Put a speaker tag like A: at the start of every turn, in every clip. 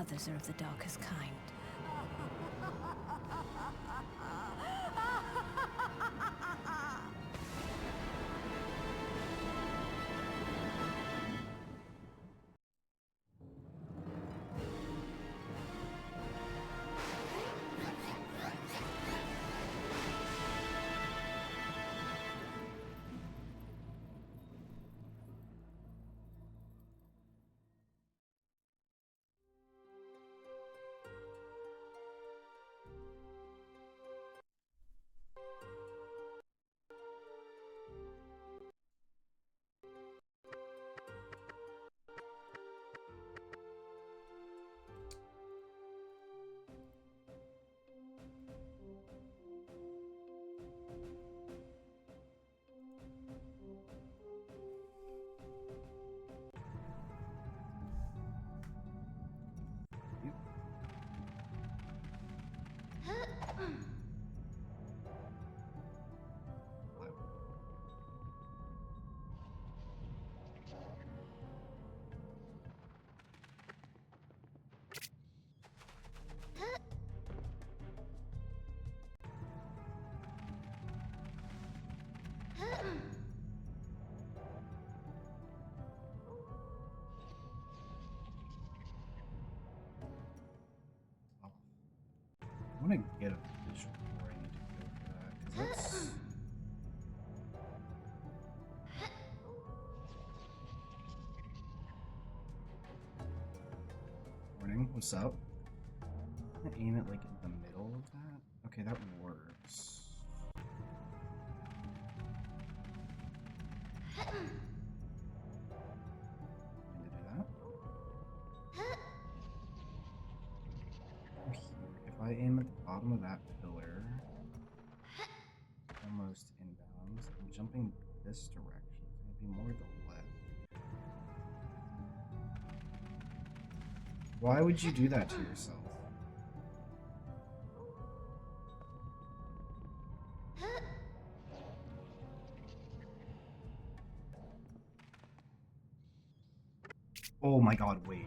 A: others are of the darkest kind.
B: I want to get a visual before I need to go for that, because that's... Morning, what's up? I'm gonna aim it like in the middle of that. Okay, that works. Need to do that. If I aim at the bottom of that pillar, almost inbounds, I'm jumping this direction. It's gonna be more to the left. Why would you do that to yourself? Oh my god, wait.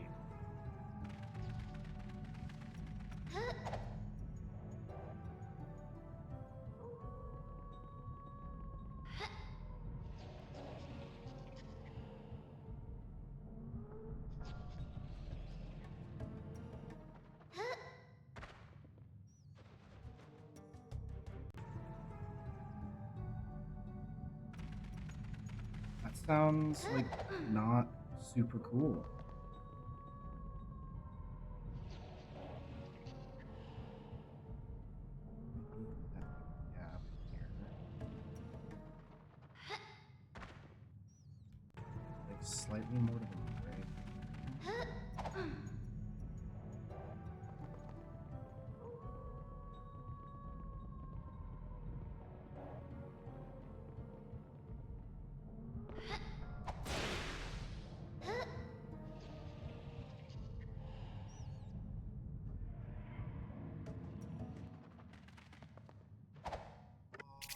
B: That sounds like not super cool. Slightly more to the right.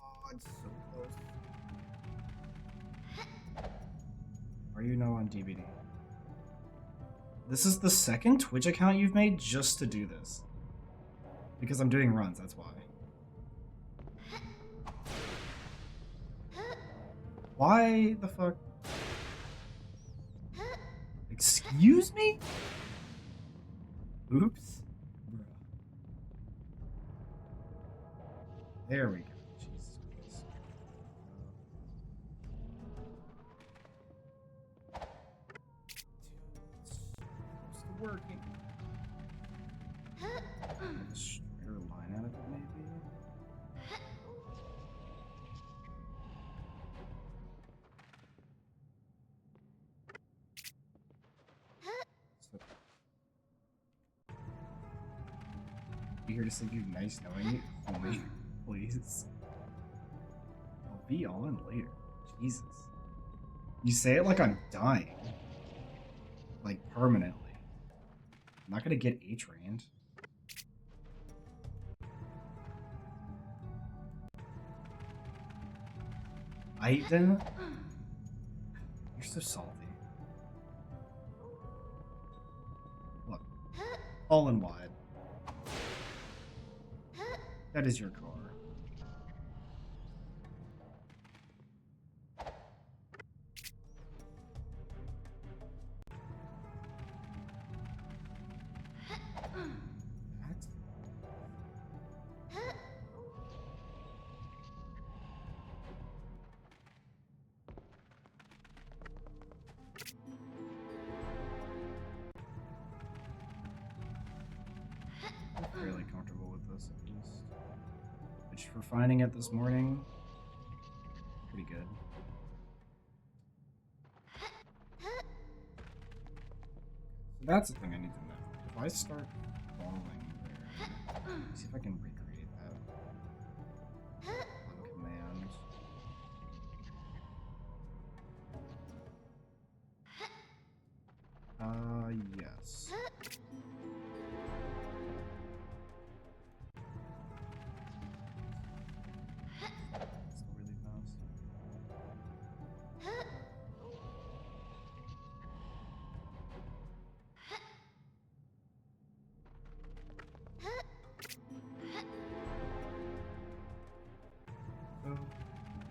B: Oh, it's so close. Are you now on DVD? This is the second Twitch account you've made just to do this. Because I'm doing runs, that's why. Why the fuck? Excuse me? Oops. Bruh. There we go. Jesus Christ. It's working. A straighter line out of it, maybe? Be here to say you nice knowing you, homie. Please. I'll be on later. Jesus. You say it like I'm dying. Like, permanently. I'm not gonna get A-trained. Aiden? You're so salty. Look. Tall and wide. That is your car. Fairly comfortable with this, at least. Which, for finding it this morning, pretty good. So that's the thing I need to know. If I start falling there, see if I can recreate that on command. Yes. Still really fast. So,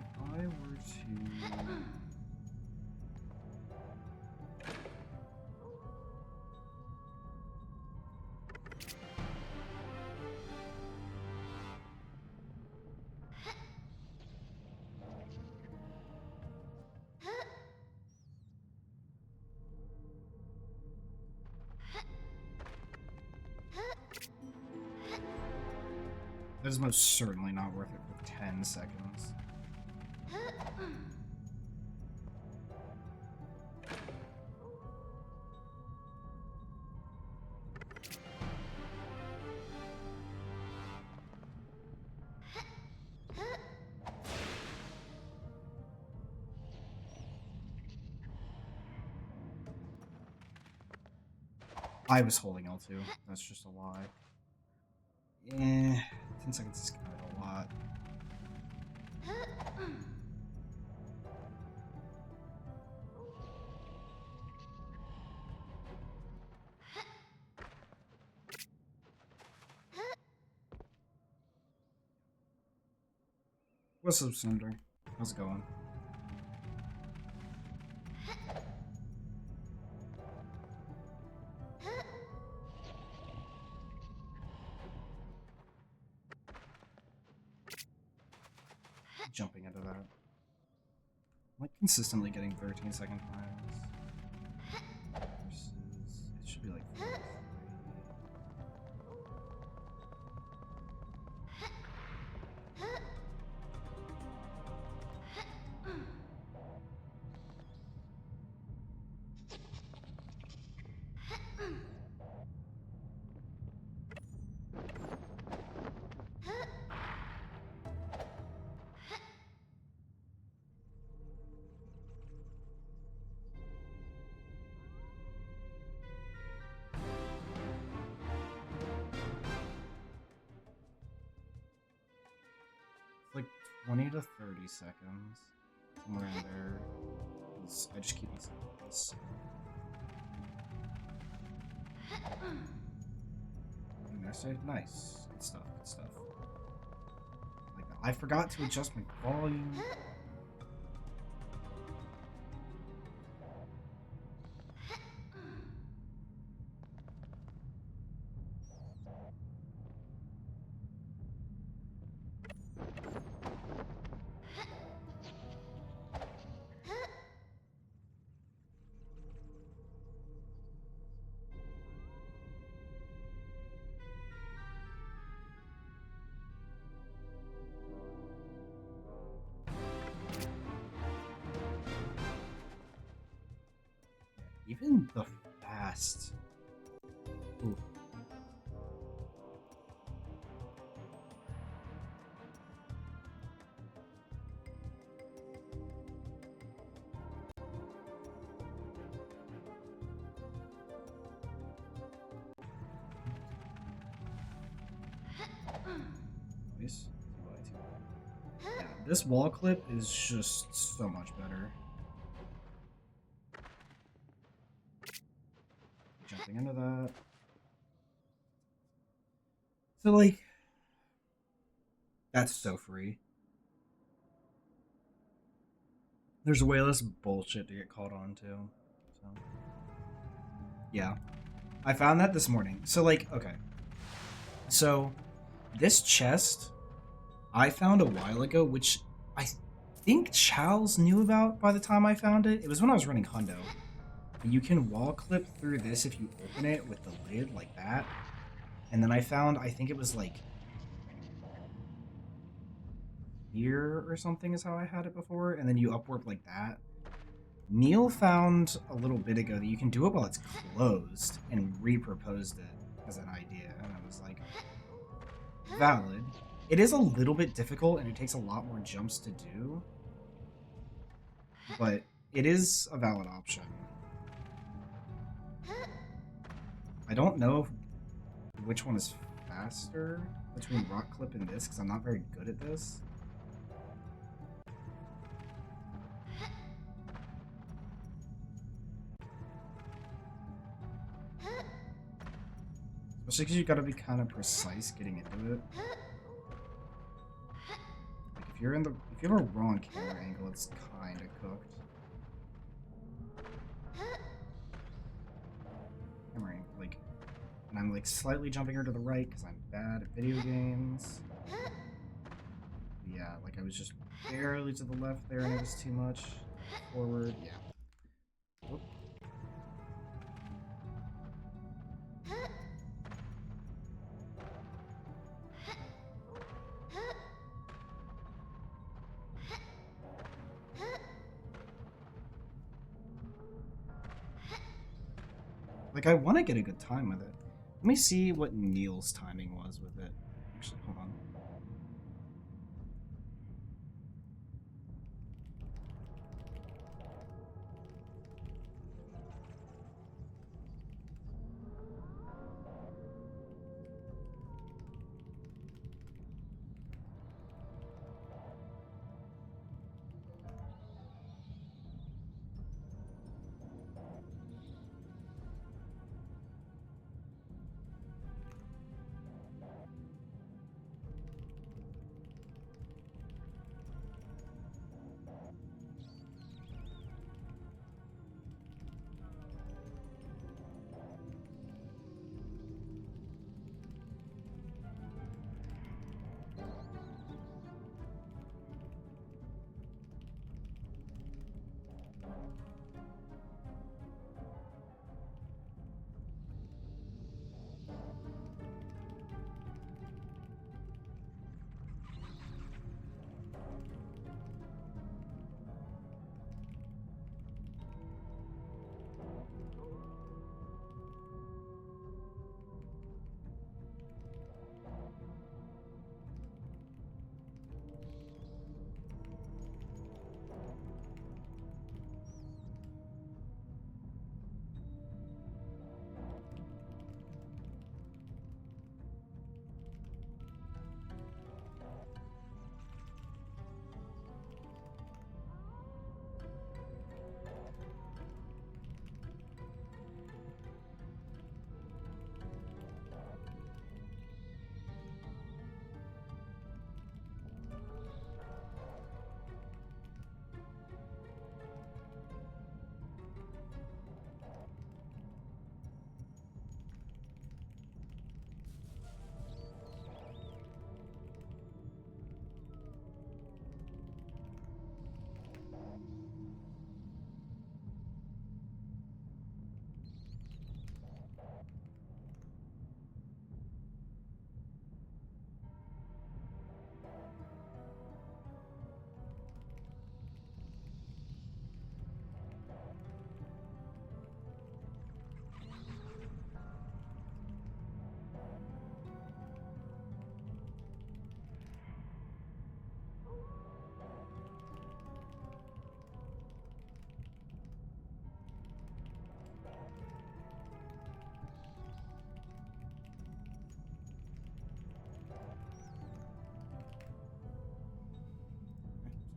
B: if I were to... That is most certainly not worth it for 10 seconds. I was holding L2. That's just a lie. Yeah, 10 seconds is kind of a lot. What's up, Cinder? How's it going? Jumping into that. I'm like consistently getting 13-second times. Versus, it should be like 43. Like 20 to 30 seconds, somewhere in there. I just keep myself this. Nice, good stuff, good stuff. Like that. I forgot to adjust my volume. Even the fast. Ooh. Nice. Yeah, this wall clip is just so much better. Jumping into that. So like, that's so free. There's way less bullshit to get caught on too. So yeah, I found that this morning. So like, okay, so this chest I found a while ago, which I think Charles knew about by the time I found it. It was when I was running Hundo. You can wall clip through this if you open it with the lid like that. And then I found, I think it was like here or something is how I had it before. And then you upwarp like that. Neil found a little bit ago that you can do it while it's closed and reproposed it as an idea. And I was like, valid. It is a little bit difficult and it takes a lot more jumps to do. But it is a valid option. I don't know which one is faster between rock clip and this because I'm not very good at this. Especially because you got to be kind of precise getting into it. Like if you have a wrong camera angle, it's kind of cooked. Camera angle, like, and I'm like slightly jumping her to the right because I'm bad at video games. Yeah, like I was just barely to the left there and it was too much. Forward, yeah. Whoop. Like, I want to get a good time with it. Let me see what Neil's timing was with it. Actually, hold on.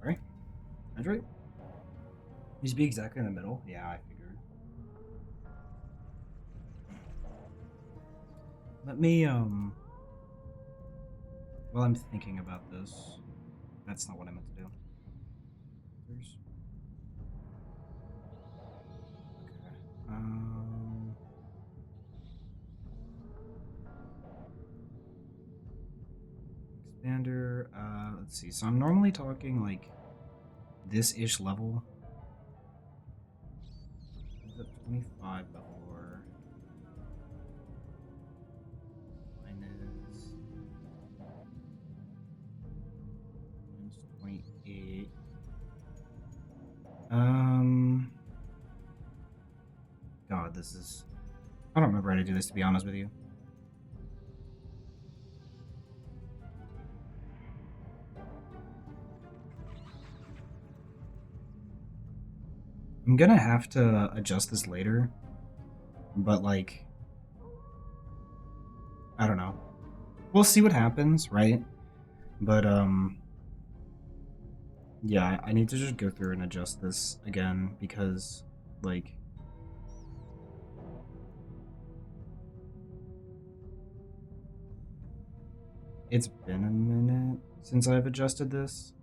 B: Sorry. Android? Needs to be exactly in the middle. Yeah, I figured. Let me while I'm thinking about this, that's not what I meant to do. There's... Okay. Expander, let's see. So I'm normally talking like this-ish level. I was at 25 before. Minus 28. God, this is... I don't remember how to do this, to be honest with you. I'm gonna have to adjust this later, but like, I don't know. We'll see what happens, right? But yeah, I need to just go through and adjust this again because like it's been a minute since I've adjusted this,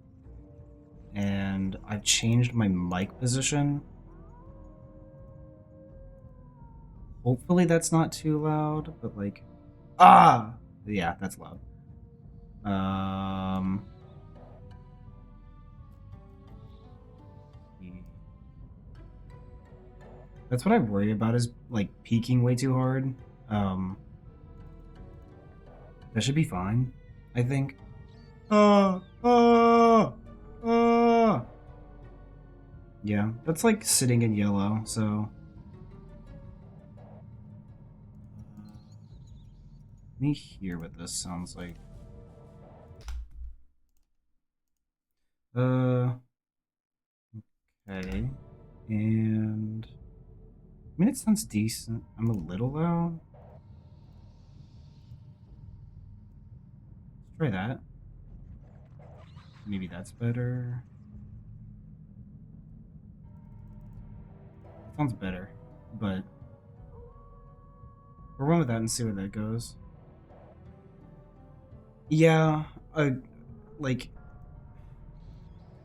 B: and I've changed my mic position. Hopefully that's not too loud, but like, yeah, that's loud. That's what I worry about, is like peaking way too hard. That should be fine, I think. Yeah, that's like sitting in yellow, so. Let me hear what this sounds like. Okay. And I mean, it sounds decent. I'm a little loud. Let's try that. Maybe that's better. That sounds better, but we'll run with that and see where that goes. Yeah, like,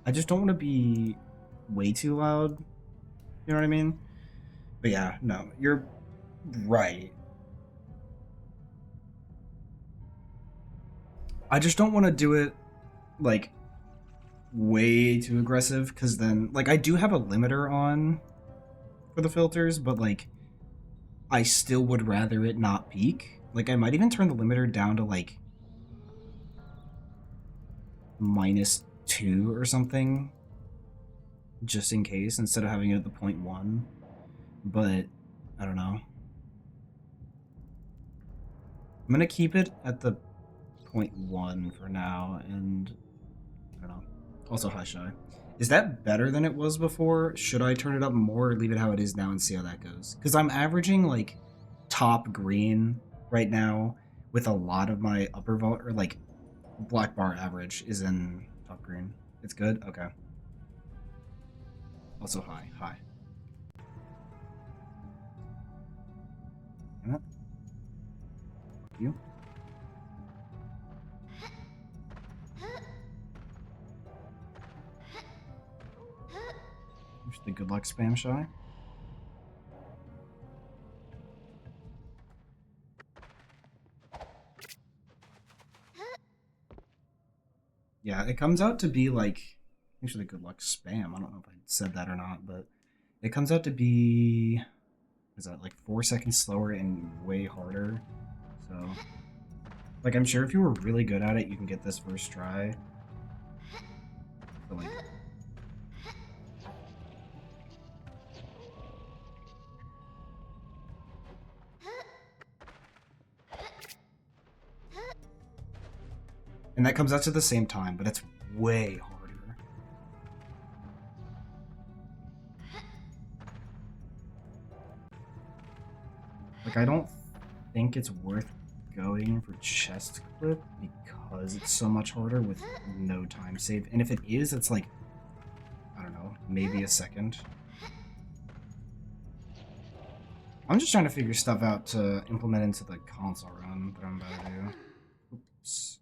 B: I just don't want to be way too loud. You know what I mean? But yeah, no, you're right. I just don't want to do it like way too aggressive, because then like I do have a limiter on for the filters, but like I still would rather it not peak. Like I might even turn the limiter down to like -2 or something, just in case, instead of having it at the 0.1. But I don't know. I'm gonna keep it at the 0.1 for now, and I don't know. Also, hi shy. Is that better than it was before? Should I turn it up more or leave it how it is now and see how that goes? Because I'm averaging like top green right now with a lot of my upper vol, or like black bar average is in top green. It's good? Okay. Also, hi. Hi. Damn it. You? There's the good luck spam shy. Yeah, it comes out to be like, actually good luck spam. I don't know if I said that or not, but it comes out to be, is that like 4 seconds slower and way harder. So, like, I'm sure if you were really good at it, you can get this first try. But like, and that comes out to the same time, but it's way harder. Like, I don't think it's worth going for chest clip because it's so much harder with no time save. And if it is, it's like, I don't know, maybe a second. I'm just trying to figure stuff out to implement into the console run that I'm about to do. Oops.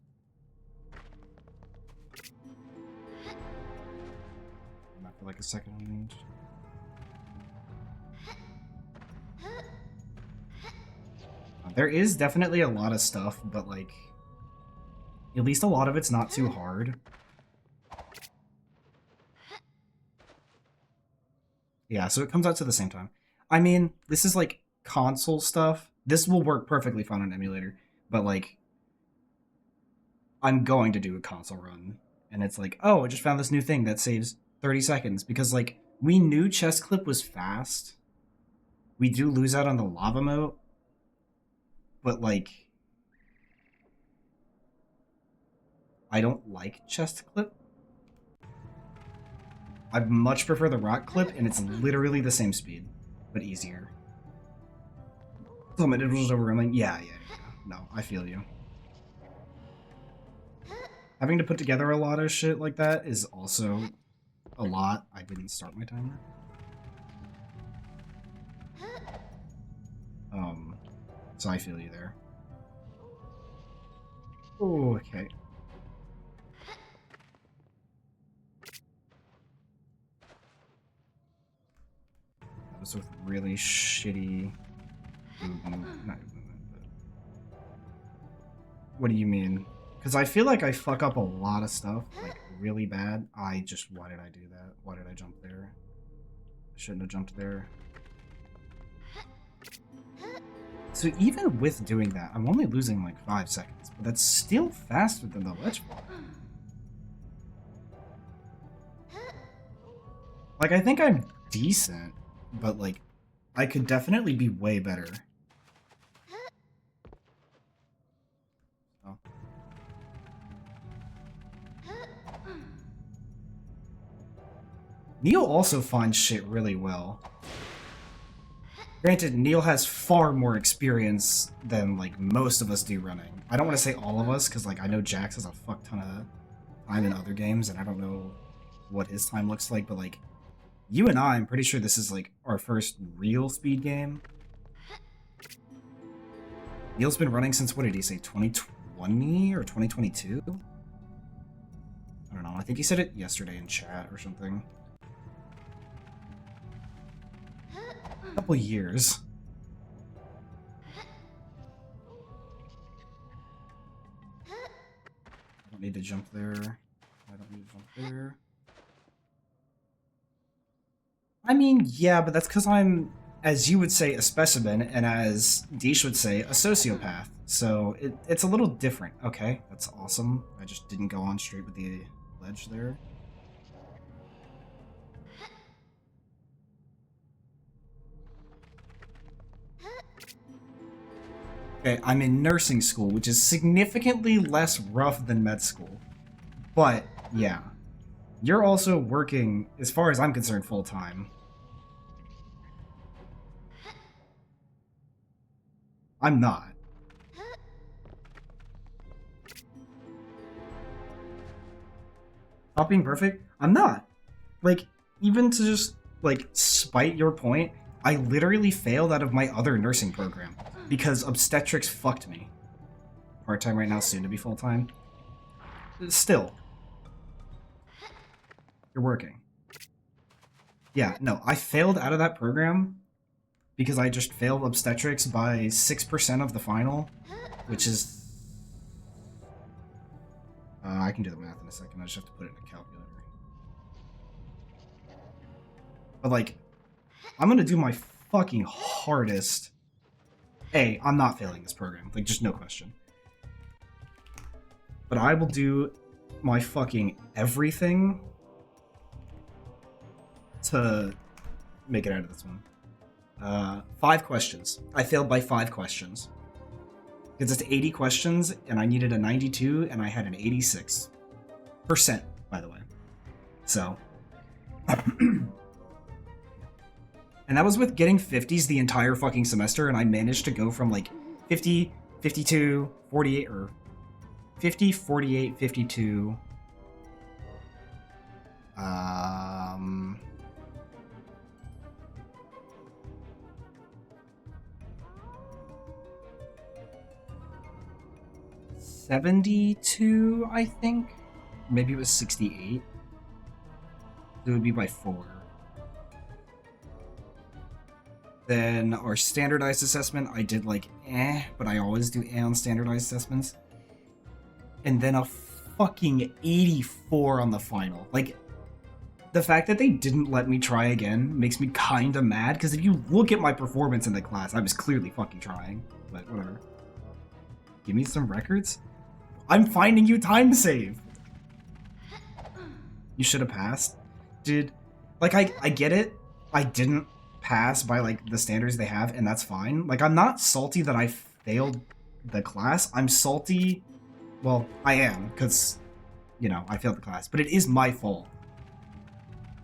B: for like a second on each. There is definitely a lot of stuff, but like, at least a lot of it's not too hard. Yeah, so it comes out to the same time. I mean, this is like console stuff. This will work perfectly fine on emulator, but like, I'm going to do a console run, and it's like, oh, I just found this new thing that saves 30 seconds, because like, we knew chest clip was fast. We do lose out on the lava moat, but like, I don't like chest clip. I much prefer the rock clip, and it's literally the same speed, but easier. So my was overwhelming. Yeah. No, I feel you. Having to put together a lot of shit like that is also a lot. I didn't start my timer. So I feel you there. Oh, okay. That was with really shitty movement. Not movement, but... What do you mean? Because I feel like I fuck up a lot of stuff, like, really bad. Why did I do that? Why did I jump there? I shouldn't have jumped there. So even with doing that, I'm only losing like 5 seconds, but that's still faster than the ledge fall. Like, I think I'm decent, but like, I could definitely be way better. Oh. Neil also finds shit really well. Granted, Neil has far more experience than, like, most of us do running. I don't want to say all of us, because, like, I know Jax has a fuck ton of time in other games, and I don't know what his time looks like, but, like, you and I'm pretty sure this is, like, our first real speed game. Neil's been running since, what did he say, 2020 or 2022? I don't know, I think he said it yesterday in chat or something. Couple years. I don't need to jump there. I don't need to jump there. I mean, yeah, but that's because I'm, as you would say, a specimen, and as Deesh would say, a sociopath. So it's a little different. Okay, that's awesome. I just didn't go on straight with the ledge there. Okay, I'm in nursing school, which is significantly less rough than med school. But, yeah. You're also working, as far as I'm concerned, full-time. I'm not. Not being perfect? I'm not. Like, even to just, like, spite your point, I literally failed out of my other nursing program because obstetrics fucked me. Part-time right now, soon to be full-time. Still. You're working. Yeah, no, I failed out of that program because I just failed obstetrics by 6% of the final, which is... I can do the math in a second, I just have to put it in a calculator. But, like, I'm gonna do my fucking hardest. A, I'm not failing this program, like, just no question. But I will do my fucking everything to make it out of this one. 5 questions. I failed by 5 questions. Because it's 80 questions, and I needed a 92, and I had an 86%, by the way. So. And that was with getting 50s the entire fucking semester, and I managed to go from, like, 50, 52, 48, or 50, 48, 52... 72, I think. Maybe it was 68. It would be by 4. Then our standardized assessment, I did like but I always do on standardized assessments. And then a fucking 84 on the final. Like, the fact that they didn't let me try again makes me kinda mad, because if you look at my performance in the class, I was clearly fucking trying. But whatever. Give me some records? I'm finding you time save! You should have passed. Dude, like, I get it. I didn't pass by, like, the standards they have, and that's fine. Like, I'm not salty that I failed the class. I'm salty... Well, I am, because, you know, I failed the class. But it is my fault.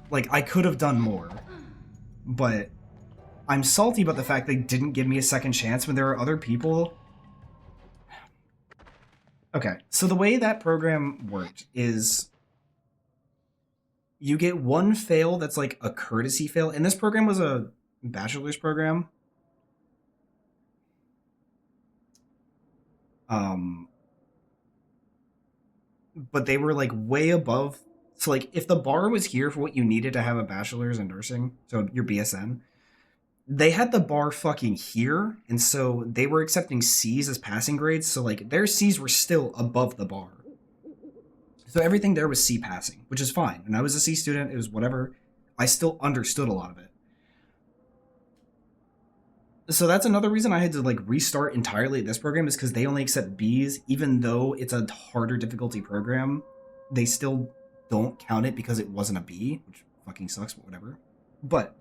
B: Like, I could have done more. But I'm salty about the fact they didn't give me a second chance when there are other people... Okay, so the way that program worked is... You get one fail that's like a courtesy fail. And this program was a bachelor's program. But they were like way above. So like if the bar was here for what you needed to have a bachelor's in nursing, so your BSN, they had the bar fucking here. And so they were accepting C's as passing grades. So like their C's were still above the bar. So everything there was C passing, which is fine. And I was a C student, it was whatever. I still understood a lot of it. So that's another reason I had to like restart entirely this program, is because they only accept B's, even though it's a harder difficulty program. They still don't count it because it wasn't a B, which fucking sucks, but whatever. But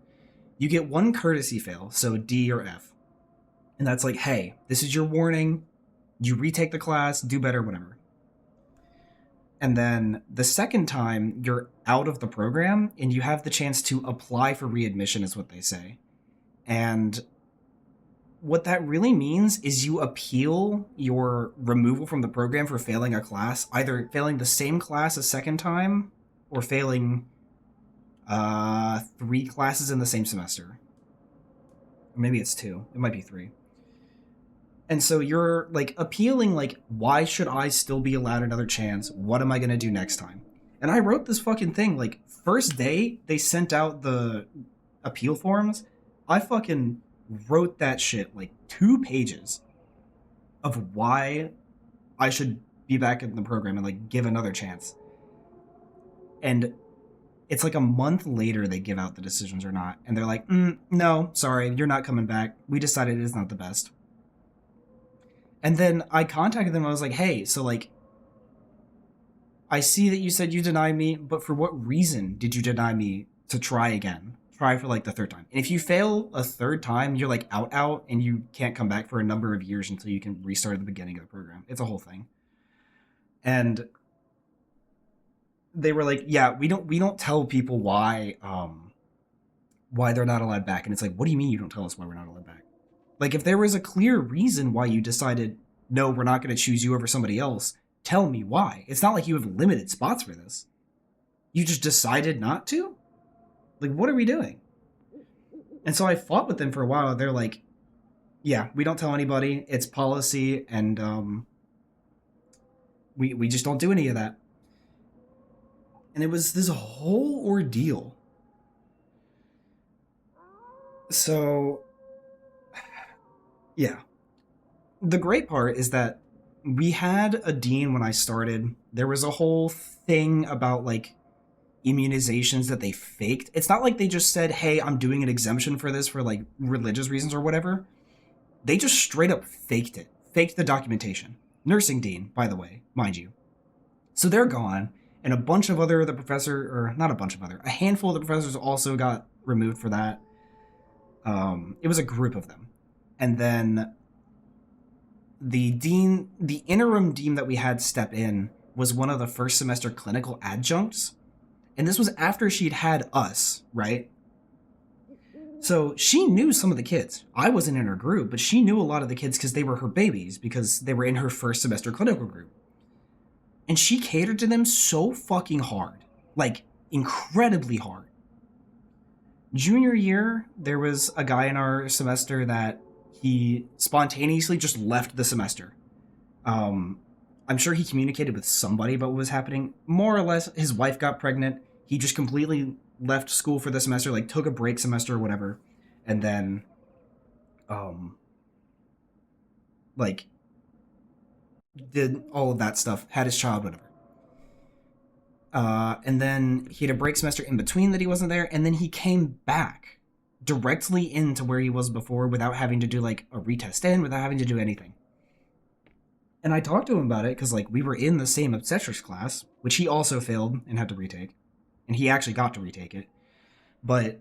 B: you get one courtesy fail, so D or F. And that's like, hey, this is your warning. You retake the class, do better, whatever. And then the second time, you're out of the program, and you have the chance to apply for readmission, is what they say. And what that really means is you appeal your removal from the program for failing a class, either failing the same class a second time, or failing 3 classes in the same semester. Or maybe it's 2. It might be 3. And so you're, like, appealing, like, why should I still be allowed another chance? What am I going to do next time? And I wrote this fucking thing, like, first day they sent out the appeal forms, I fucking wrote that shit, like, 2 pages of why I should be back in the program and, like, give another chance. And it's like a month later they give out the decisions or not. And they're like, no, sorry, you're not coming back. We decided it's not the best. And then I contacted them. I was like, hey, so like, I see that you said you denied me, but for what reason did you deny me to try again? Try for like the 3rd time. And if you fail a 3rd time, you're like out, and you can't come back for a number of years until you can restart at the beginning of the program. It's a whole thing. And they were like, yeah, we don't tell people why they're not allowed back. And it's like, what do you mean you don't tell us why we're not allowed back? Like, if there was a clear reason why you decided, no, we're not going to choose you over somebody else, tell me why. It's not like you have limited spots for this. You just decided not to? Like, what are we doing? And so I fought with them for a while. They're like, yeah, we don't tell anybody. It's policy, and we just don't do any of that. And it was this whole ordeal. So... yeah. The great part is that we had a dean when I started. There was a whole thing about, like, immunizations that they faked. It's not like they just said, hey, I'm doing an exemption for this for, like, religious reasons or whatever. They just straight up faked it. Faked the documentation. Nursing dean, by the way, mind you. So they're gone, and a bunch of other, a handful of the professors also got removed for that. It was a group of them. And then the interim dean that we had step in was one of the first semester clinical adjuncts. And this was after she'd had us, right? So she knew some of the kids. I wasn't in her group, but she knew a lot of the kids because they were her babies, because they were in her first semester clinical group. And she catered to them so fucking hard. Like, incredibly hard. Junior year, there was a guy in our semester that he spontaneously just left the semester. I'm sure he communicated with somebody about what was happening. More or less, his wife got pregnant. He just completely left school for the semester, like took a break semester or whatever, and then like did all of that stuff, had his child, whatever. And then he had a break semester in between that he wasn't there, and then he came back directly into where he was before without having to do like a retest in, without having to do anything. And I talked to him about it because like we were in the same obstetrics class, which he also failed and had to retake, and he actually got to retake it. But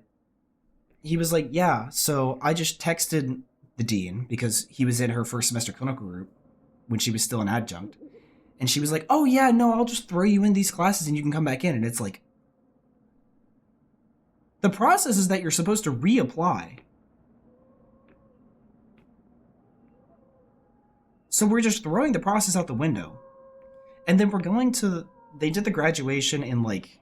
B: he was like, yeah, so I just texted the dean because he was in her first semester clinical group when she was still an adjunct. And she was like, oh yeah, no, I'll just throw you in these classes and you can come back in. And it's like, the process is that you're supposed to reapply. So we're just throwing the process out the window. And then we're going to, they did the graduation in like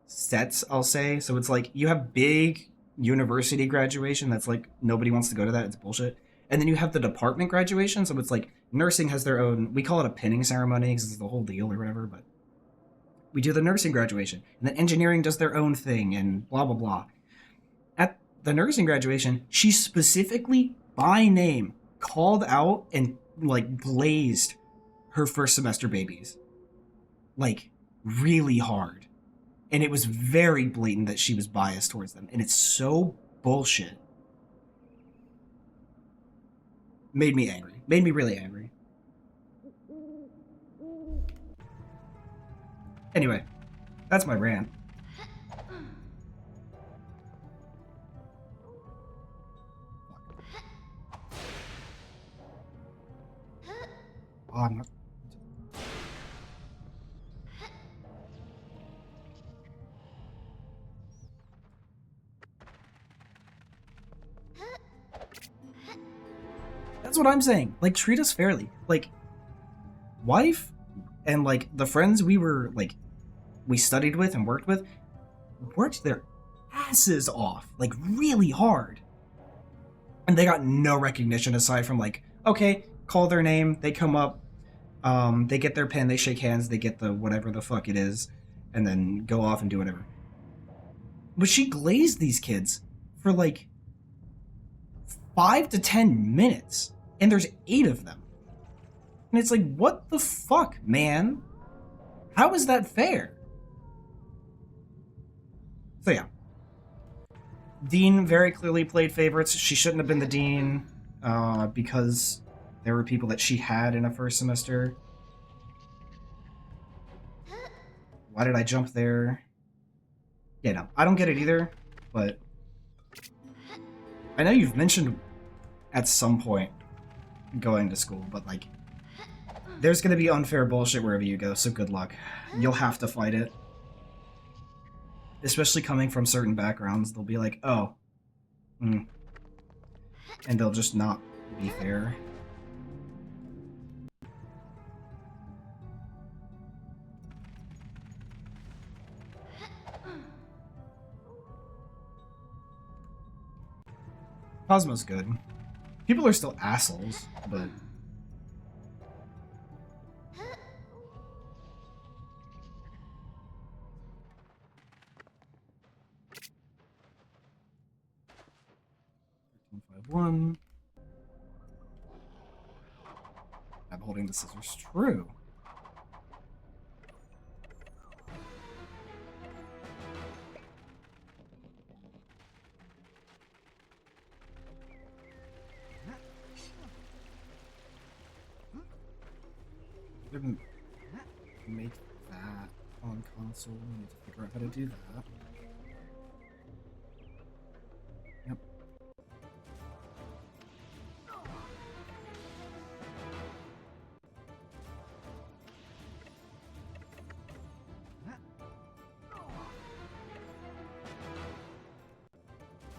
B: sets, I'll say. So it's like, you have big university graduation that's like, nobody wants to go to that, it's bullshit. And then you have the department graduation, so it's like nursing has their own, we call it a pinning ceremony because it's the whole deal or whatever, but we do the nursing graduation. And then engineering does their own thing and blah, blah, blah. At the nursing graduation, she specifically, by name, called out and like blazed her first semester babies. Like, really hard. And it was very blatant that she was biased towards them. And it's so bullshit. Made me angry. Made me really angry. Anyway, that's my rant. Oh, I'm not... That's what I'm saying. Like, treat us fairly. Like, wife and, like, the friends we were, like, we studied with and worked their asses off. Like, really hard. And they got no recognition aside from, like, okay, call their name, they come up, they get their pin, they shake hands, they get the whatever the fuck it is, and then go off and do whatever. But she glazed these kids for, like, 5 to 10 minutes. And there's 8 of them. And it's like, what the fuck, man? How is that fair? So yeah. Dean very clearly played favorites. She shouldn't have been the dean because there were people that she had in a first semester. Why did I jump there? Yeah, no, I don't get it either, but I know you've mentioned at some point going to school, but like, there's gonna be unfair bullshit wherever you go, so good luck. You'll have to fight it. Especially coming from certain backgrounds, they'll be like, oh, and they'll just not be fair. Cosmo's good. People are still assholes, but... One. I'm holding the scissors. True. Didn't make that on console. I need to figure out how to do that. Yep.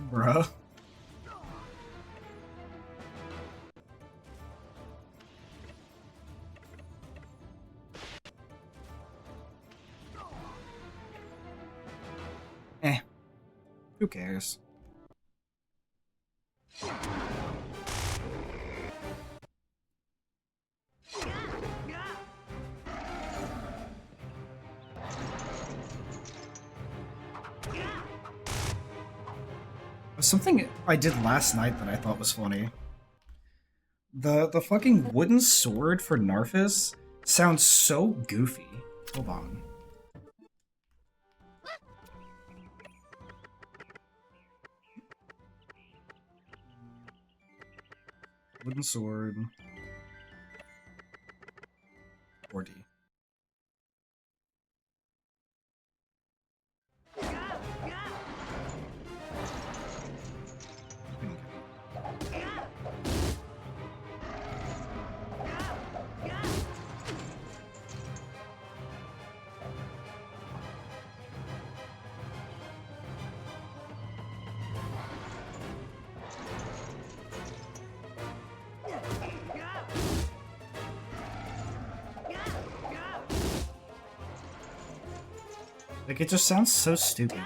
B: Bruh. Who cares? Something I did last night that I thought was funny. The fucking wooden sword for Narfus sounds so goofy. Hold on. Wooden sword. 4D. Like, it just sounds so stupid.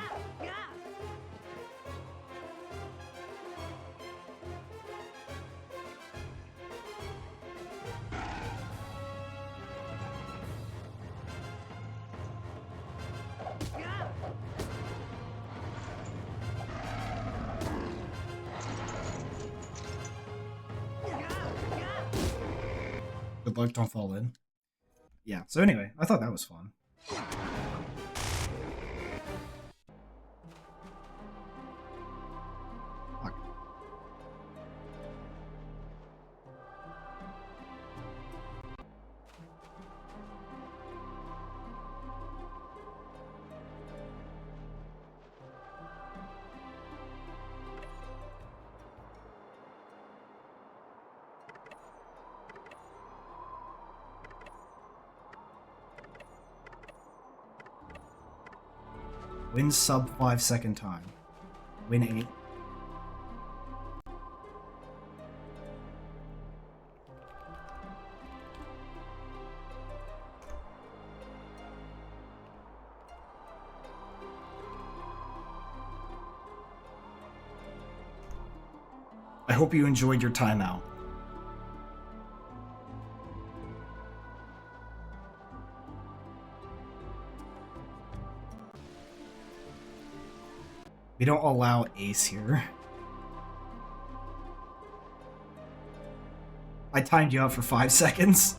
B: Good luck, don't fall in. Yeah, so anyway, I thought that was fun. Win sub 5-second time. Win 8. I hope you enjoyed your timeout. We don't allow ace here. I timed you out for 5 seconds.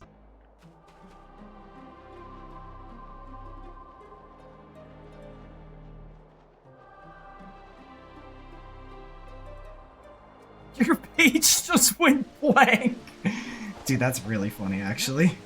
B: Your page just went blank. Dude, that's really funny, actually.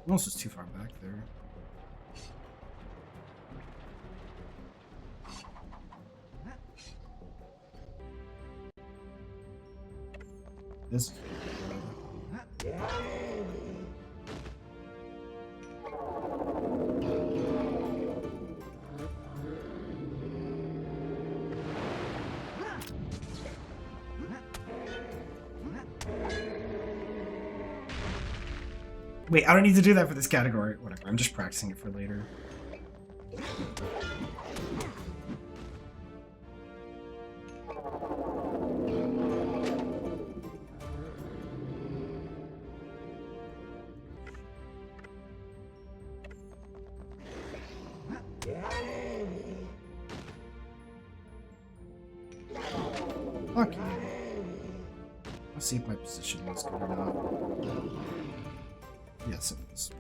B: Almost just too far back there. This. Wait, I don't need to do that for this category. Whatever, I'm just practicing it for later. Fuck you. Let's see if my position looks good or not. Yes, it is.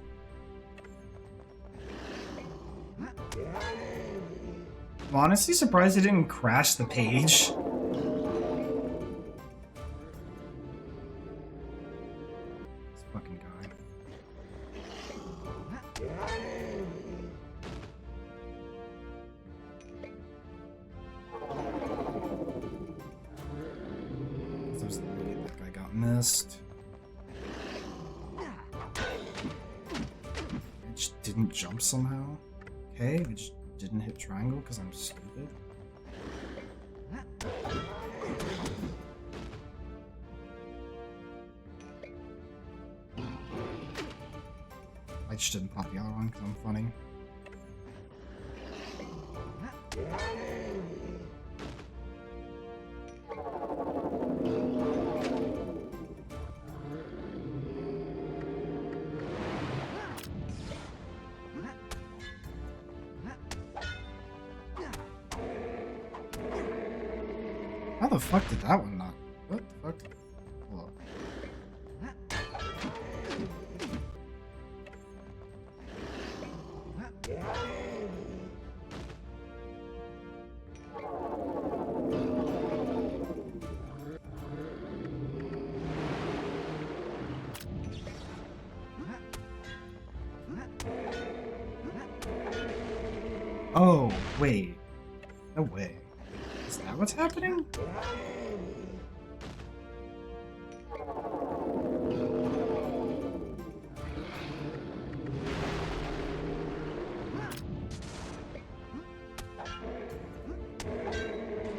B: I'm honestly surprised it didn't crash the page. This fucking guy. There's the lead. That guy got missed. Didn't jump somehow. Okay, we just didn't hit triangle because I'm stupid. I just didn't pop the other one because I'm funny. How the fuck did that one not? What the fuck? Hold on. Oh, wait. No way. Is that what's happening?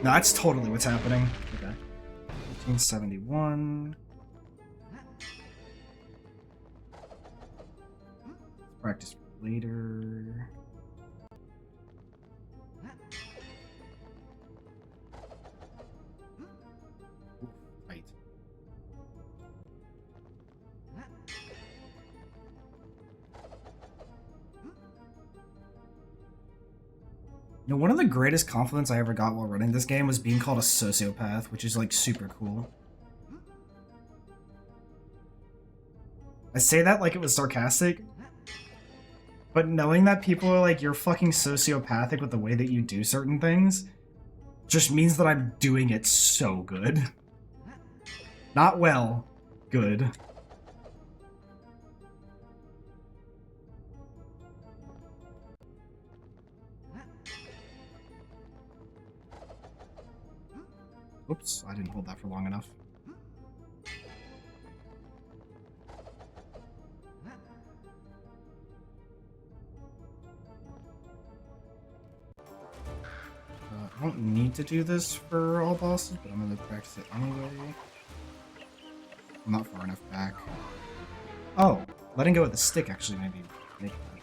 B: No, that's totally what's happening. Okay. 1871. Let's practice for later. Ooh, tight. You know, one of the greatest compliments I ever got while running this game was being called a sociopath, which is like super cool. I say that like it was sarcastic, but knowing that people are like, you're fucking sociopathic with the way that you do certain things, just means that I'm doing it so good. Not well, good. Oops, I didn't hold that for long enough. I don't need to do this for all bosses, but I'm going to practice it anyway. I'm not far enough back. Oh, letting go of the stick actually maybe make that.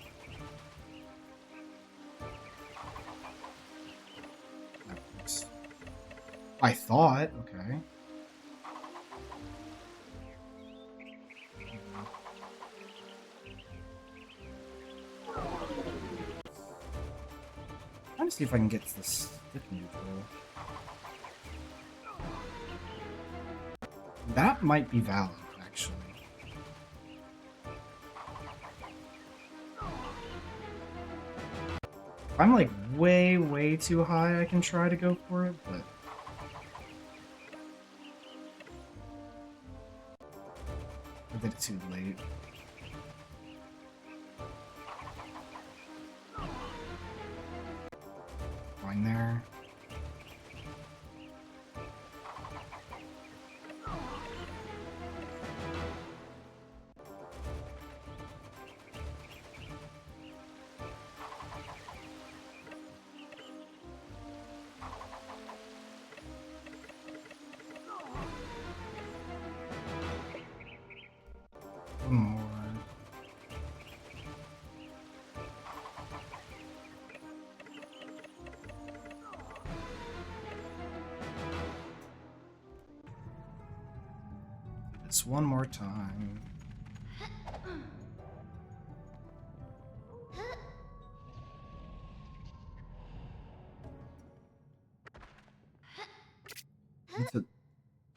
B: That works. I thought, okay. Trying to see if I can get to the stick neutral. That might be valid, actually. If I'm like way too high, I can try to go for it, but I did it too late. Fine there. One more. This one more time. Need to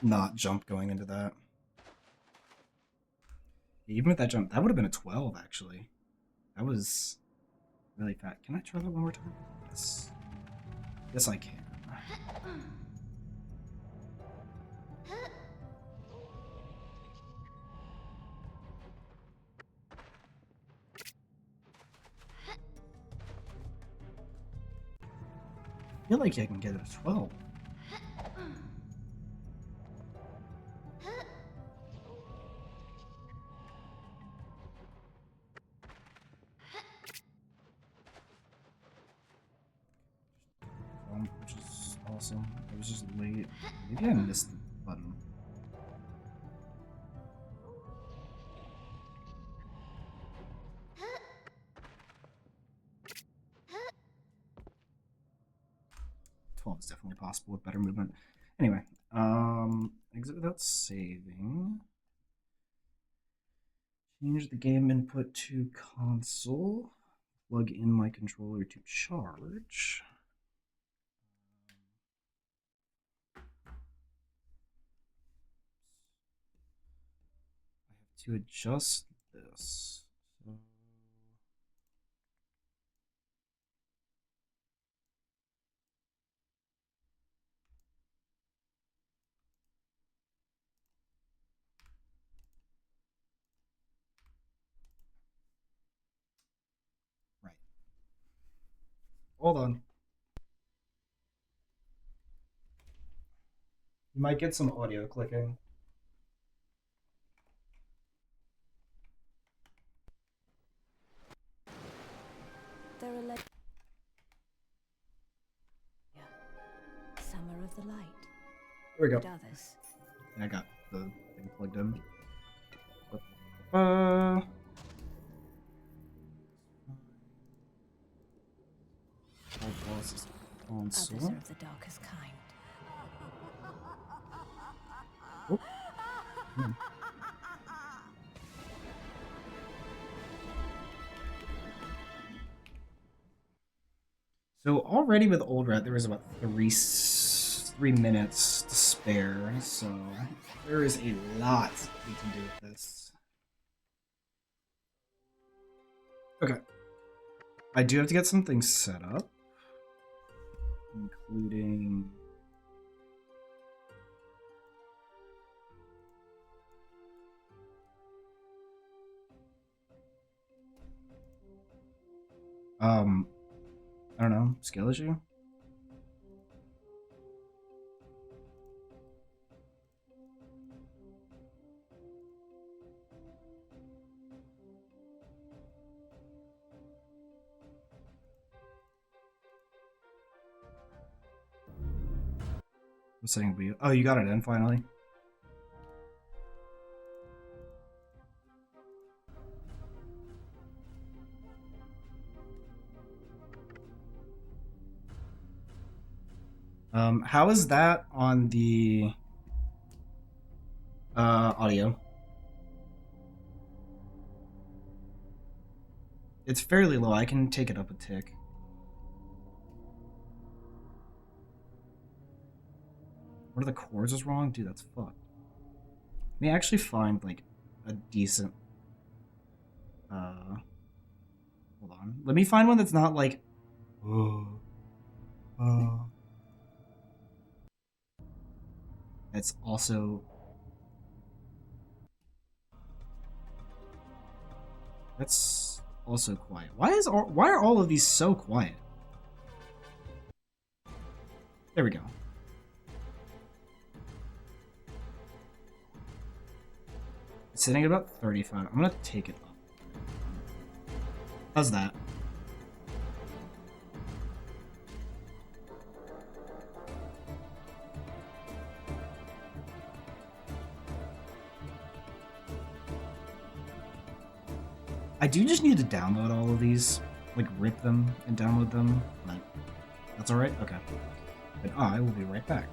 B: not jump going into that. Even with that jump, that would have been a 12, actually. That was really fat. Can I try that one more time? Yes. Yes, I can. I feel like I can get it a 12. Which is awesome. I was just late. Maybe I missed the button. definitely possible with better movement. Anyway, exit without saving. Change the game input to console. Plug in my controller to charge. I have to adjust this. So... Right. Hold on. You might get some audio clicking.
A: There are some are of the light.
B: There we go.
A: And others.
B: I got the thing plugged in.
A: Others are of the darkest kind.
B: Oh. So already with Old Rat, there was about 3 minutes to spare, so there is a lot we can do with this. Okay. I do have to get some things set up, including... I don't know, skill issue? What setting we? Oh, you got it in finally. How is that on the audio? It's fairly low. I can take it up a tick. What are the chords is wrong? Dude, that's fucked. Let me actually find like a decent hold on. Let me find one that's not like it's also that's also quiet. Why are all of these so quiet? There we go. It's sitting at about 35. I'm gonna take it up. How's that? I do just need to download all of these, like rip them and download them, but that's alright? Okay. But I will be right back.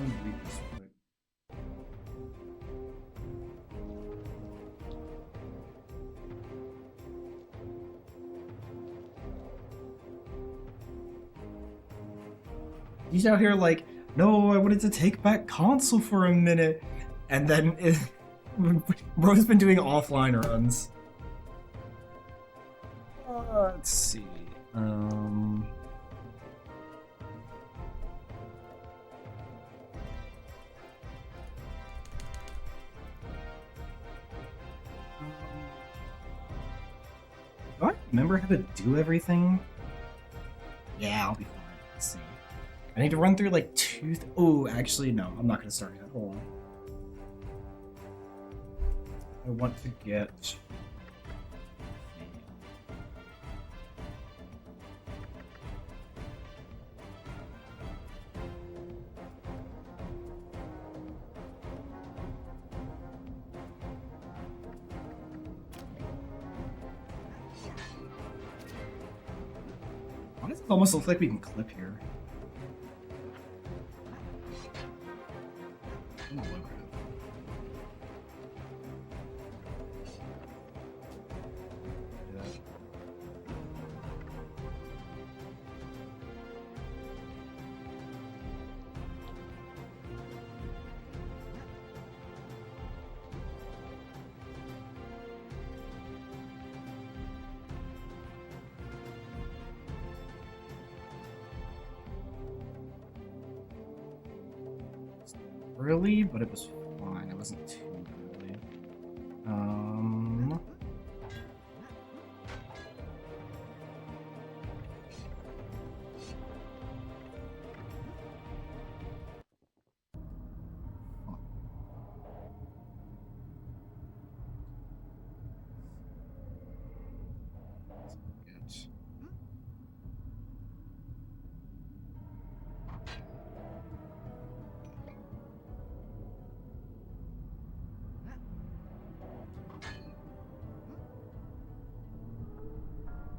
B: Let me read this quick. He's out here like, no, I wanted to take back console for a minute. And then Bro's been doing offline runs. Let's see. Do I remember how to do everything? Yeah, I'll be fine. Let's see. I need to run through like two. Oh, actually, no. I'm not going to start yet. Hold on. I want to get. Why does it almost look like we can clip here? I'm a low grab. Early, but it was fine. It wasn't too early. Get.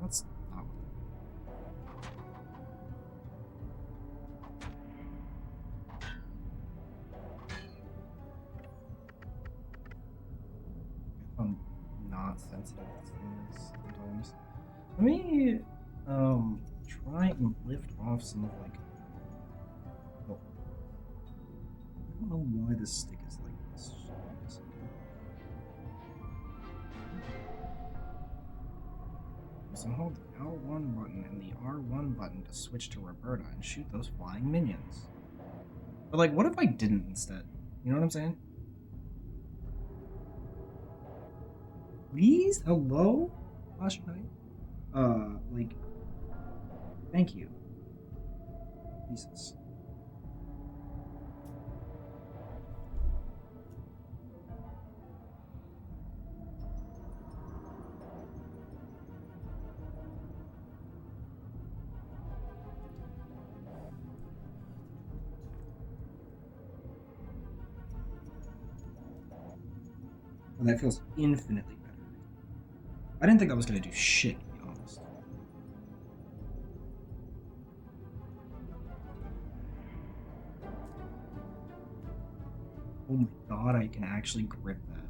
B: That's not. I'm not sensitive to things sometimes. Let me try and lift off some of like. Oh, I don't know why this stick is like this. So hold the L1 button and the R1 button to switch to Roberta and shoot those flying minions. But like, what if I didn't instead? You know what I'm saying? Please? Hello? Last night? Like, thank you. Jesus. And that feels infinitely better. I didn't think that was going to do shit, to be honest. Oh my god, I can actually grip that.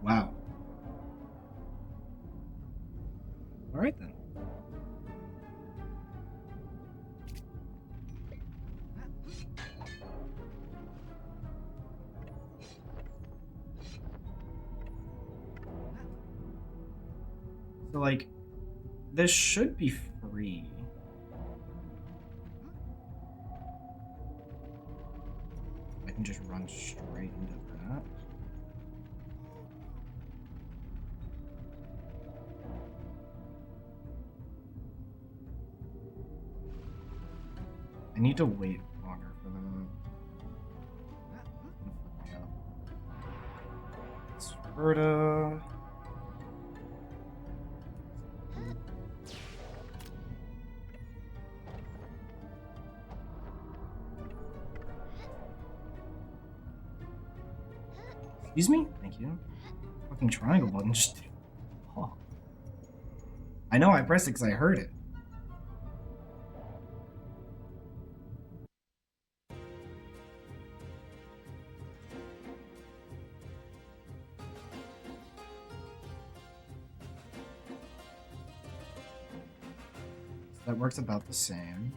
B: Wow. Alright then. So, like, this should be free. I can just run straight into that. I need to wait longer for the... Sperta. Excuse me? Thank you. Fucking triangle button just... Oh. I know I pressed it because I heard it. That works about the same.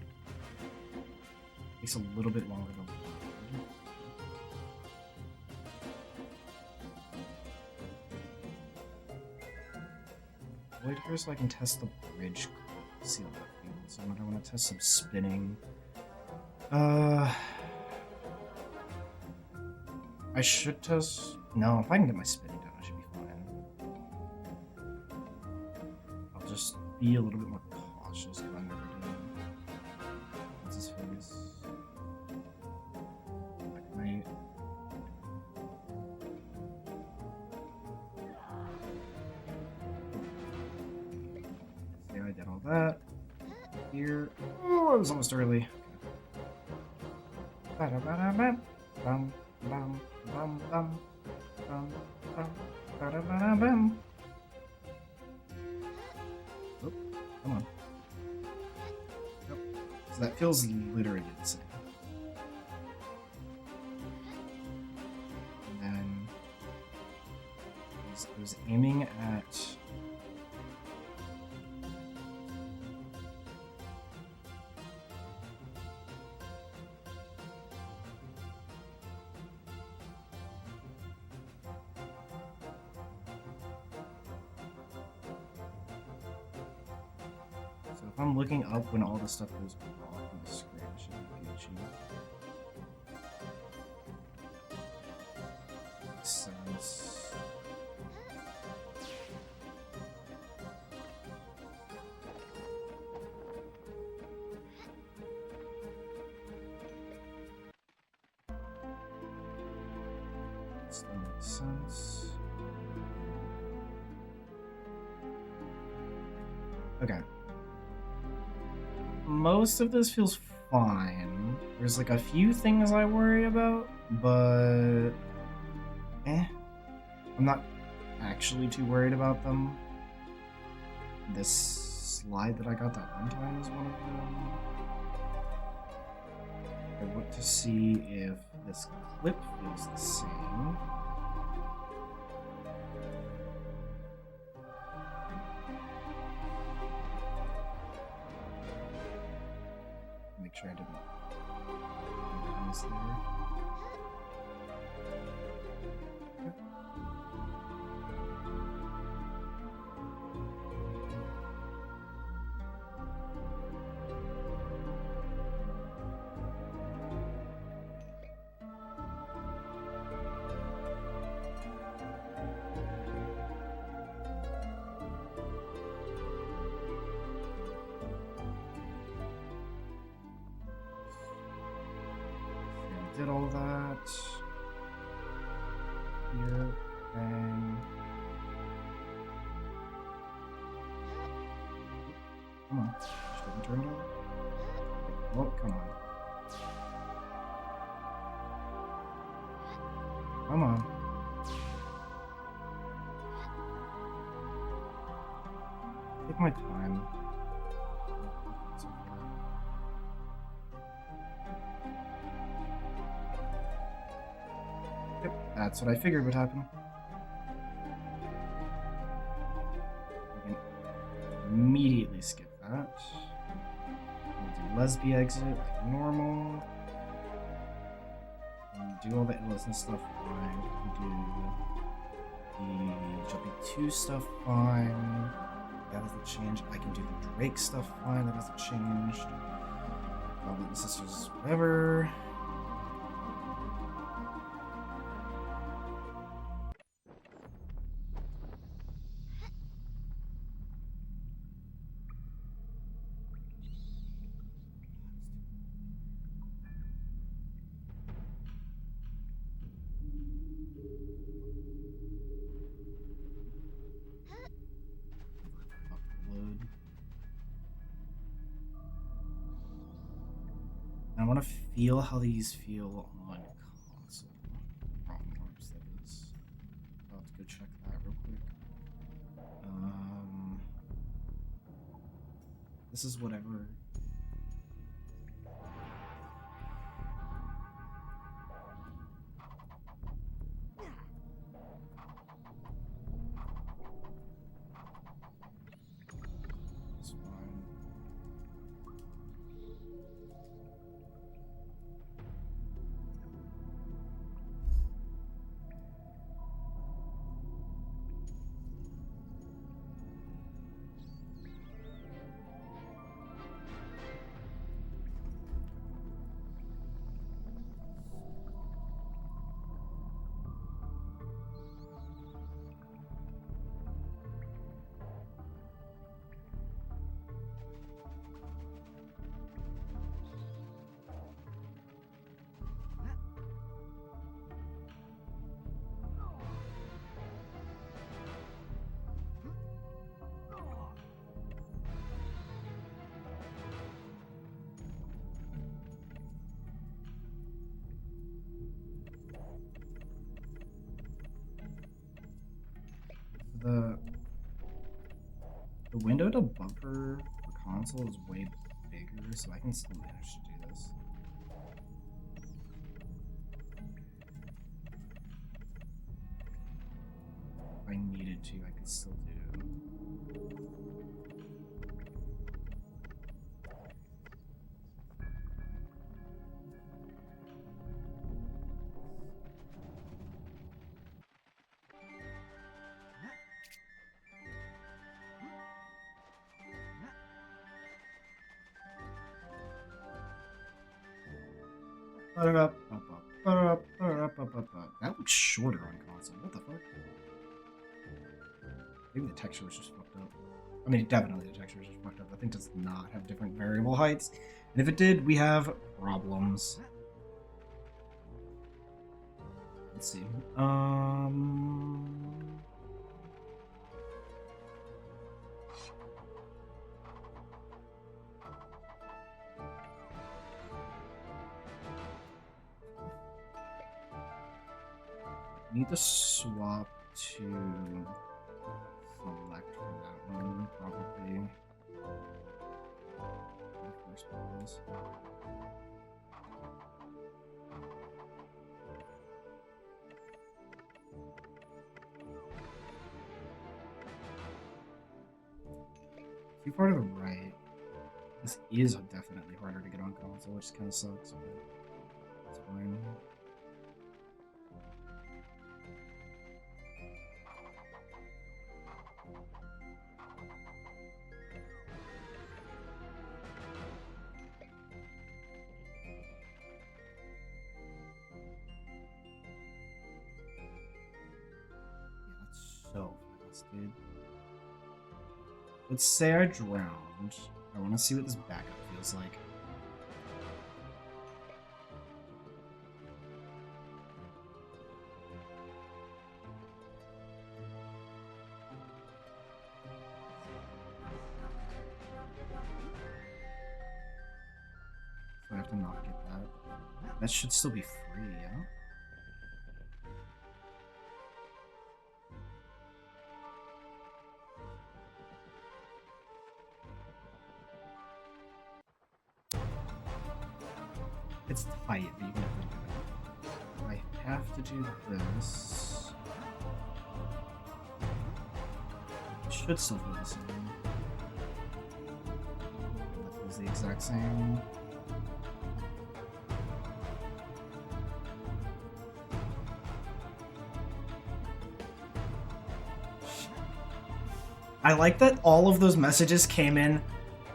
B: Takes a little bit longer to load. Wait here so I can test the bridge. See how that feels. And I want to test some spinning. I should test. No, if I can get my spinning down, I should be fine. I'll just be a little bit more cautious if I'm never doing. What's his face? Black Knight. See, I did all that. Here. Oh, I was almost early. Okay. Ba-da-ba-da-bam. Bum, bum, bum, bum. Bum, bum, ba-da-ba-da-bam. Oh, come on. Nope. So that feels literally the same. And then I was aiming at. So if I'm looking up when all the stuff goes off on the screen, it should be Gucci. Makes sense. Still makes sense. Okay. Most of this feels fine. There's like a few things I worry about, but I'm not actually too worried about them. This slide that I got that one time is one of them. I want to see if this clip feels the same. Make sure I didn't miss there. Okay. Did all that here, and come on, just didn't turn it over. Oh, come on, come on. Take my time. Yep, that's what I figured would happen. I can immediately skip that. We'll do lesbian exit like normal. And do all the innocent stuff fine. Do the jumping 2 stuff fine. That doesn't change. I can do the Drake stuff fine. That hasn't changed. Probably the sisters, whatever. I want to feel how these feel on console. That is. I'll have to go check that real quick. This is whatever. It's fine. The window to bumper for console is way bigger, so I can still manage to do this. If I needed to, I could still do. That looks shorter on console. What the fuck? Maybe the texture was just fucked up. I mean, definitely the texture was just fucked up. The thing does not have different variable heights. And if it did, we have problems. Let's see. Need to swap to select for that one, probably. The first pause. Too far to the right. This is definitely harder to get on console, which kind of sucks, but it's fine. So fast, dude. Let's say I drowned. I want to see what this backup feels like. So I have to not get that. That should still be free, yeah? It's tight, but you can have to do it. I have to do this. It should still feel the same. That feels the exact same. I like that all of those messages came in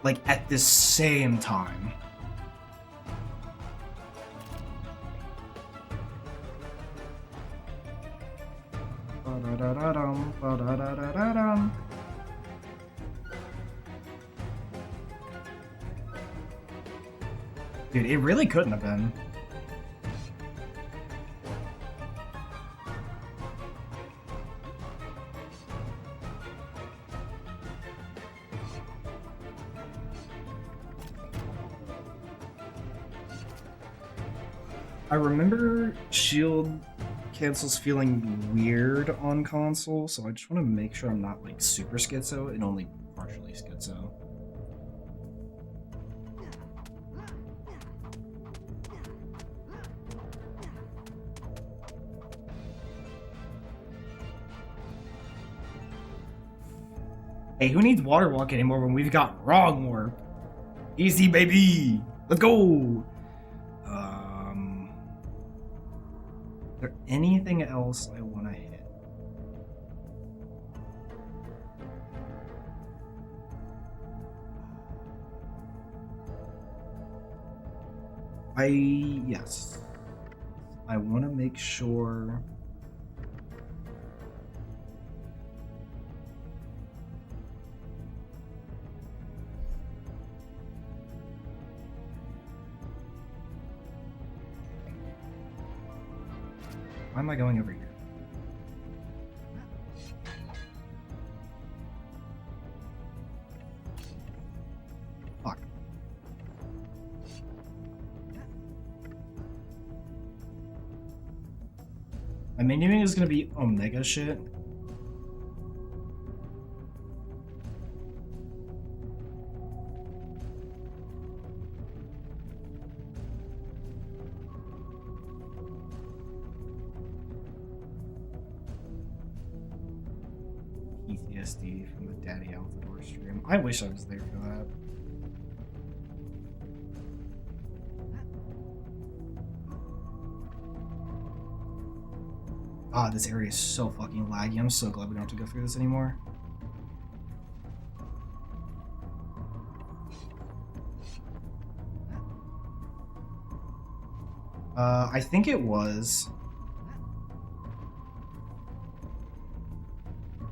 B: like at the same time. Dude, it really couldn't have been. I remember shield cancels feeling weird on console, so I just want to make sure I'm not like super schizo and only partially schizo. Hey, who needs water walk anymore when we've got wrong warp? Easy, baby! Let's go! Is there anything else I want to hit? Yes. I want to make sure. Why am I going over here? Fuck. My menuing is gonna be Omega shit. PTSD from the Daddy Altador stream. I wish I was there for that. Ah, this area is so fucking laggy. I'm so glad we don't have to go through this anymore. I think it was.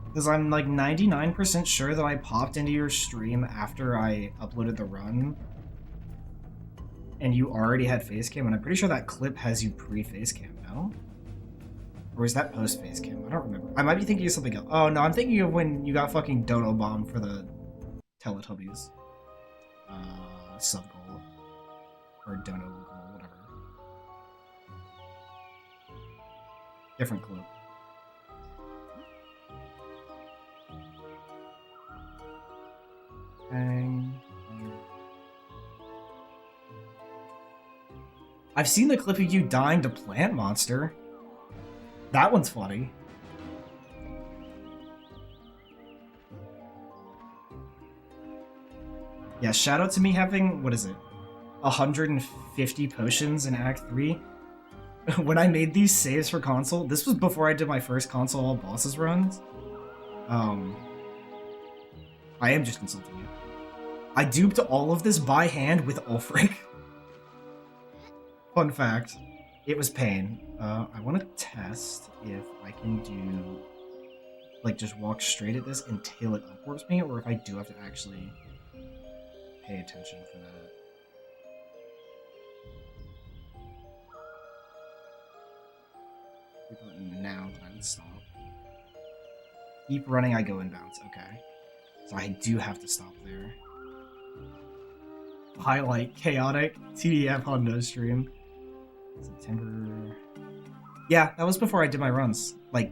B: Because I'm like 99% sure that I popped into your stream after I uploaded the run. And you already had facecam, and I'm pretty sure that clip has you pre-facecam, no? Or is that post-facecam? I don't remember. I might be thinking of something else. Oh, no, I'm thinking of when you got fucking dono bomb for the Teletubbies. Sub-goal. Or dono goal, whatever. Different clip. Bang. I've seen the clip of you dying to Plant Monster. That one's funny. Yeah, shout out to me having, what is it, 150 potions in Act 3. When I made these saves for console, this was before I did my first console all bosses runs. I am just consulting you. I duped all of this by hand with Ulfric. Fun fact, it was pain. I want to test if I can do, like, just walk straight at this until it upwards me, or if I do have to actually pay attention for that. Now that I would stop. Keep running, I go inbounds. Okay. So I do have to stop there. Highlight chaotic TDF on no stream. September. Yeah, that was before I did my runs. Like,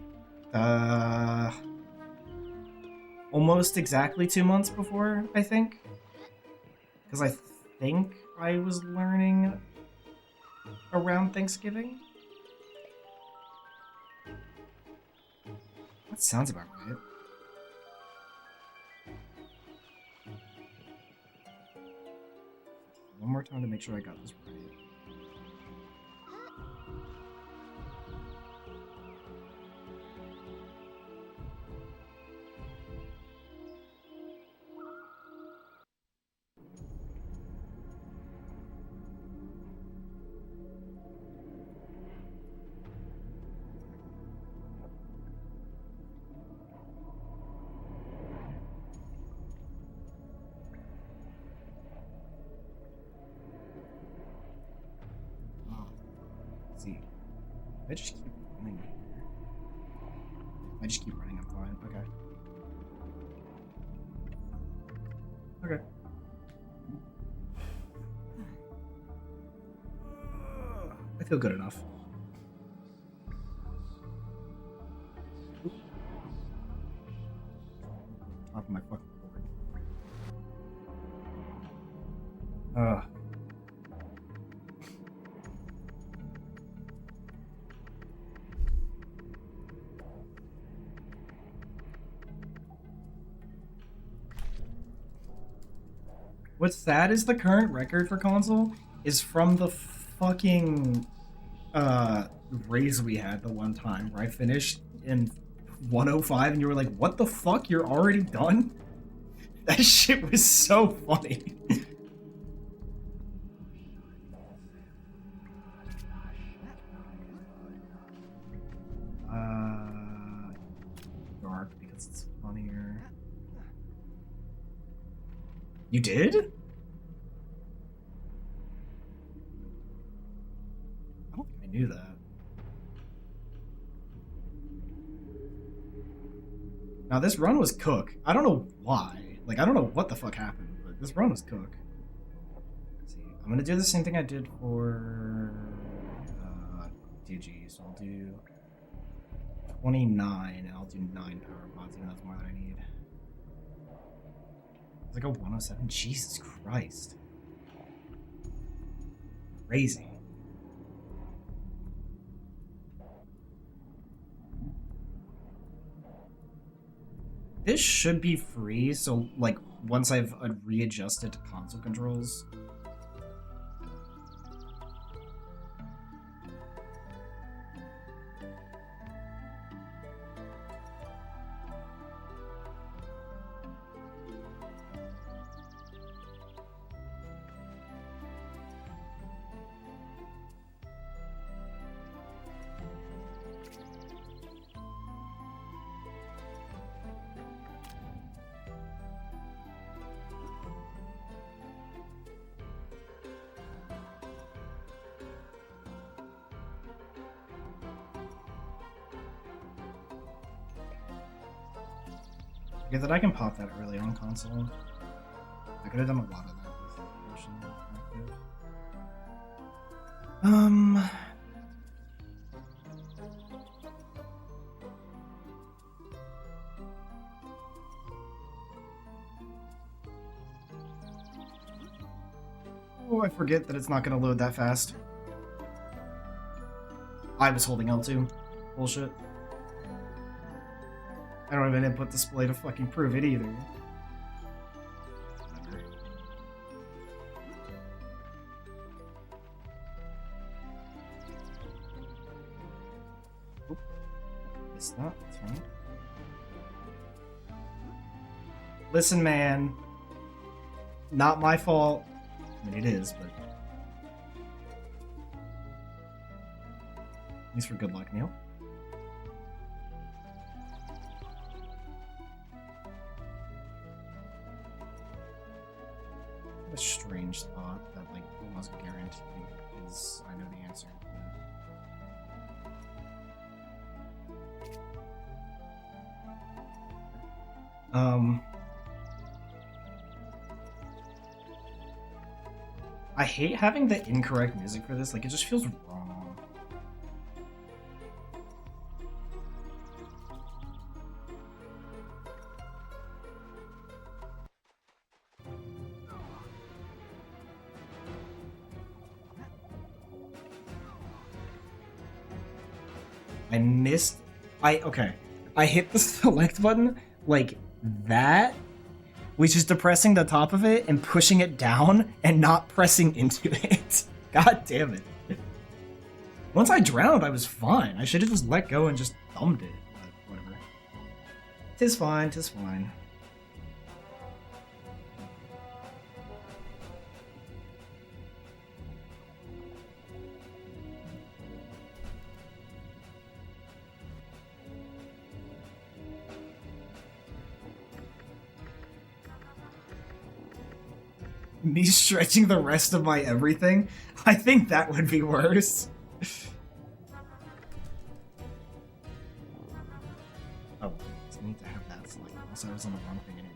B: almost exactly 2 months before, I think. Because I think I was learning around Thanksgiving. That sounds about right. One more time to make sure I got this right. See, I just keep running here. I just keep running, I'm fine. Okay. Okay. I feel good enough. Oop. Top of my fucking board. What's sad is the current record for console is from the fucking raise we had the one time where I finished in 105 and you were like, what the fuck, you're already done? That shit was so funny. Dark because it's funnier. You did? I don't think I knew that. Now this run was cook. I don't know why. Like, I don't know what the fuck happened, but this run was cook. Let's see. I'm gonna do the same thing I did for Digi. So I'll do 29 and I'll do 9 power pods, even though that's more than I need. It's like a 107. Jesus Christ. Crazy. This should be free, so like once I've readjusted to console controls. Okay, that I can pop that early on console. I could have done a lot of that with motion active. Oh, I forget that it's not going to load that fast. I was holding L2. Bullshit. I don't have an input display to fucking prove it either. Whatever. Oop. Missed that. That's fine. Listen, man. Not my fault. I mean, it is, but... Thanks for good luck, Neil. A strange thought that, like, almost guaranteed is I know the answer. I hate having the incorrect music for this. Like, it just feels wrong. I missed... Okay. I hit the select button like that, which is depressing the top of it and pushing it down and not pressing into it. God damn it. Once I drowned, I was fine. I should have just let go and just thumbed it. But whatever. Tis fine, tis fine. Me stretching the rest of my everything? I think that would be worse. Oh, I need to have that select unless I was on the wrong thing anyway.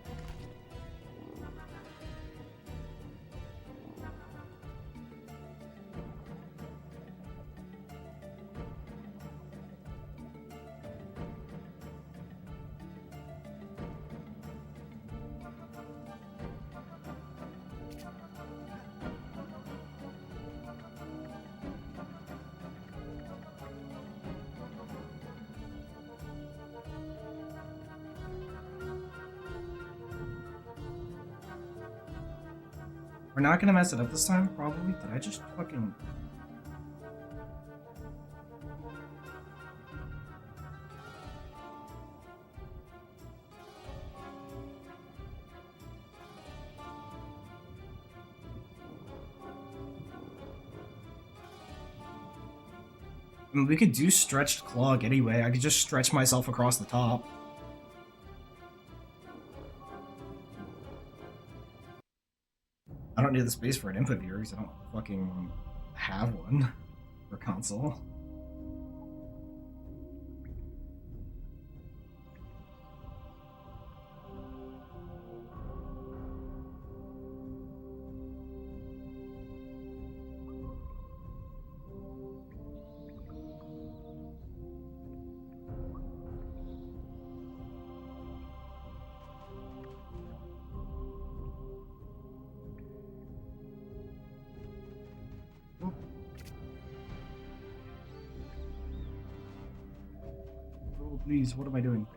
B: We're not gonna mess it up this time, probably. Did I just fucking... I mean, we could do stretched clog anyway. I could just stretch myself across the top. I don't need the space for an input viewer because I don't fucking have one for console. Oh, please, what am I doing?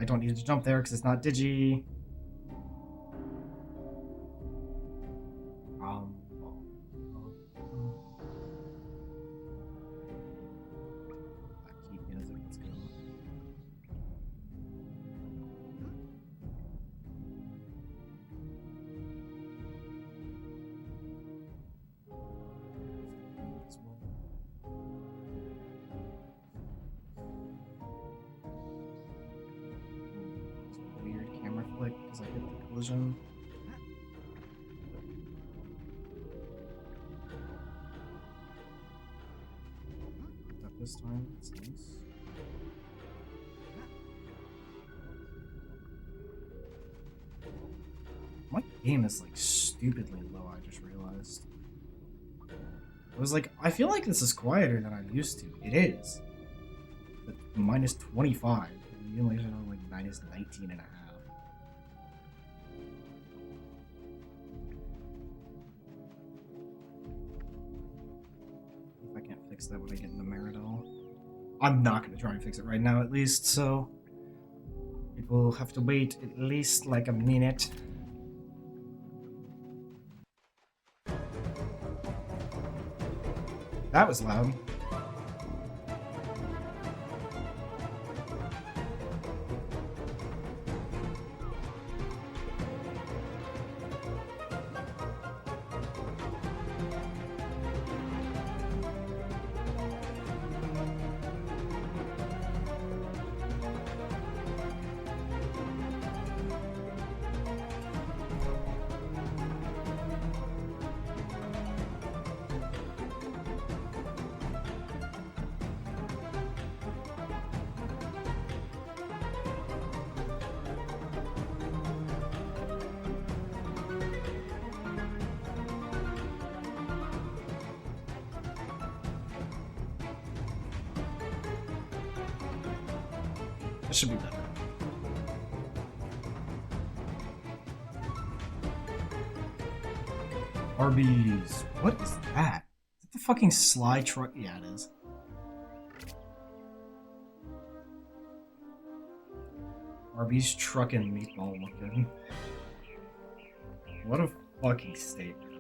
B: I don't need to jump there because it's not digi. Keep music, let's go. Weird camera flick because I hit the collision. This time, it's nice. My game is like stupidly low, I just realized. I was like, I feel like this is quieter than I'm used to. It is. But minus 25. The emulation are like minus 19 and a half. If I can't fix that when I get into Meridol. I'm not going to try and fix it right now at least, so it will have to wait at least like a minute. That was loud. This should be better. Arby's. What is that? Is it the fucking Sly truck? Yeah, it is. Arby's truck and meatball looking. What a fucking statement.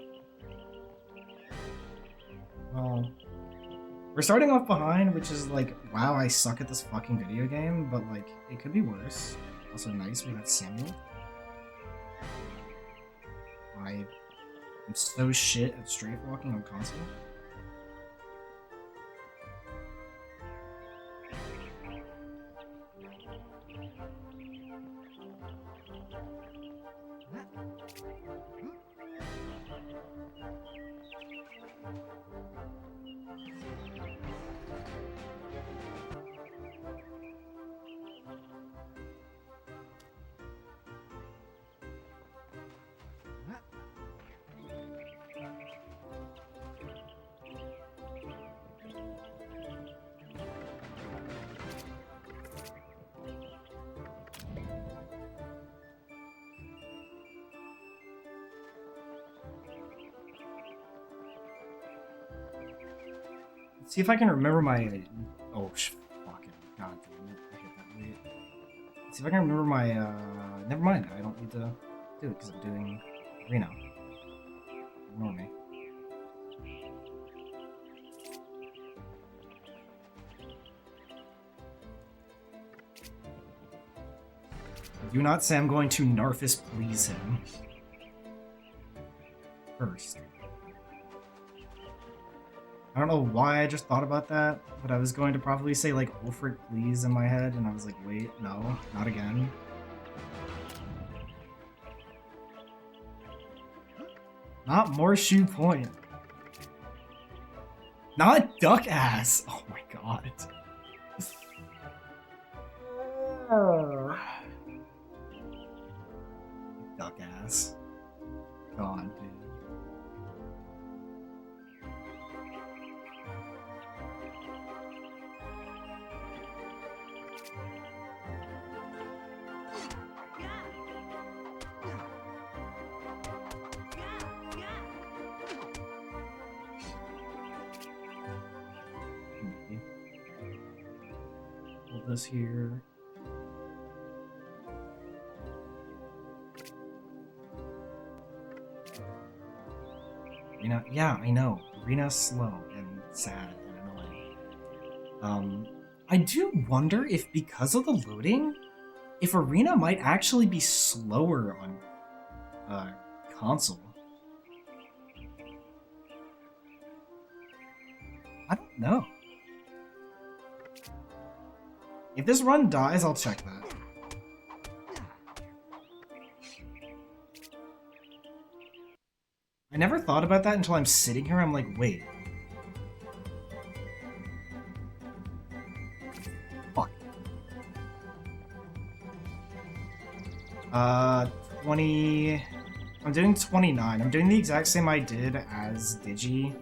B: Well, we're starting off behind, which is like, wow, I suck at this fucking video game, but like, it could be worse. Also nice, we got Samuel. I'm so shit at straight walking on console. See if I can remember my. Oh, fucking god damn it! I hit that weight. See if I can remember my. Never mind. I don't need to do it because I'm doing Reno. Ignore me. Do not say I'm going to Narfus please him. First. I don't know why I just thought about that, but I was going to probably say like Ulfric please in my head, and I was like, wait, no, not again. Not more shoe point. Not duck ass. Oh my god. Duck ass. God, dude. Hold this here. Arena, yeah, I know. Arena's slow and sad and annoying. I do wonder if because of the loading, if Arena might actually be slower on console. I don't know. If this run dies, I'll check that. I never thought about that until I'm sitting here. I'm like, wait. Fuck. 20... I'm doing 29. I'm doing the exact same I did as Digi,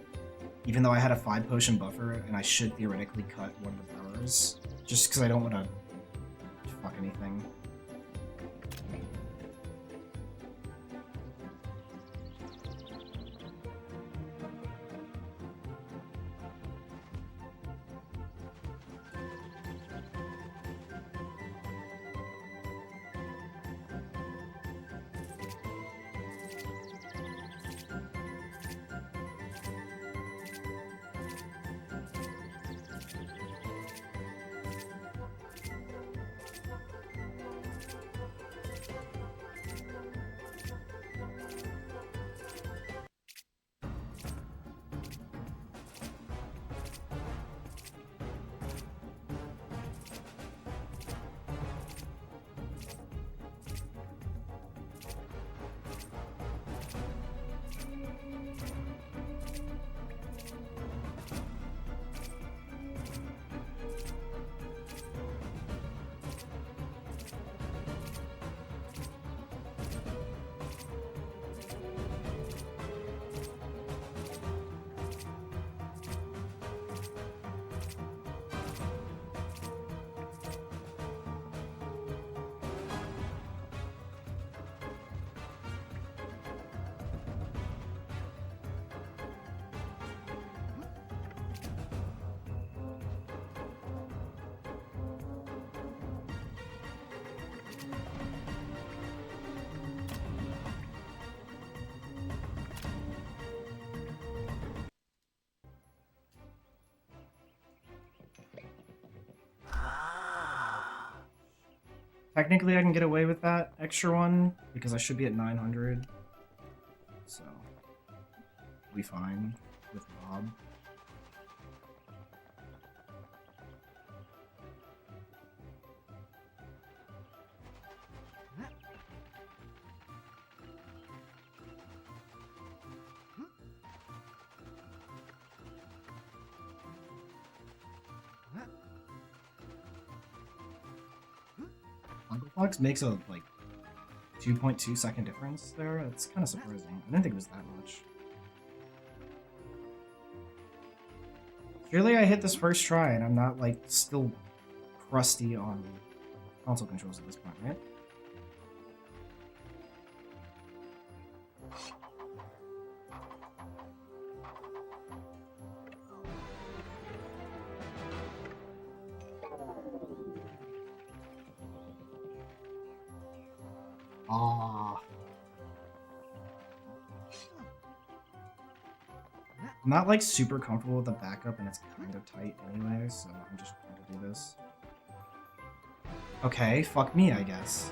B: even though I had a 5 potion buffer, and I should theoretically cut one of the powers, just because I don't want to fuck anything. Technically, I can get away with that extra one because I should be at 900. So, we'll be fine with Bob. Fox makes a like 2.2 second difference there. That's kind of surprising. I didn't think it was that much. Surely I hit this first try and I'm not like still crusty on console controls at this point, right? I'm not like super comfortable with the backup and it's kind of tight anyway, so I'm just going to do this. Okay, fuck me, I guess.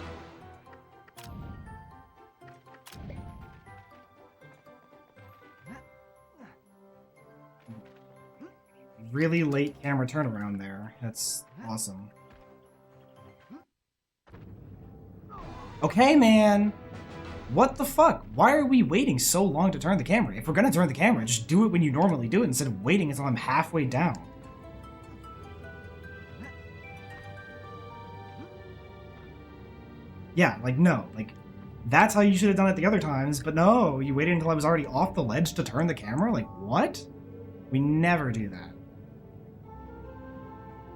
B: Really late camera turnaround there. That's awesome. Okay, man! What the fuck? Why are we waiting so long to turn the camera? If we're gonna turn the camera, just do it when you normally do it instead of waiting until I'm halfway down. Yeah, like, no. Like, that's how you should have done it the other times, but no, you waited until I was already off the ledge to turn the camera? Like, what? We never do that.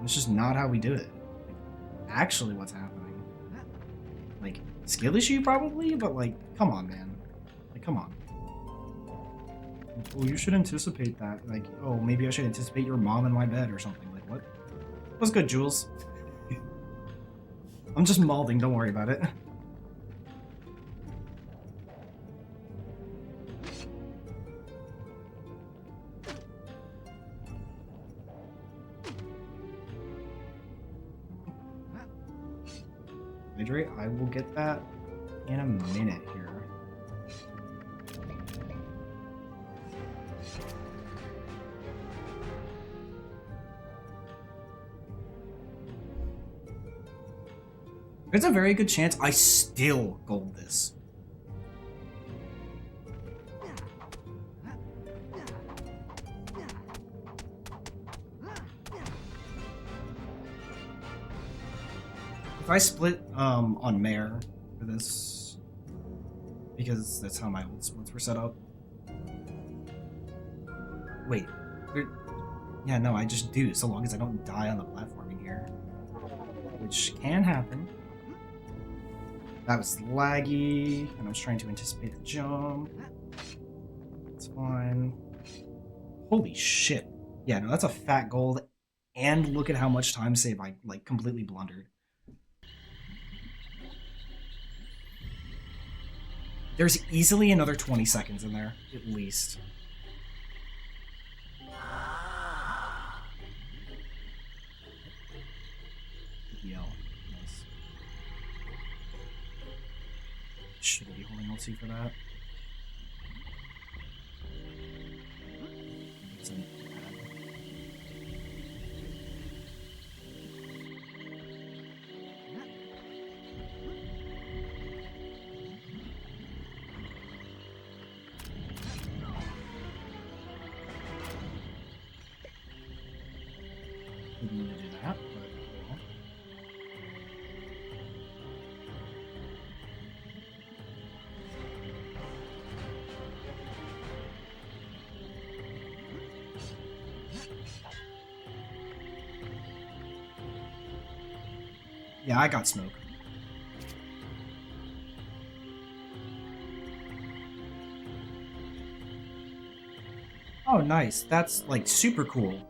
B: It's just not how we do it. Like, actually what's happening. Like, skill issue probably, but like, come on, man. Like, come on. Well, you should anticipate that. Like, oh, maybe I should anticipate your mom in my bed or something. Like, what? What's good, Jules? I'm just malding, don't worry about it. hydrate. I will get that in a minute here. There's a very good chance I still gold this. If I split on Mare for this, because that's how my old splits were set up. Wait, yeah, no, I just do, so long as I don't die on the platforming here, which can happen. That was laggy, and I was trying to anticipate the jump. It's fine. Holy shit. Yeah, no, that's a fat gold, and look at how much time save I, like, completely blundered. There's easily another 20 seconds in there, at least. Yell. Nice. Should I be holding LT for that? Didn't need to do that, but cool. Yeah, I got smoke. Oh, nice. That's, like, super cool.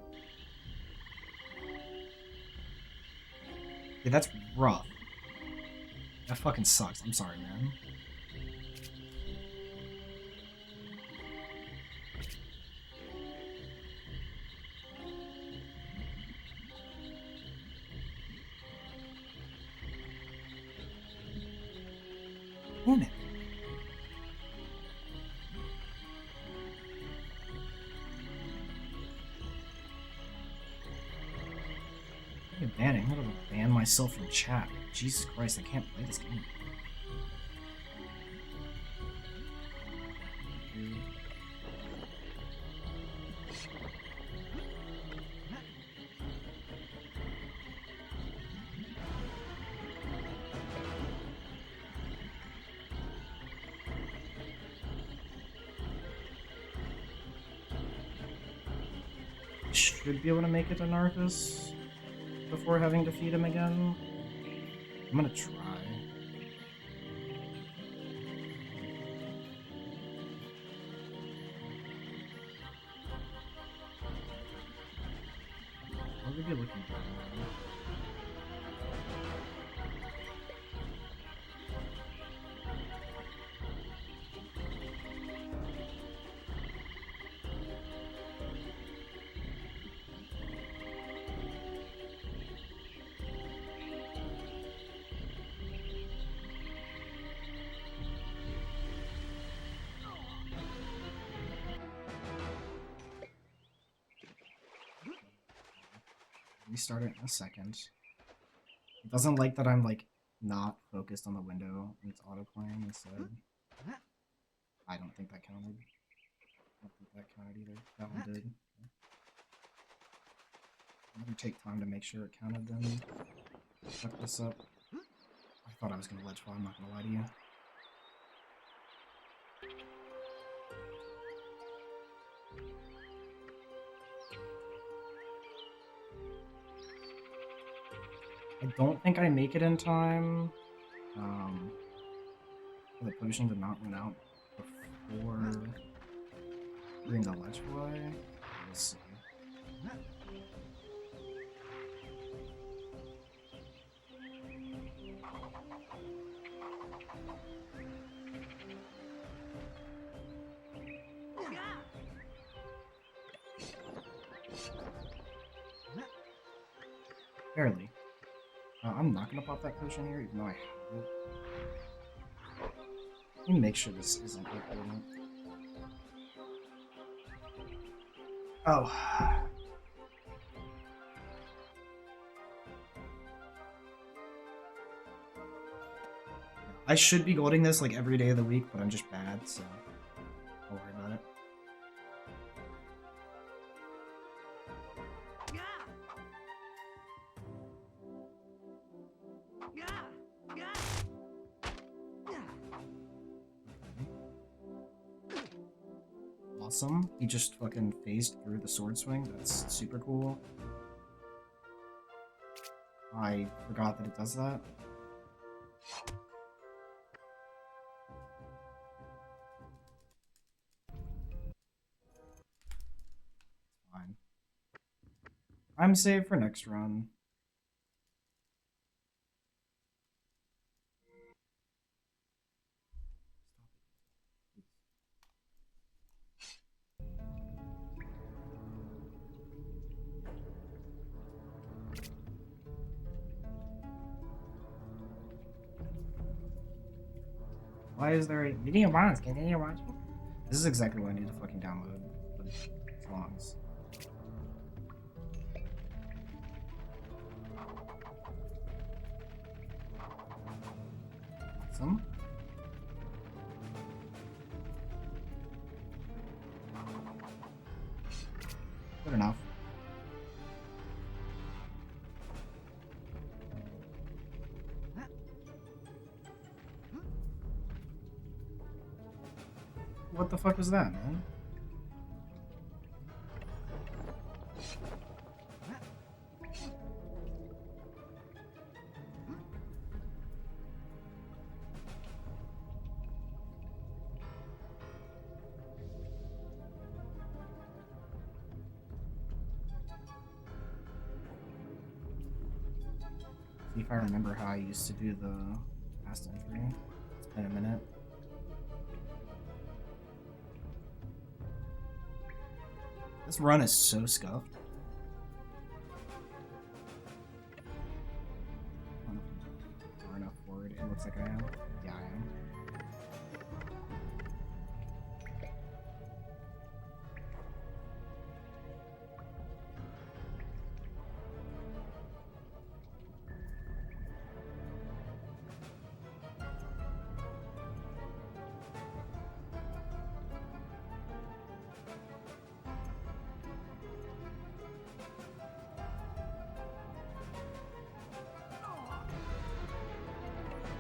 B: Yeah, that's rough. That fucking sucks. I'm sorry, man. Damn it. Banning. I'm gonna ban myself from chat. Jesus Christ, I can't play this game. Should be able to make it to Narcus before having to feed him again. I'm gonna try. What would be looking for? Restart it in a second. It doesn't like that I'm like not focused on the window and it's autoplaying instead. I don't think that counted. I don't think that counted either. That one did. I'm gonna take time to make sure it counted then. Fuck this up. I thought I was gonna ledge fall, I'm not gonna lie to you. I don't think I make it in time for the potion to not run out before doing the ledge fly. We'll see. Barely. I'm I'm not gonna pop that potion here, even though I have it. Let me make sure this isn't important. Oh. I should be golding this like every day of the week, but I'm just bad, so don't worry about it. Awesome. He just fucking phased through the sword swing. That's super cool. I forgot that it does that. Fine. I'm safe for next run. Why is there a video bonds? Continue watching? This is exactly what I need to fucking download for these songs. Awesome. Good enough. What the fuck was that, man? See if I remember how I used to do the past entry. It's been a minute. This run is so scuffed. I don't know if I'm far enough forward. It looks like I am. Yeah, I am.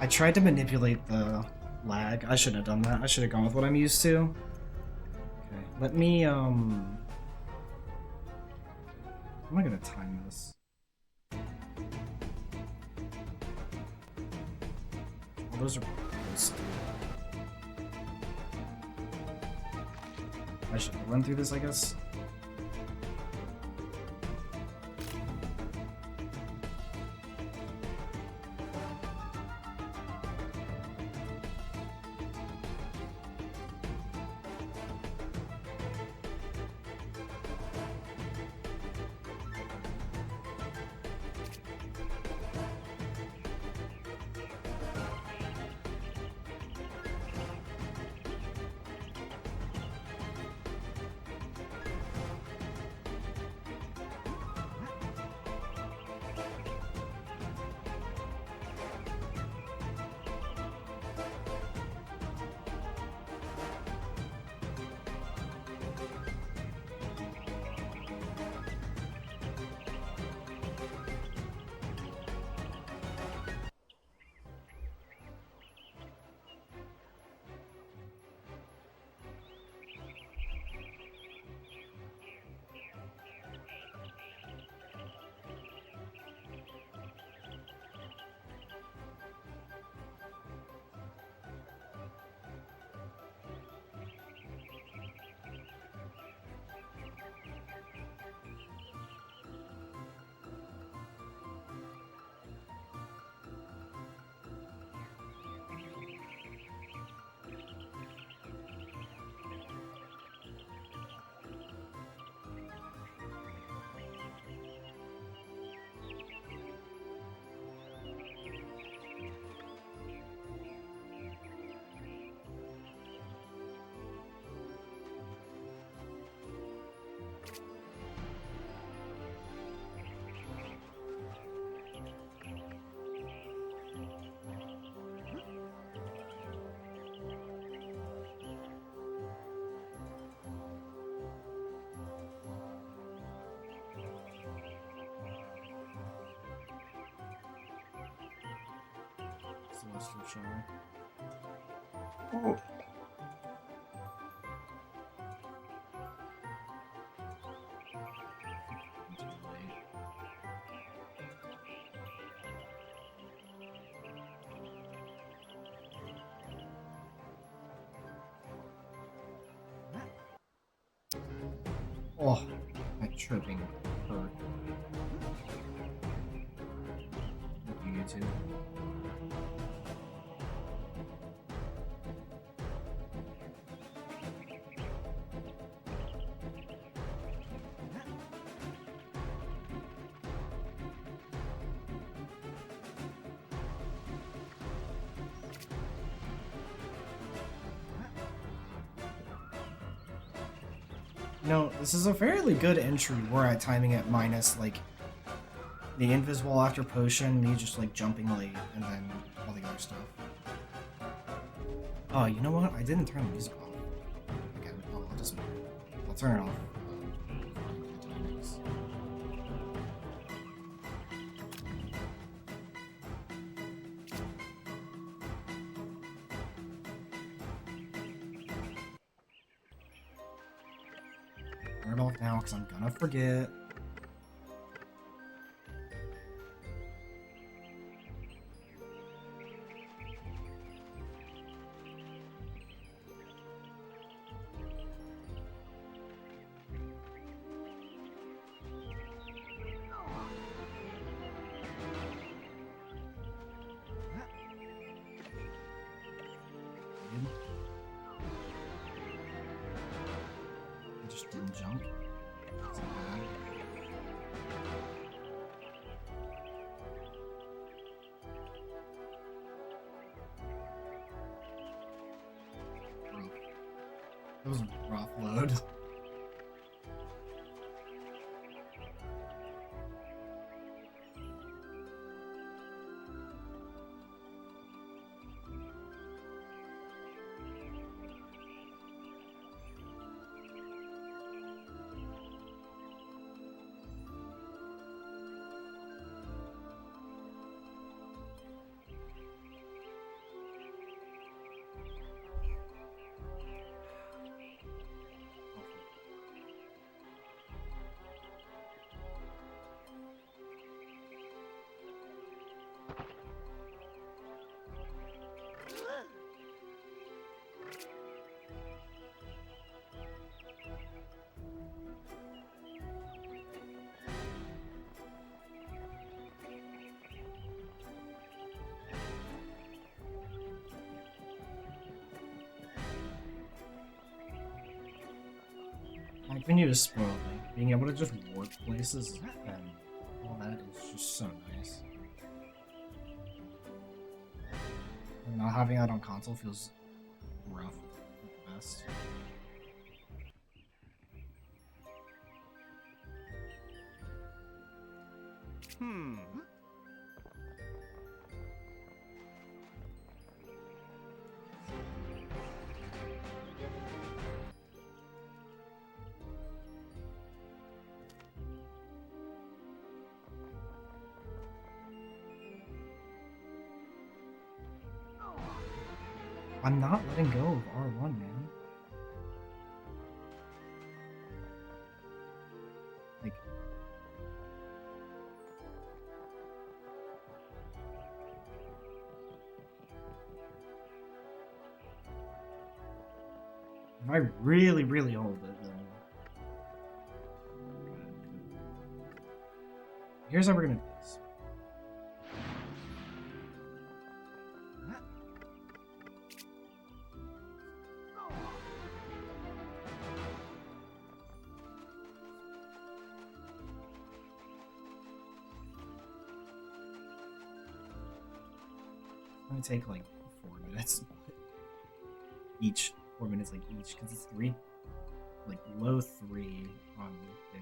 B: I tried to manipulate the lag. I shouldn't have done that. I should have gone with what I'm used to. Okay, let me, how am I gonna time this? Well, those are close. I should run through this, I guess. poster show. Oh. Oh, my tripping hurt. Thank you, YouTube. No, this is a fairly good entry. We're at timing at minus, like, the invisible after potion, me just, like, jumping late, and then all the other stuff. Oh, you know what? I didn't turn the music off. Again, I'll turn it off. Turn it off now, because I'm gonna forget. I just didn't jump. That's bad. Rough. That was a rough load. Like, when you just spoil me, being able to just warp places and all that is just so nice. And not having that on console feels rough at the best. I'm not letting go of R1, man. Like, if I really, really hold it, then here's how we're gonna do this. It's gonna take like 4 minutes each. 4 minutes like each, because it's 3, like low 3 on Digi.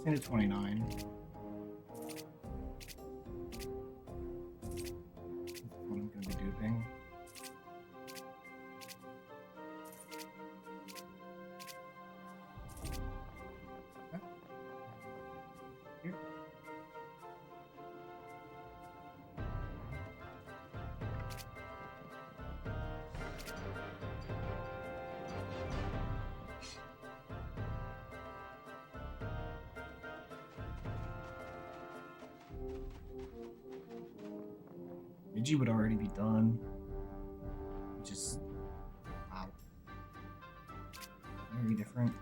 B: 16 to 29. That's what I'm gonna be duping. Okay. Here. Migi would already be done. Just wow. Very different.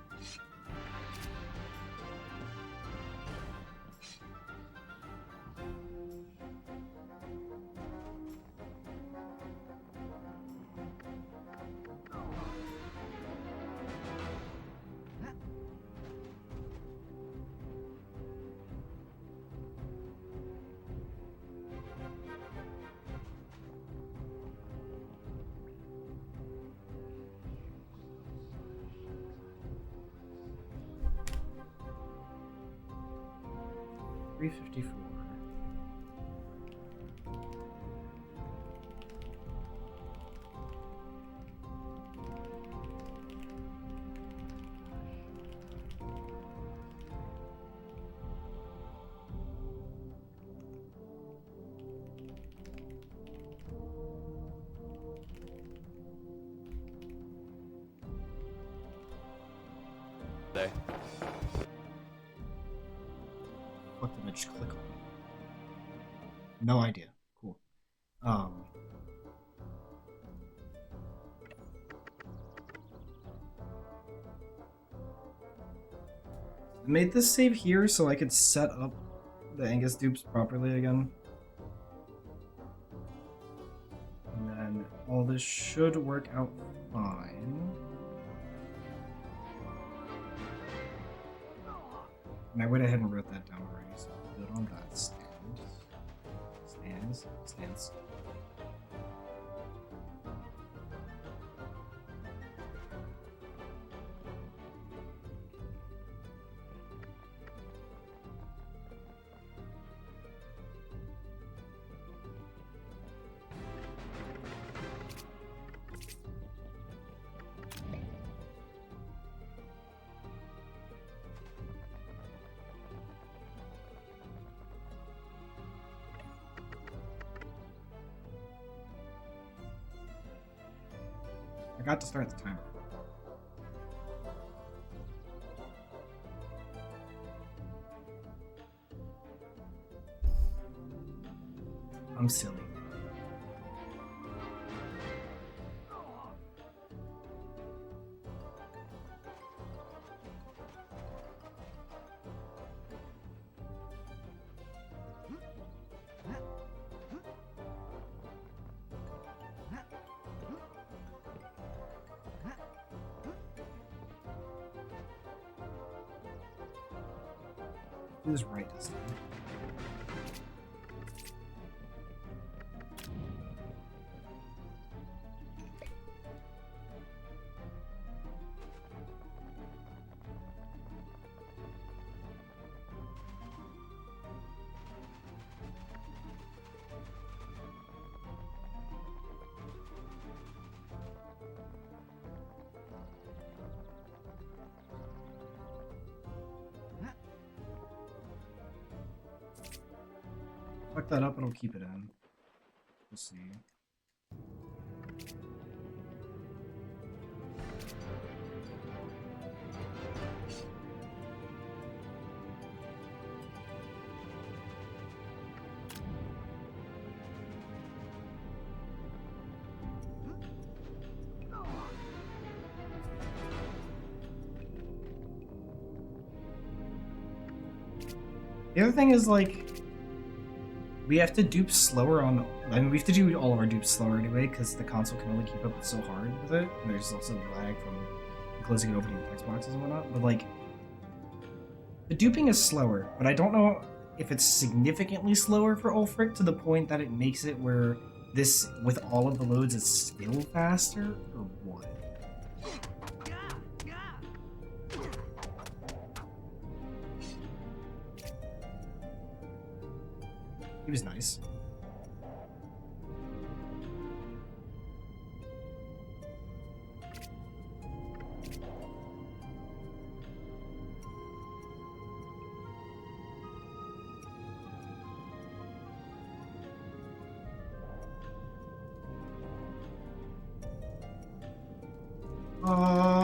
B: $354.
C: Day.
B: What did I just click on? No idea. Cool. I made this save here so I could set up the Angus dupes properly again. And then all this should work out fine. And I went ahead and wrote that down already, so good on that. Stands. I got to start the timer. I'm silly. Do this right this time. Fuck that up and I'll keep it in. We'll see. The other thing is, like, we have to dupe slower on... I mean, we have to do all of our dupes slower anyway, because the console can only keep up so hard with it. And there's also lag from closing and opening the text boxes and whatnot. But, like, the duping is slower, but I don't know if it's significantly slower for Ulfric to the point that it makes it where this, with all of the loads, is still faster, or what? He was nice. Ah.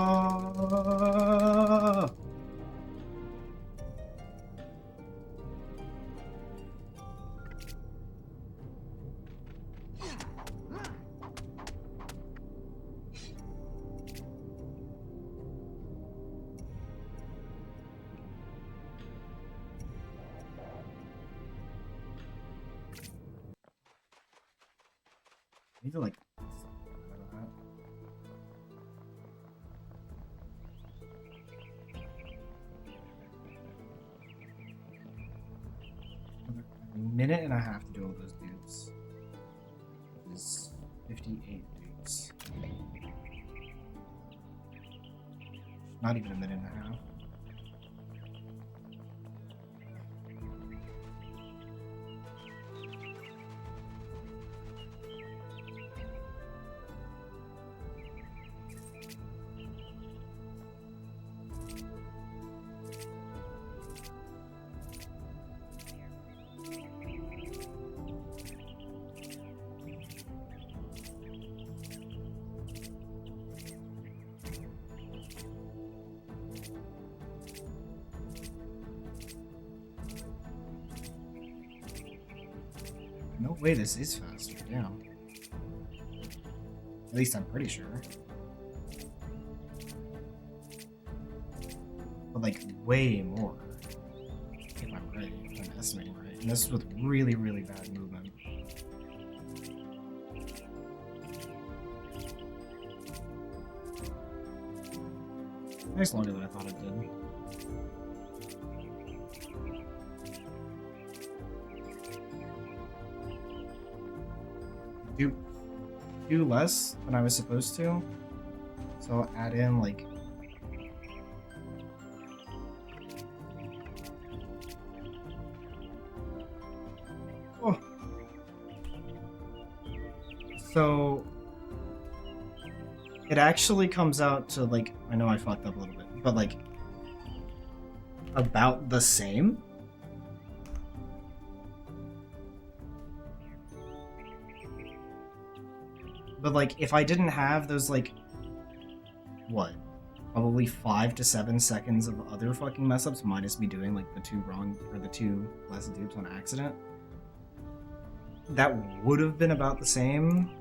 B: I need to like. A minute and a half to do all those dupes. Which is 58 dupes. Not even a minute and a half. No way this is faster, yeah. At least I'm pretty sure. But like way more. If I'm right, if I'm estimating right. And this is with really, really bad movement. Nice longer than I thought it did. Do less than I was supposed to. So I'll add in like oh. So it actually comes out to like I know I fucked up a little bit, but like about the same. But like, if I didn't have those like, what, probably 5 to 7 seconds of other fucking mess ups, minus me doing like the 2 wrong or the 2 less dupes on accident, that would have been about the same.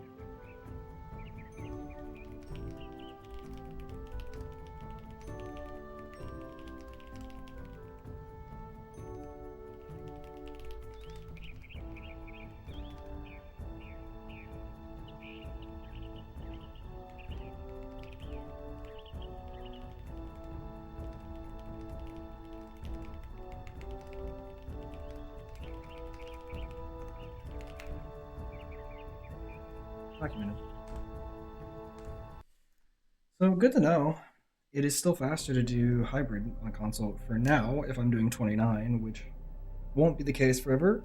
B: Documented. So good to know. It is still faster to do hybrid on a console for now if I'm doing 29, which won't be the case forever.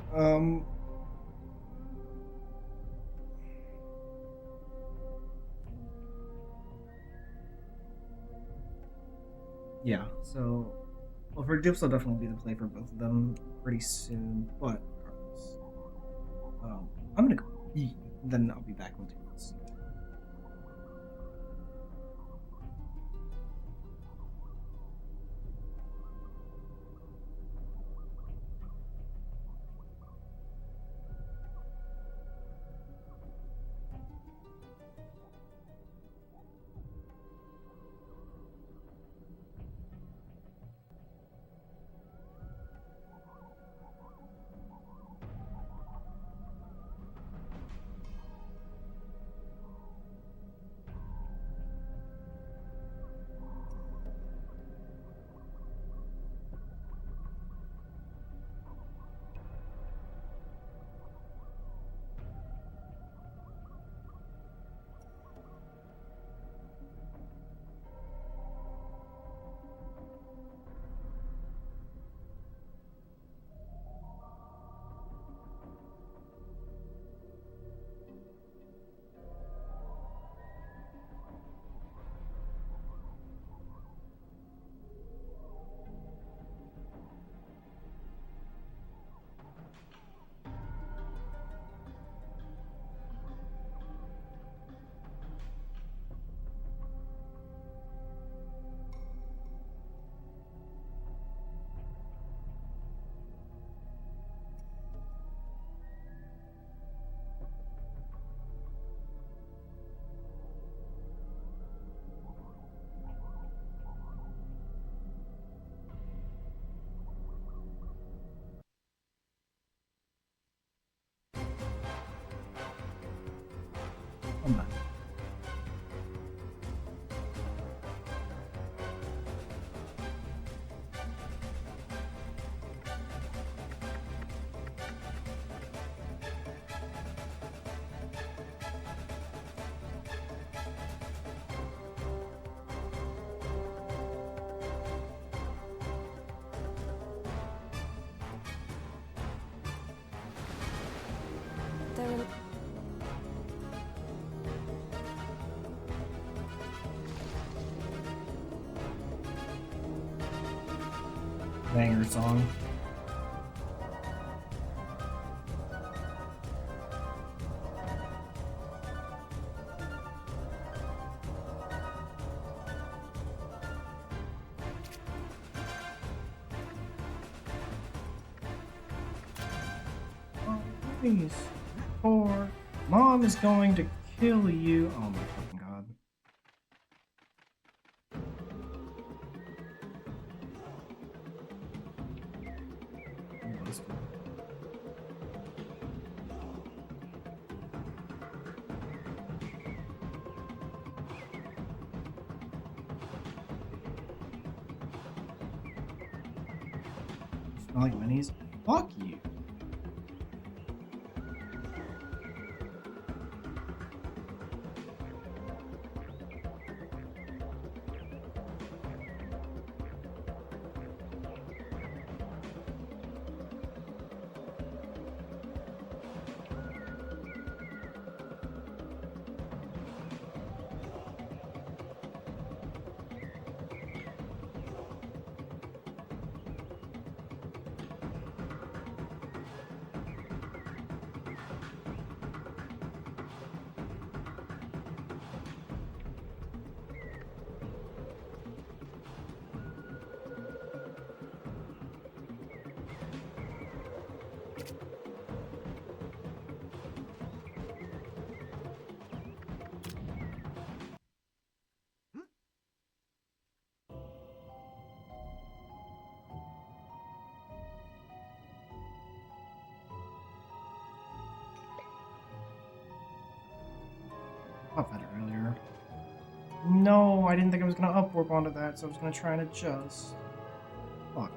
B: Yeah, so well, for dupes, I'll definitely be the play for both of them pretty soon. But regardless, I'm gonna go eat, then I'll be back in 2 minutes. Come back.
A: There are...
B: Banger song. Oh, please. Or Mom is going to kill you. Oh my fucking god. What was it? Smell like minis? Fuck you. Up at it earlier. No, I didn't think I was gonna up warp onto that, so I was gonna try and adjust. Fuck.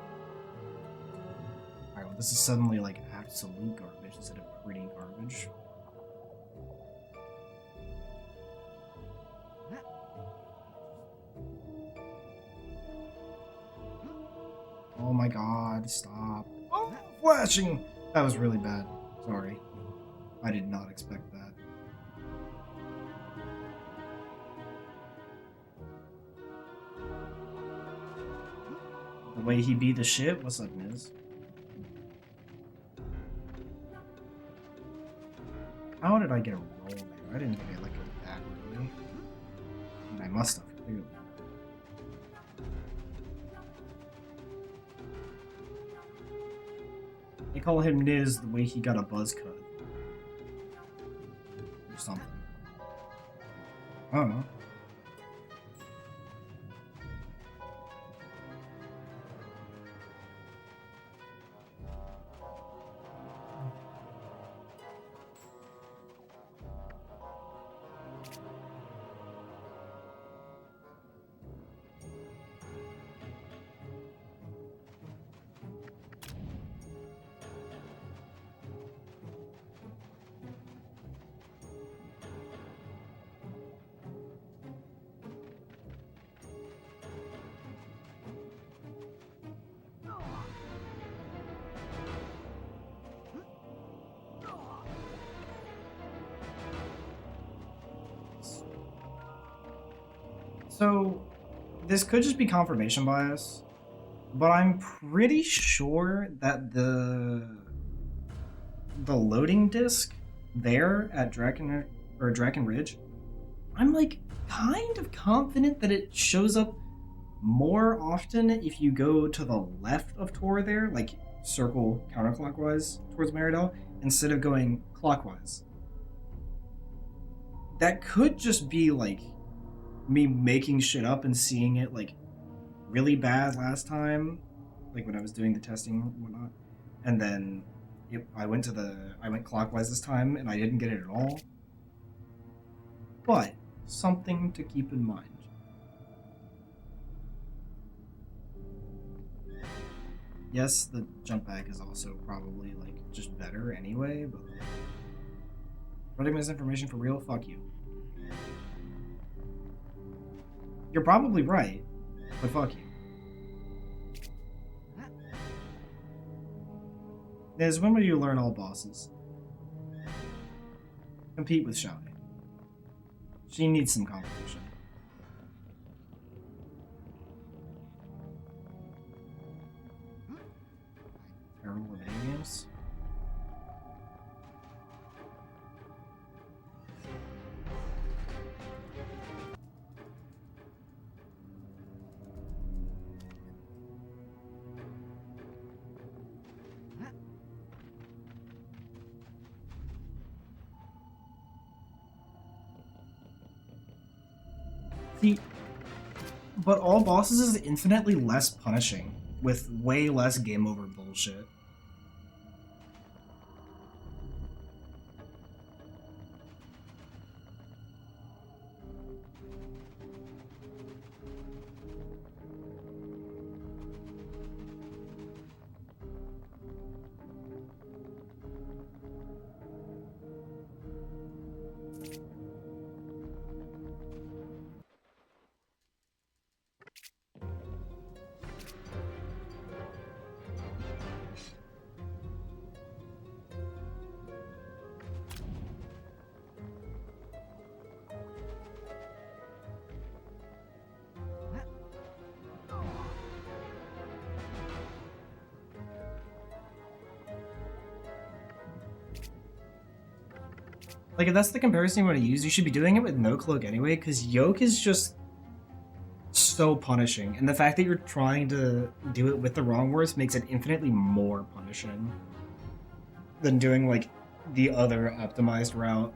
B: Alright, well, this is suddenly like absolute garbage instead of pretty garbage. Oh my god, stop. Oh, flashing! That was really bad. Sorry. I did not expect that. The way he beat the shit? What's up, Miz? How did I get a roll there? I didn't think I let go that early. And I must have, clearly. They call him Niz the way he got a buzz cut. Or something. I don't know. So, this could just be confirmation bias, but I'm pretty sure that the loading disc there at Draken Ridge, I'm like kind of confident that it shows up more often if you go to the left of Tor there, like circle counterclockwise towards Meridell, instead of going clockwise. That could just be like me making shit up and seeing it like really bad last time, like when I was doing the testing and whatnot, and then I went clockwise this time and I didn't get it at all. but something to keep in mind. Yes, the jump back is also probably, like, just better anyway, but... Spreading misinformation for real? Fuck you. You're probably right, but fuck you. Liz, when will you learn all bosses? Compete with Shouty. She needs some competition. Terrible at video games. See, but all bosses is infinitely less punishing, with way less game over bullshit. Like, if that's the comparison you want to use, you should be doing it with no cloak anyway, because YOAK is just so punishing, and the fact that you're trying to do it with the wrong words makes it infinitely more punishing than doing, like, the other optimized route.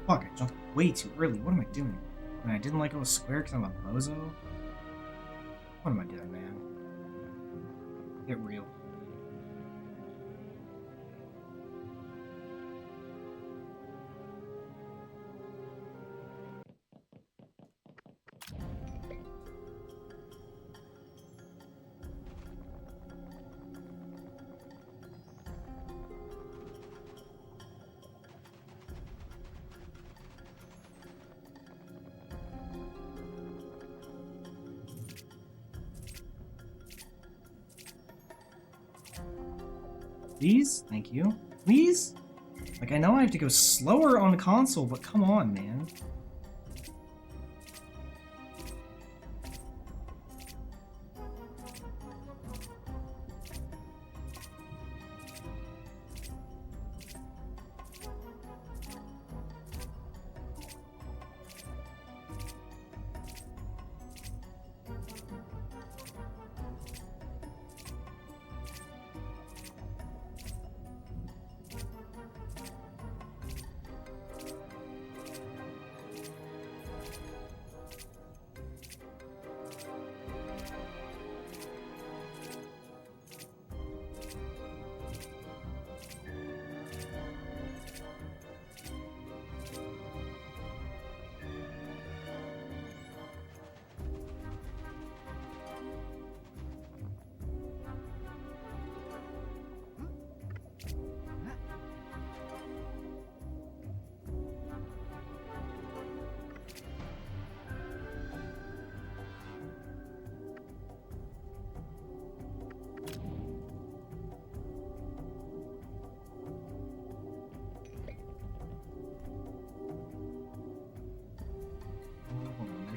B: Fuck, I jumped way too early. What am I doing? And I didn't like go square because I'm a bozo? What am I doing, man? Get real. Please? Thank you. Please? Like, I know I have to go slower on the console, but come on, man.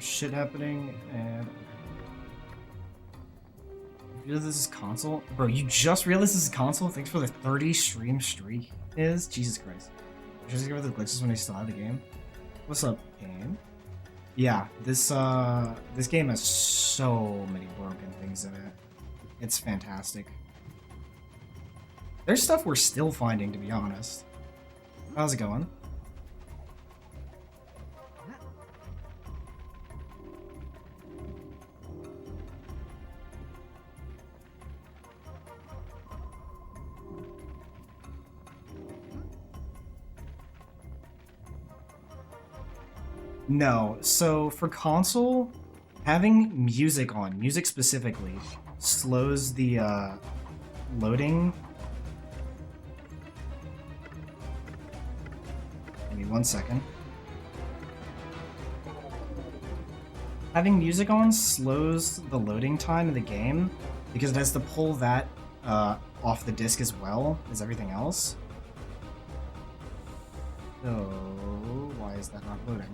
B: There's shit happening, and you realize this is console? Bro, you just realized this is console? Thanks for the 30 stream streak is? Jesus Christ. Just give the glitches when I still have the game. What's up, game? Yeah, this game has so many broken things in it. It's fantastic. There's stuff we're still finding, to be honest. How's it going? No, so for console, having music on, music specifically, slows the loading. Give me 1 second. Having music on slows the loading time of the game because it has to pull that off the disc as well as everything else. So, why is that not loading?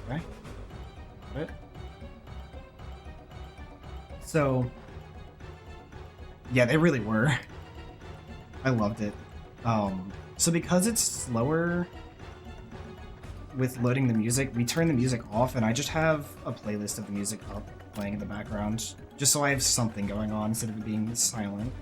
B: Okay. Got it. So, yeah, they really were. I loved it. So because it's slower with loading the music, we turn the music off, and I just have a playlist of the music up playing in the background, just so I have something going on instead of it being silent.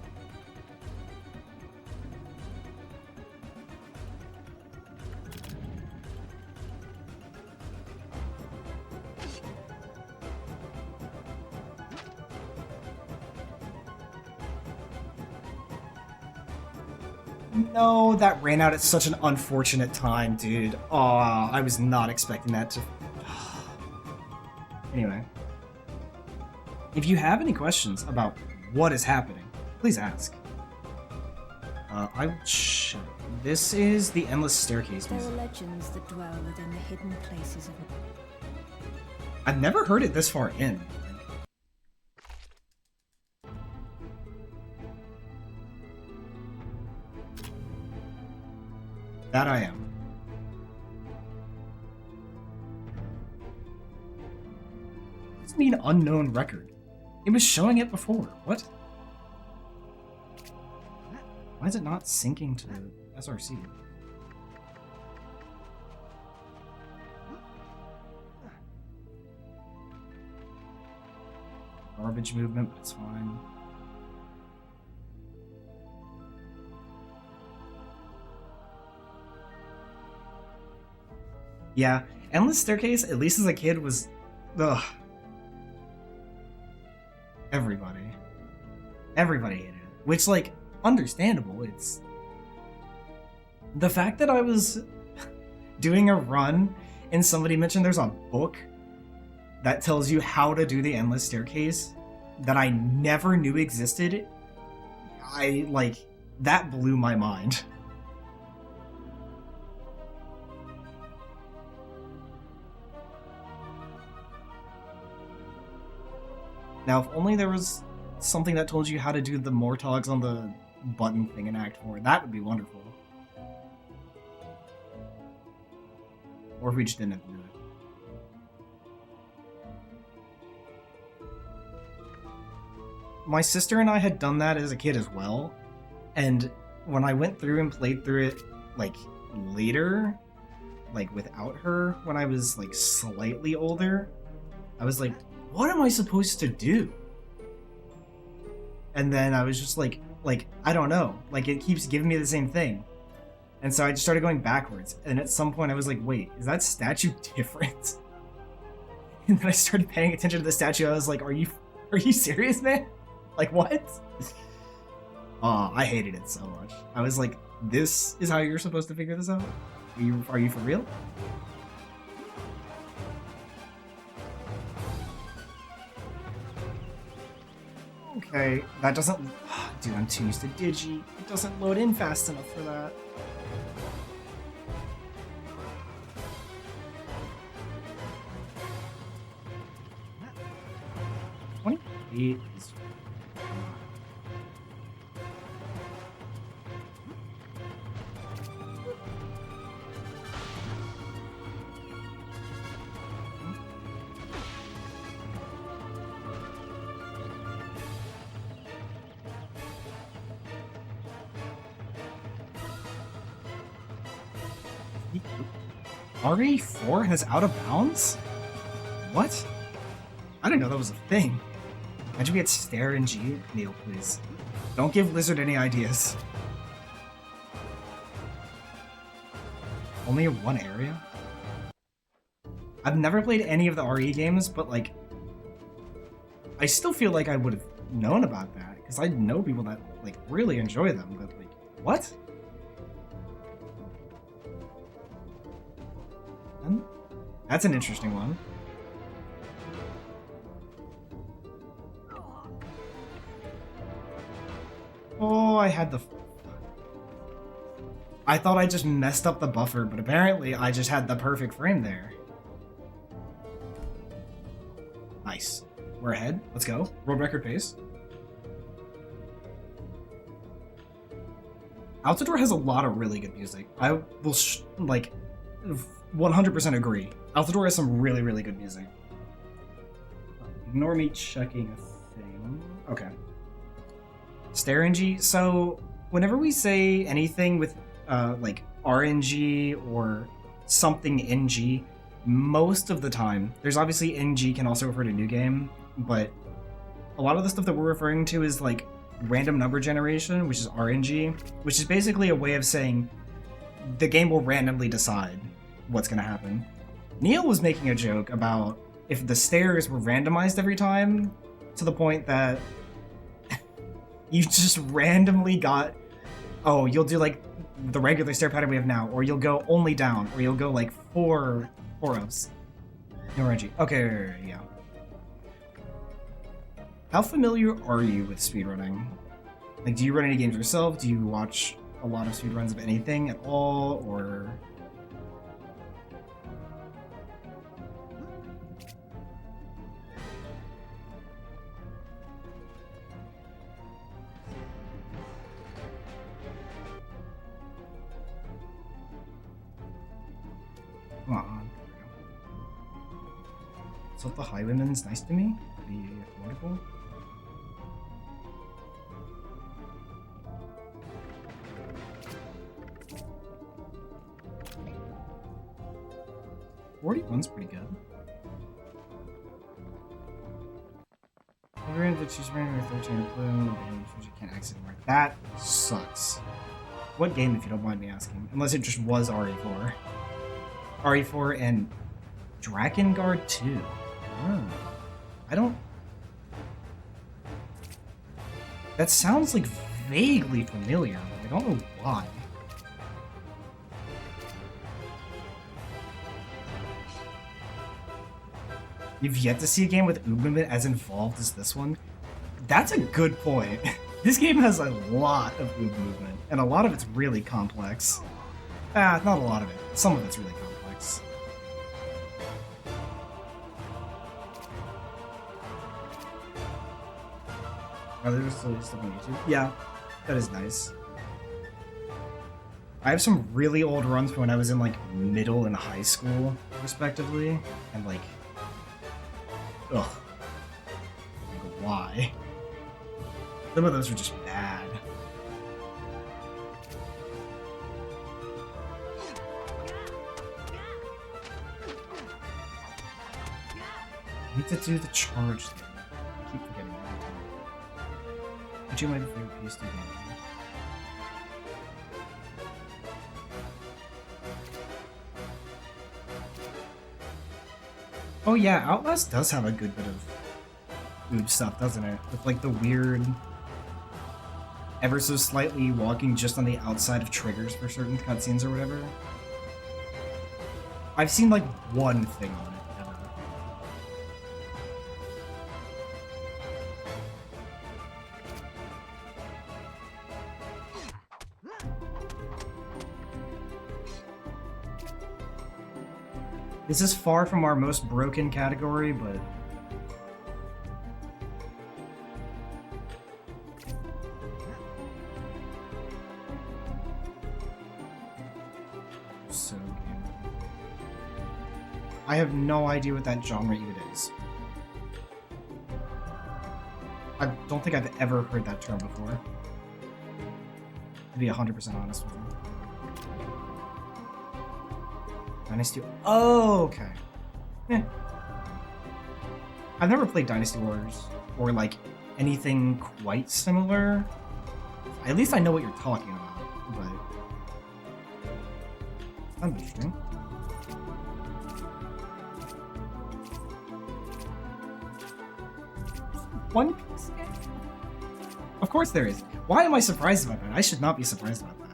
B: No, that ran out at such an unfortunate time, dude. Aw, I was not expecting that to... Anyway. If you have any questions about what is happening, please ask. I will check. This is the Endless Staircase
A: There
B: music.
A: are legends that dwell within the hidden places of...
B: I've never heard it this far in. That I am. It's mean unknown record. It was showing it before. What? Why is it not syncing to SRC? Garbage movement, but it's fine. Yeah, Endless Staircase, at least as a kid, was... Ugh. Everybody hated it. Which, like, understandable. It's... The fact that I was doing a run and somebody mentioned there's a book that tells you how to do the Endless Staircase that I never knew existed, that blew my mind. Now, if only there was something that told you how to do the Mortogs on the button thing in Act 4, that would be wonderful. Or if we just didn't have to do it. My sister and I had done that as a kid as well, and when I went through and played through it, like, later, like, without her, when I was, like, slightly older, I was like, what am I supposed to do? And then I was just like, I don't know. Like, it keeps giving me the same thing. And so I just started going backwards. And at some point I was like, wait, is that statue different? And then I started paying attention to the statue. I was like, are you serious, man? Like, what? I hated it so much. I was like, this is how you're supposed to figure this out? Are you for real? Okay, that doesn't... Dude, I'm too used to Digi. It doesn't load in fast enough for that. $28 is... RE4 has out of bounds? What? I didn't know that was a thing. Imagine we had Stare and G. Neil, please. Don't give Lizard any ideas. Only in one area? I've never played any of the RE games, but like, I still feel like I would have known about that, because I know people that like really enjoy them, but like, what? That's an interesting one. Oh, I had the... I thought I just messed up the buffer, but apparently I just had the perfect frame there. Nice. We're ahead. Let's go. World record pace. Altador has a lot of really good music. I will, like, 100% agree. Altador has some really, really good music. Ignore me checking a thing. Okay. StareNG. So, whenever we say anything with, like, RNG or something NG, most of the time, there's obviously NG can also refer to new game, but a lot of the stuff that we're referring to is, like, random number generation, which is RNG, which is basically a way of saying the game will randomly decide what's going to happen. Neil was making a joke about if the stairs were randomized every time, to the point that you just randomly got, oh, you'll do like the regular stair pattern we have now, or you'll go only down, or you'll go like four ups. No RNG. Okay, yeah. How familiar are you with speedrunning? Like, do you run any games yourself? Do you watch a lot of speedruns of anything at all, or... Come on. So the Highwayman's nice to me? Be wonderful. One's pretty good. I ran that she's running with 13 blue, she can't exit anymore. That sucks. What game, if you don't mind me asking? Unless it just was RE4. RE4 and Drakengard 2. Oh. I don't... That sounds like vaguely familiar, but I don't know why. You've yet to see a game with oob movement as involved as this one? That's a good point. This game has a lot of oob movement, and a lot of it's really complex. Not a lot of it. Some of it's really complex. Oh, there's still stuff on YouTube? Yeah, that is nice. I have some really old runs from when I was in, like, middle and high school, respectively, and, like, ugh. Like, why? Some of those are just bad. I need to do the charge thing. I keep forgetting every time. Would you mind if you PS2 game? Oh yeah, Outlast does have a good bit of oob stuff, doesn't it? With like the weird, ever so slightly walking just on the outside of triggers for certain cutscenes or whatever. I've seen like one thing on it ever. This is far from our most broken category, but... So good. I have no idea what that genre even is. I don't think I've ever heard that term before. To be 100% honest with you. Dynasty. Oh, okay. Eh. I've never played Dynasty Wars or like anything quite similar. At least I know what you're talking about, but that's interesting. One Piece game? Of course there is. Why am I surprised about that? I should not be surprised about that.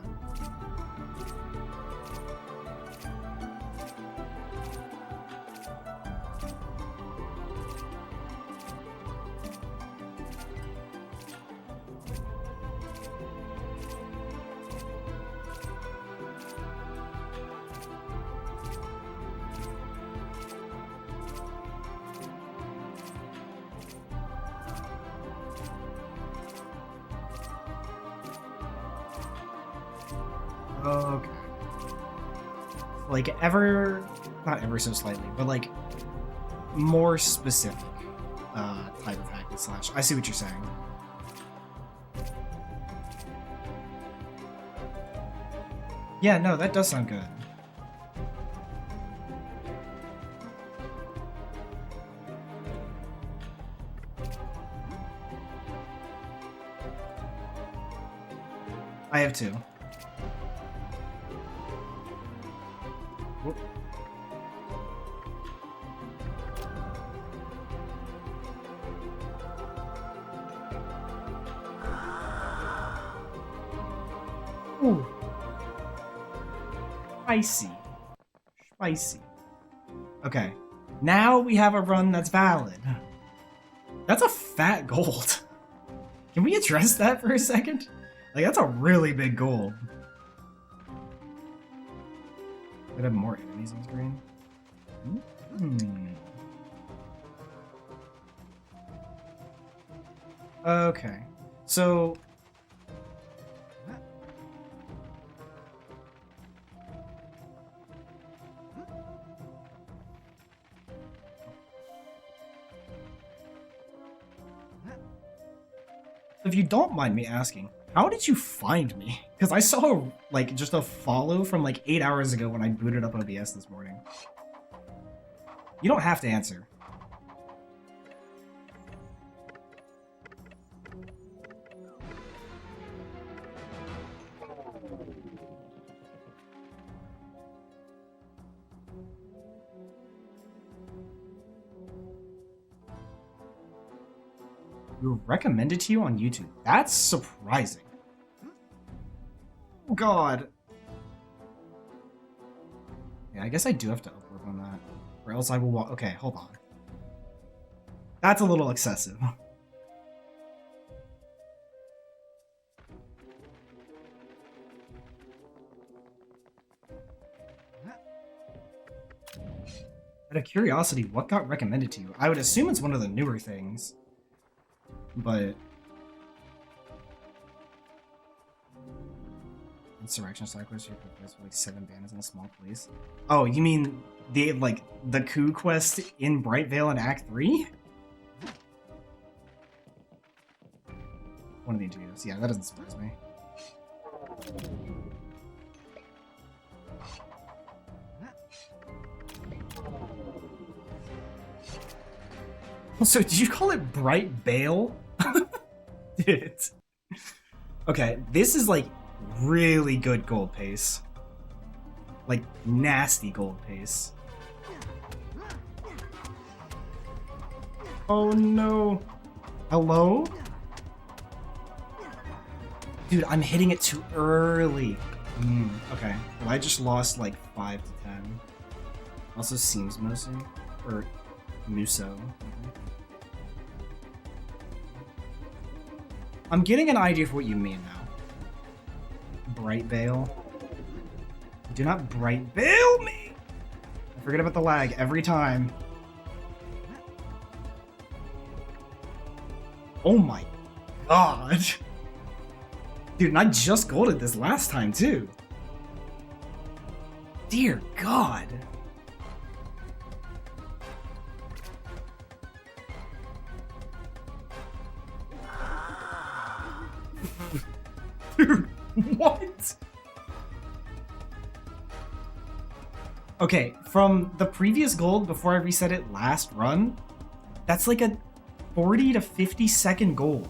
B: Okay. Like not ever so slightly, but like more specific type of hack and slash. I see what you're saying. Yeah, no, that does sound good. I have two. Whoop. Ooh. Spicy. Spicy. Okay. Now we have a run that's valid. That's a fat gold. Can we address that for a second? Like, that's a really big gold. Could have more enemies on screen. Okay. So... if you don't mind me asking, how did you find me? Because I saw, like, just a follow from, like, 8 hours ago when I booted up OBS this morning. You don't have to answer. You were recommended to you on YouTube. That's surprising. Oh, God. Yeah, I guess I do have to upload on that. Or else I will walk. Okay, hold on. That's a little excessive. Out of curiosity, what got recommended to you? I would assume it's one of the newer things. But insurrection cyclers, you can place like 7 banners in a small place. Oh, you mean the coup quest in Brightvale in Act 3? One of the interviews. Yeah, that doesn't surprise me. So, did you call it Bright Bale? Did. Okay, this is like really good gold pace. Like nasty gold pace. Oh no. Hello? Dude, I'm hitting it too early. Okay. Well, I just lost like 5 to 10. Also seems mostly. Or Muso. I'm getting an idea for what you mean now. Bright Bale. Do not Bright Bale me! I forget about the lag every time. Oh my god. Dude, and I just golded this last time too. Dear god. Dude, what? Okay, from the previous gold before I reset it last run, that's like a 40 to 50 second gold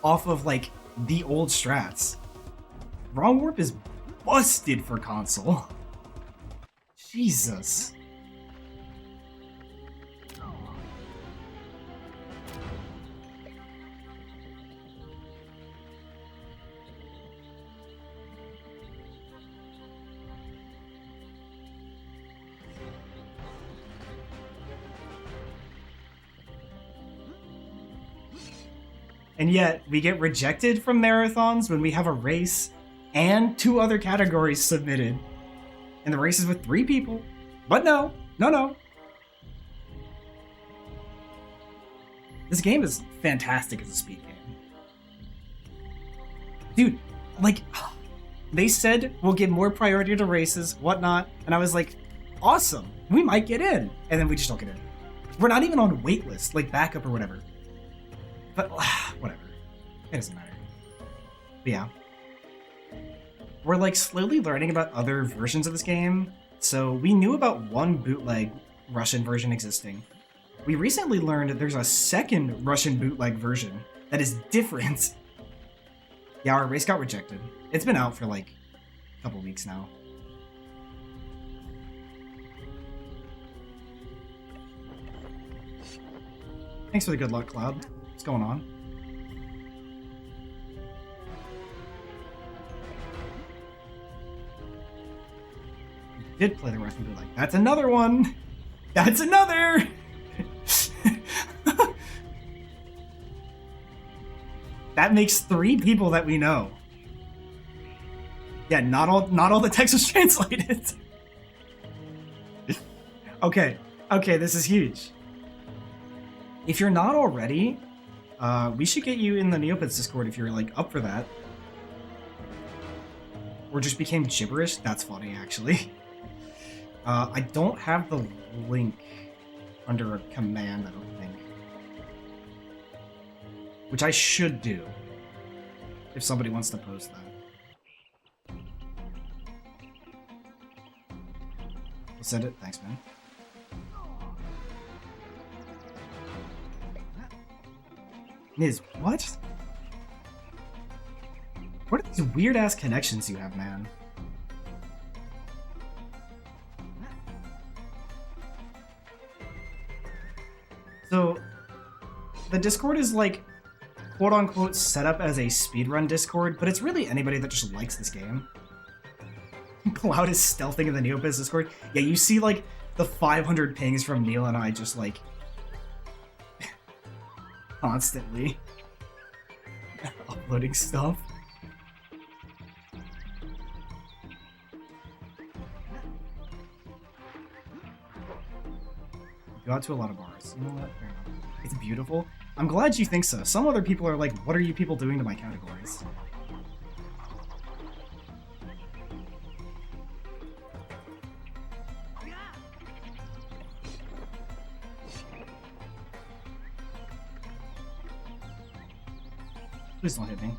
B: off of like the old strats. Wrong warp is busted for console. Jesus. And yet, we get rejected from marathons when we have a race and 2 other categories submitted. And the race is with 3 people. But no. This game is fantastic as a speed game. Dude, like, they said we'll give more priority to races, whatnot, and I was like, awesome, we might get in. And then we just don't get in. We're not even on waitlist, like backup or whatever. But whatever, it doesn't matter. But yeah, we're like slowly learning about other versions of this game. So we knew about one bootleg Russian version existing. We recently learned that there's a second Russian bootleg version that is different. Yeah, our race got rejected. It's been out for like a couple weeks now. Thanks for the good luck, Cloud. What's going on? You did play the Russian bootleg. That's another one! That's another! That makes 3 people that we know. Yeah, not all the text was translated. Okay, this is huge. If you're not already, we should get you in the Neopets Discord if you're like up for that. Or just became gibberish. That's funny, actually. I don't have the link under a command, I don't think. Which I should do, if somebody wants to post that. I'll send it. Thanks, man. Miz, what? What are these weird-ass connections you have, man? So, the Discord is like, quote-unquote, set up as a speedrun Discord, but it's really anybody that just likes this game. Cloud is stealthing in the Neopets Discord. Yeah, you see, like, the 500 pings from Neil and I just, like, constantly uploading stuff. Go out to a lot of bars. You know what? Fair enough. It's beautiful. I'm glad you think so. Some other people are like, what are you people doing to my categories? Please don't hit me.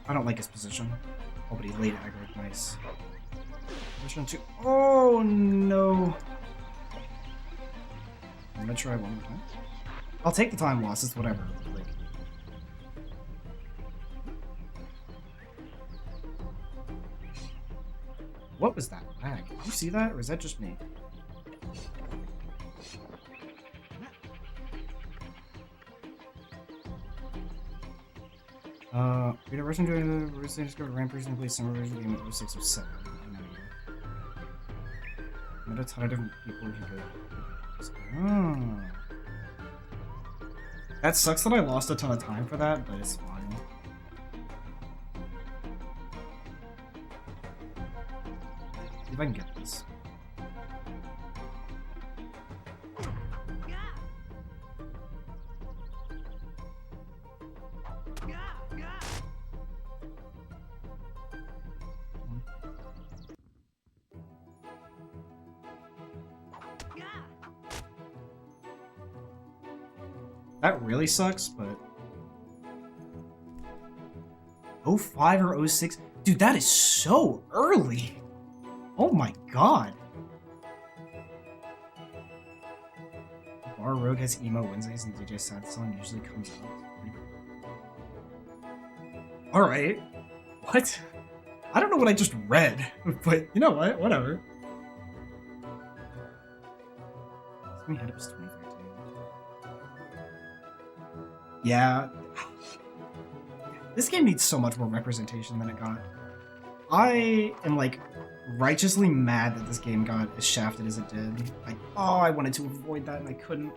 B: I don't like his position. Oh, but he laid aggro. Nice. Position 2. Oh, no. I'm gonna try one more time. I'll take the time loss. It's whatever. Like, what was that lag? Did you see that, or is that just me? We had a Russian doing the recently discovered rampage and played summer version game at 06 or 7. I met a ton of different people who go. Oh. That sucks that I lost a ton of time for that, but it's fine. See if I can get this. That really sucks, but 05 or 06? Dude, that is so early. Oh my god. our Rogue has emo Wednesdays and DJ Sad Song usually comes out. Alright. What? I don't know what I just read, but you know what? Whatever. Let me head up to 2013. Yeah. This game needs so much more representation than it got. I am like righteously mad that this game got as shafted as it did. Like, oh, I wanted to avoid that and I couldn't.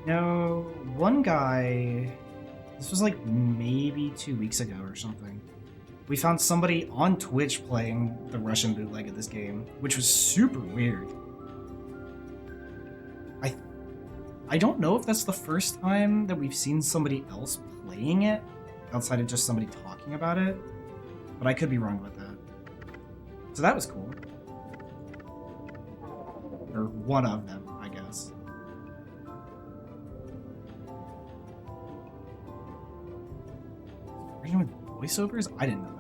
B: No, one guy, this was like maybe 2 weeks ago or something. We found somebody on Twitch playing the Russian bootleg of this game, which was super weird. I don't know if that's the first time that we've seen somebody else playing it, outside of just somebody talking about it, but I could be wrong about that. So that was cool. Or one of them, I guess. Version with voiceovers? I didn't know that.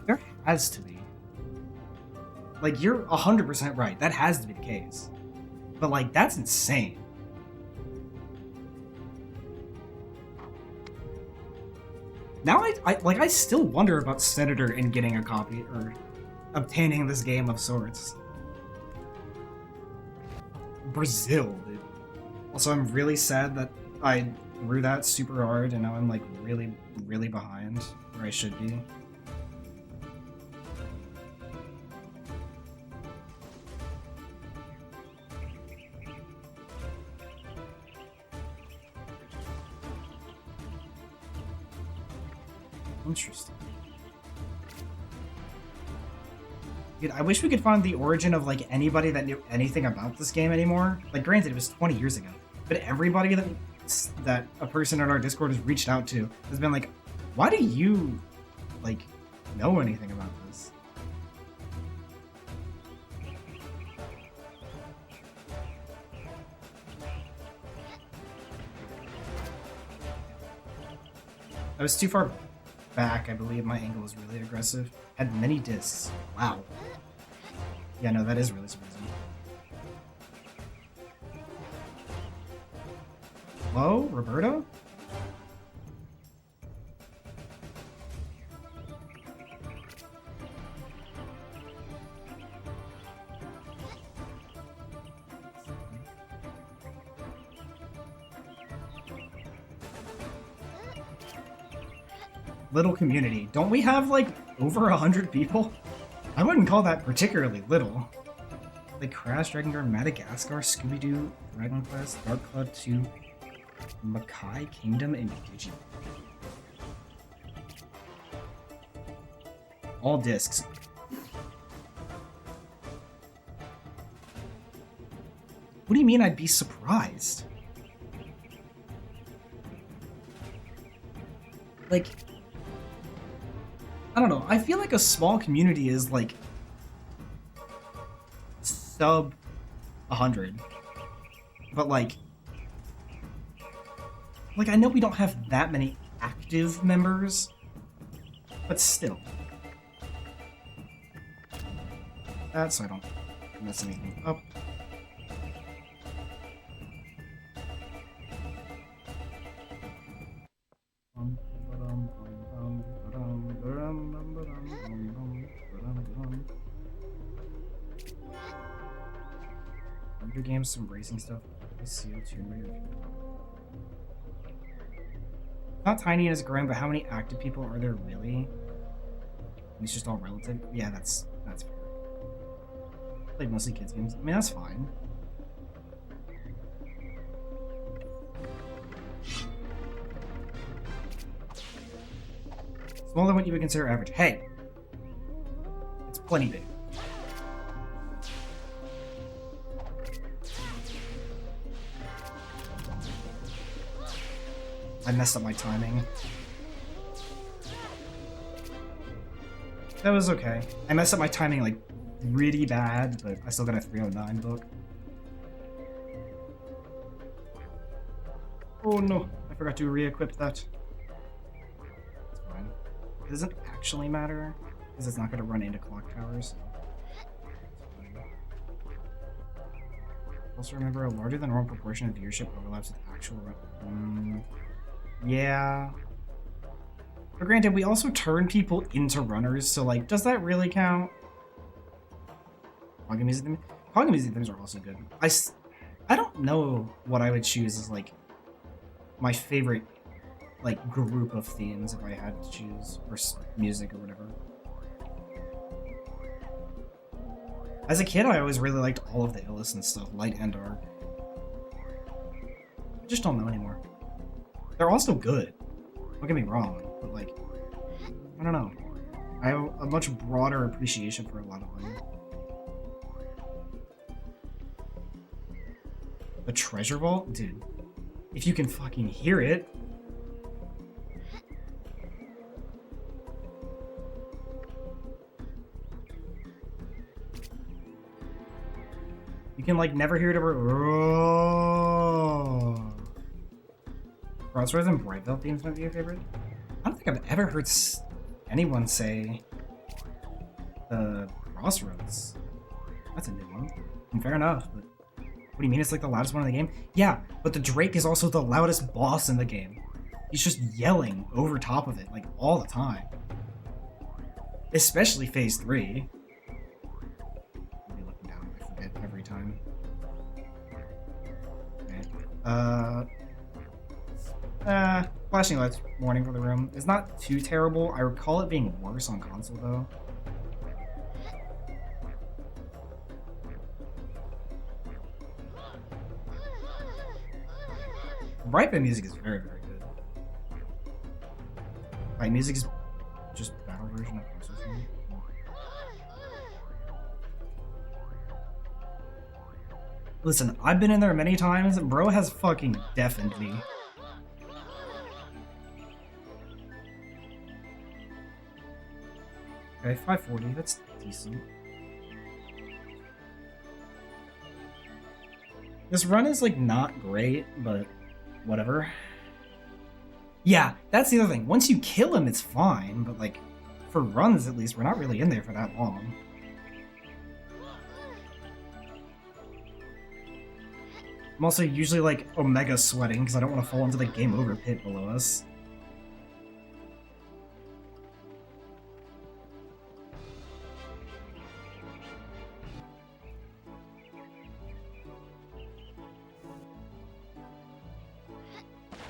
B: There has to be. Like, you're 100% right. That has to be the case. But, like, that's insane. Now I still wonder about Senator and getting a copy, or obtaining this game of sorts. Brazil, dude. Also, I'm really sad that I grew that super hard, and now I'm, like, really, really behind where I should be. Interesting. Dude, I wish we could find the origin of, like, anybody that knew anything about this game anymore. Like, granted, it was 20 years ago, but everybody that a person in our Discord has reached out to has been like, why do you, like, know anything about this? I was too far back, I believe. My angle was really aggressive. Had many discs. Wow. Yeah, no, that is really surprising. Hello, Roberto? Little community. Don't we have, like, over 100 people? I wouldn't call that particularly little. Like Crash, Dragon Guard, Madagascar, Scooby-Doo, Dragon Quest, Dark Cloud 2, Makai, Kingdom, and Digi. All discs. What do you mean I'd be surprised? Like, I don't know. I feel like a small community is like sub 100. But like I know we don't have that many active members, but still. That's so I don't mess anything up. games, some racing stuff. I see Tomb Raider. Not tiny as growing, but how many active people are there really? It's just all relative. Yeah, that's fair. Played mostly kids games. I mean, that's fine. Smaller than what you would consider average. Hey, it's plenty big. I messed up my timing. That was okay. I messed up my timing like really bad, but I still got a 309 book. Oh no, I forgot to re-equip that. It's fine. It doesn't actually matter, because it's not going to run into clock towers. So. Also remember, a larger than normal proportion of viewership overlaps with actual... yeah. But granted, we also turn people into runners, so like, does that really count? Pogging music themes are also good. I don't know what I would choose as like my favorite like group of themes if I had to choose, or music or whatever. As a kid, I always really liked all of the Illus and stuff, light and dark. I just don't know anymore. They're all still good. Don't get me wrong, but like, I don't know. I have a much broader appreciation for a lot of them. The treasure vault? Dude, if you can fucking hear it. You can like never hear it ever. Oh. Crossroads and Brightvale themes might be your favorite. I don't think I've ever heard anyone say the Crossroads. That's a new one. And fair enough, but what do you mean it's like the loudest one in the game? Yeah, but the Drake is also the loudest boss in the game. He's just yelling over top of it, like, all the time. Especially Phase 3. I'll be looking down, I forget every time. Okay. Flashing lights warning for the room. It's not too terrible. I recall it being worse on console, though. Brightbit music is very, very good. Right, music is just battle version of processing. Listen, I've been in there many times, and bro has fucking deafened me. Okay, 540, that's decent. This run is like not great, but whatever. Yeah, that's the other thing. Once you kill him, it's fine, but like, for runs at least, we're not really in there for that long. I'm also usually like omega sweating because I don't want to fall into the game over pit below us.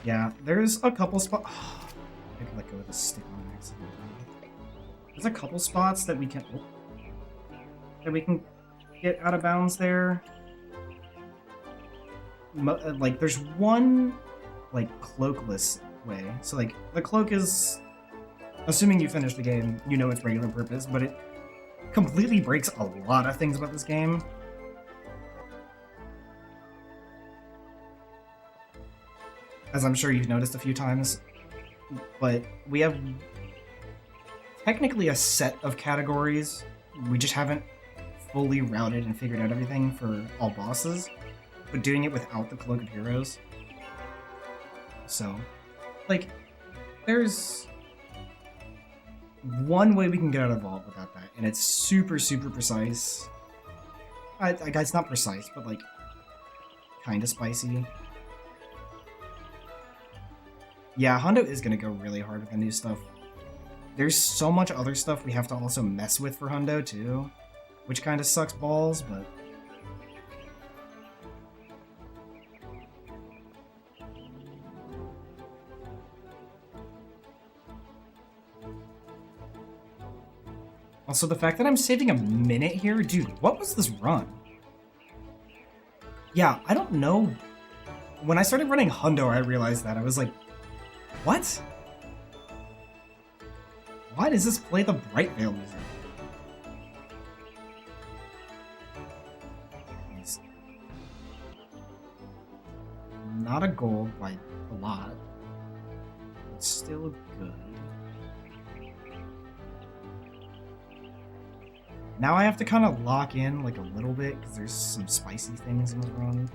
B: Yeah, there's a couple spots. Oh, I could let go of the stick on accident. There's a couple spots that we can get out of bounds there. Like, there's one like cloakless way. So like the cloak is, assuming you finish the game, you know its regular purpose, but it completely breaks a lot of things about this game. As I'm sure you've noticed a few times, but we have technically a set of categories. We just haven't fully routed and figured out everything for all bosses, but doing it without the Cloak of Heroes. So, like, there's one way we can get out of Vault without that, and it's super, super precise. It's not precise, but like, kind of spicy. Yeah, Hondo is going to go really hard with the new stuff. There's so much other stuff we have to also mess with for Hondo, too. Which kind of sucks balls, but... Also, the fact that I'm saving a minute here, dude, what was this run? Yeah, I don't know. When I started running Hundo, I realized that. I was like, what? Why does this play the Bright Veil music? It's not a gold by a lot. It's still good. Now I have to kind of lock in like a little bit because there's some spicy things in the run.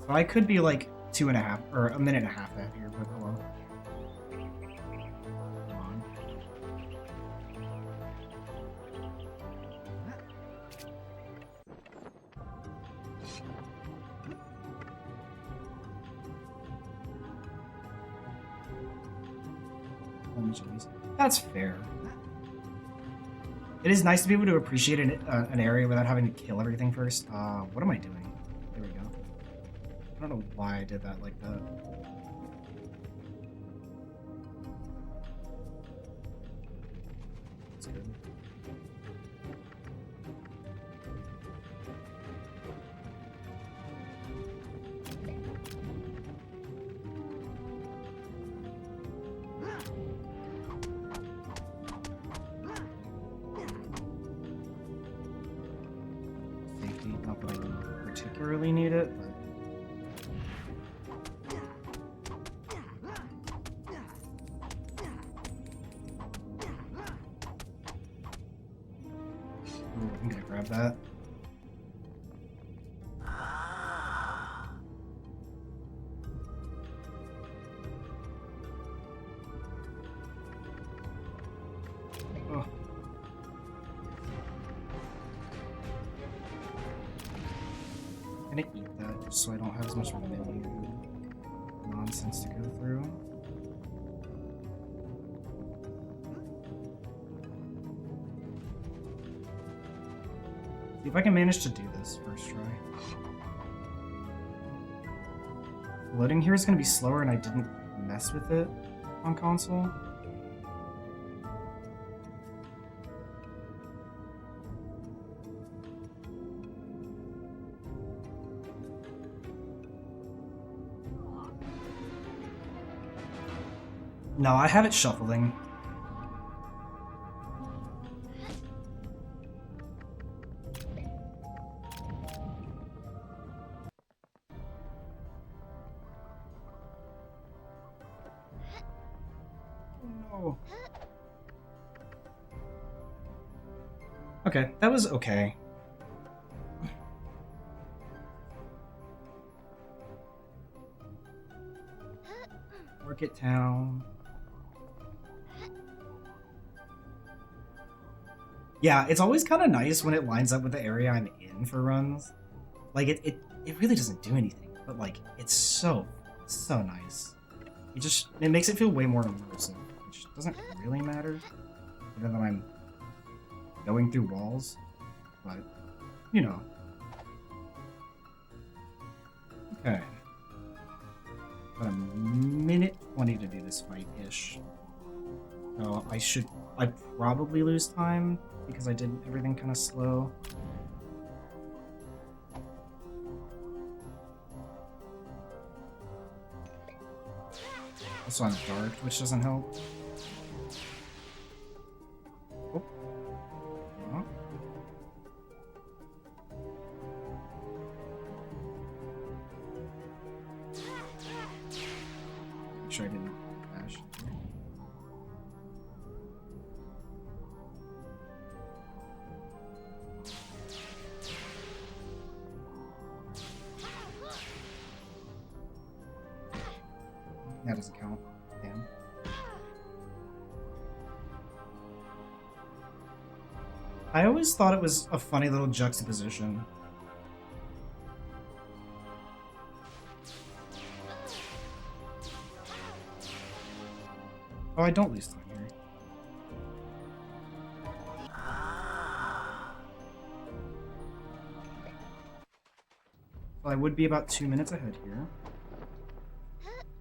B: So I could be like 2.5 or a minute and a half ahead here, but hello. Come on. That's fair. It is nice to be able to appreciate an area without having to kill everything first. What am I doing? There we go. I don't know why I did that like that. That's good. Safety, not that I particularly need it, but I'm gonna grab that. Oh. I'm gonna eat that just so I don't have as much menu nonsense to go through. See if I can manage to do this first try. Loading here is going to be slower and I didn't mess with it on console. No, I have it shuffling. No. Okay, that was okay. Market Town. Yeah, it's always kind of nice when it lines up with the area I'm in for runs. Like, it really doesn't do anything, but, like, it's so nice. It makes it feel way more immersive, which doesn't really matter, other than I'm going through walls, but, you know. Okay. About a minute 20 to do this fight-ish. So I probably lose time, because I did everything kind of slow. Also, I'm dark, which doesn't help. Oh. Oh. Make sure I didn't dash. That doesn't count. Damn. I always thought it was a funny little juxtaposition. Oh, I don't lose time here. I would be about 2 minutes ahead here.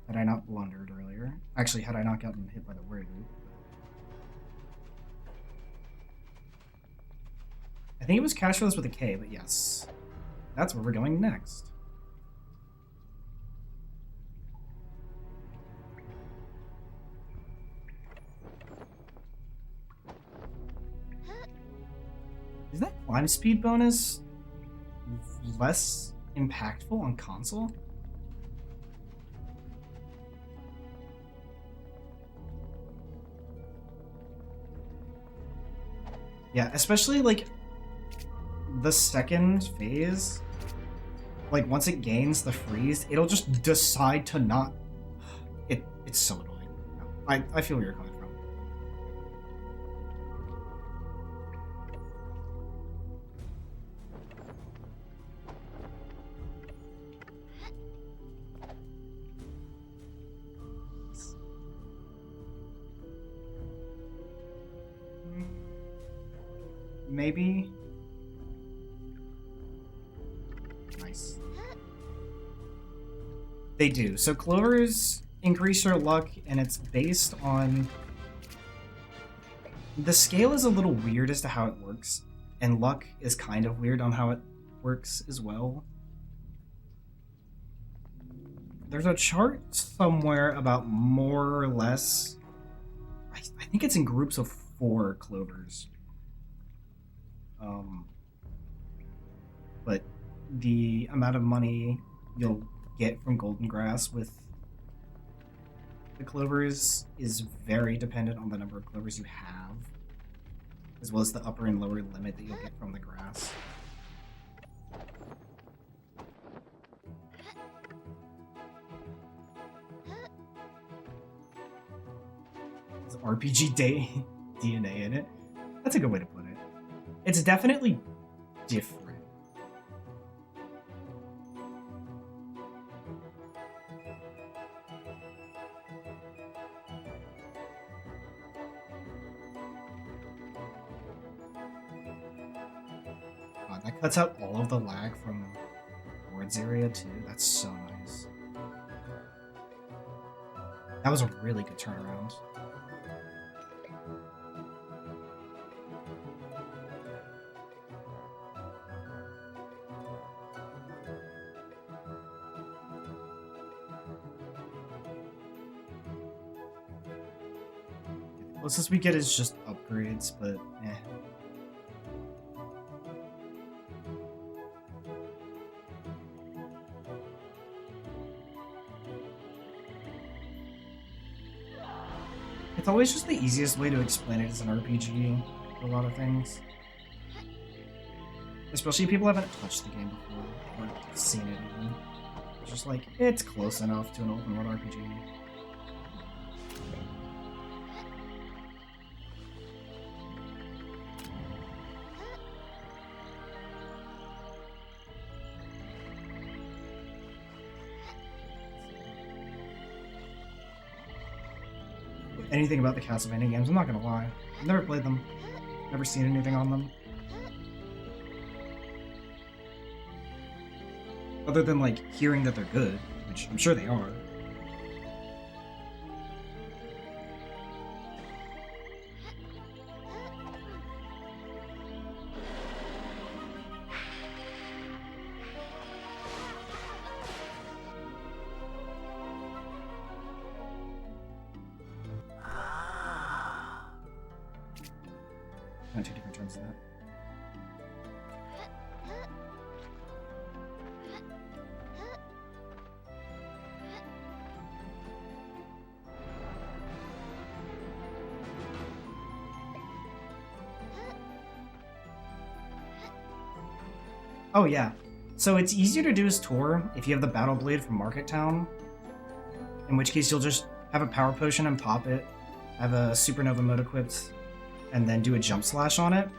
B: Had I not blundered earlier. Actually, had I not gotten hit by the word loop. I think it was cash for this with a K, but yes. That's where we're going next. Is that climb speed bonus less impactful on console? Yeah, especially like the second phase, like once it gains the freeze, it'll just decide to not. It's so annoying. No, I feel where you're coming from. Maybe. Nice. They do. So clovers increase your luck, and it's based on... The scale is a little weird as to how it works, and luck is kind of weird on how it works as well. There's a chart somewhere about more or less... I think it's in groups of 4 clovers. But the amount of money you'll get from golden grass with the clovers is very dependent on the number of clovers you have, as well as the upper and lower limit that you'll get from the grass. There's RPG DNA in it. That's a good way to put it. It's definitely different. God, that cuts out all of the lag from Ward's area too. That's so nice. That was a really good turnaround. Closest we get is just upgrades, but eh. It's always just the easiest way to explain it as an RPG for a lot of things. Especially if people haven't touched the game before, or seen it even. It's just like, it's close enough to an open world RPG. Anything about the Castlevania games, I'm not gonna lie. I've never played them. Never seen anything on them. Other than, like, hearing that they're good, which I'm sure they are. Two different terms of that. Oh yeah, so it's easier to do his tour if you have the Battle Blade from Market Town, in which case you'll just have a power potion and pop it, have a supernova mode equipped, and then do a jump slash on it.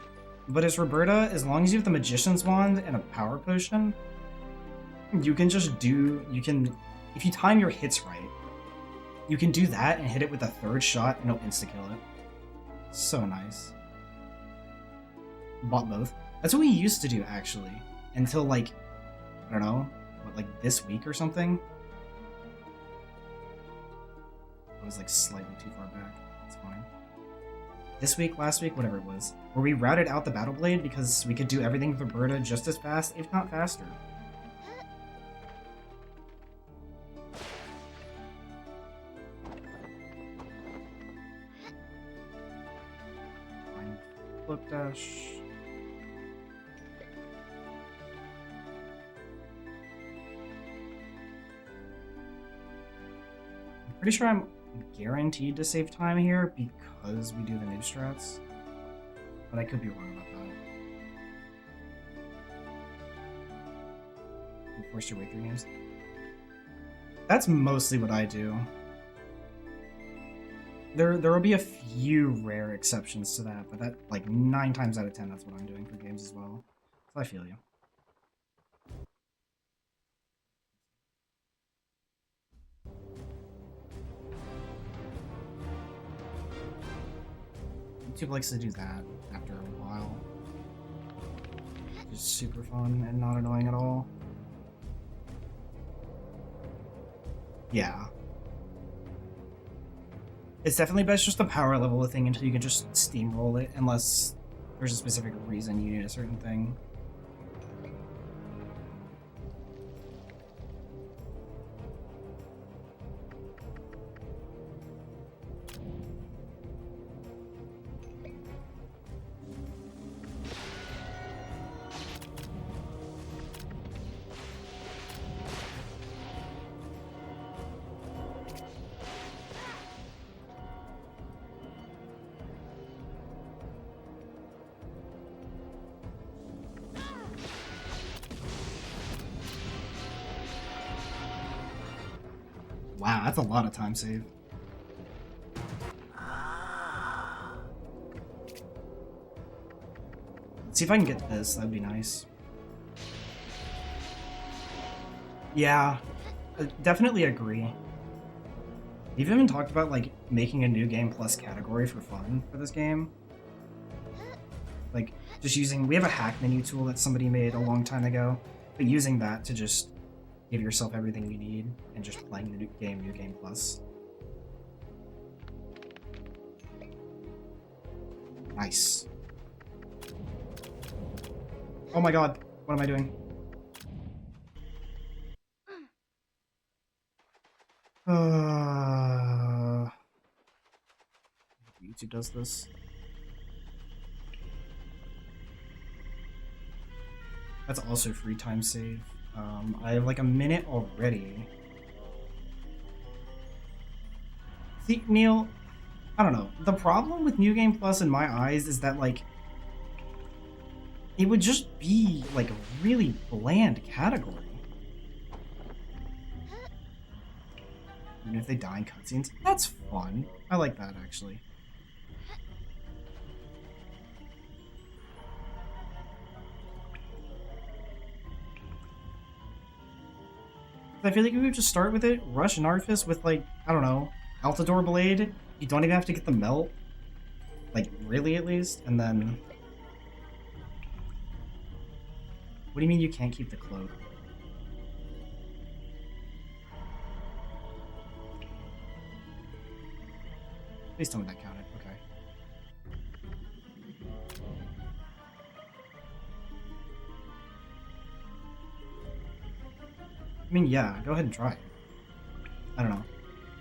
B: But as Roberta, as long as you have the Magician's Wand and a power potion, you can just do, if you time your hits right, you can do that and hit it with a third shot and it'll insta-kill it. So nice. Bought both. That's what we used to do, actually. Until, like, I don't know, what, like this week or something. I was like slightly too far back. It's fine. This week, last week, whatever it was, where we routed out the Battle Blade because we could do everything with Roberta just as fast, if not faster. Fine. Flip dash. I'm pretty sure I'm guaranteed to save time here because we do the noob strats, but I could be wrong about that. You forced your way through games. That's mostly what I do. There will be a few rare exceptions to that, but that, like, 9 times out of 10, that's what I'm doing for games as well. So I feel you. YouTube likes to do that after a while. Just super fun and not annoying at all. Yeah. It's definitely best just to power level a thing until you can just steamroll it, unless there's a specific reason you need a certain thing. Wow, that's a lot of time save. Let's see if I can get this, that'd be nice. Yeah, I definitely agree. We've even talked about, like, making a new game plus category for fun for this game. Like, just using, we have a hack menu tool that somebody made a long time ago, but using that to just give yourself everything you need and just playing the new game plus. Nice. Oh my god, what am I doing? YouTube does this. That's also free time save. I have like a minute already. See, Neil, I don't know. The problem with New Game Plus in my eyes is that, like, it would just be like a really bland category. Even if they die in cutscenes, that's fun. I like that, actually. I feel like we would just start with it, rush an Artifice with, like, I don't know, Altador Blade. You don't even have to get the melt. Like, really, at least? And then... What do you mean you can't keep the cloak? Please tell me that counted. Okay. I mean, yeah, go ahead and try it. I don't know.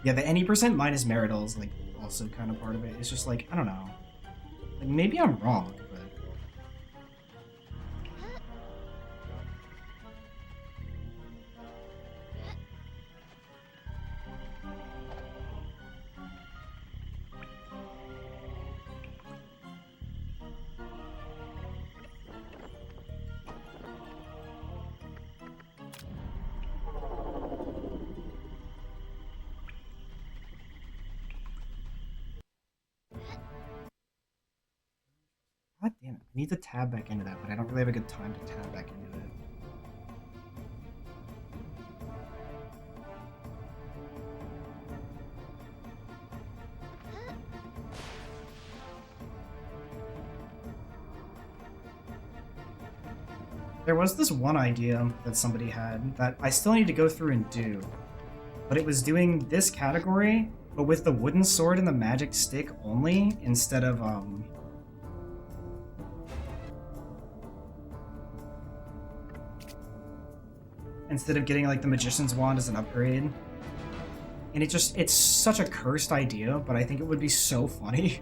B: Yeah, the any percent minus Meridol is, like, also kind of part of it. It's just, like, I don't know. Like, maybe I'm wrong, but... God damn it. I need to tab back into that, but I don't really have a good time to tab back into it. There was this one idea that somebody had that I still need to go through and do, but it was doing this category, but with the wooden sword and the magic stick only, instead of getting like the magician's wand as an upgrade. And it's such a cursed idea, but I think it would be so funny.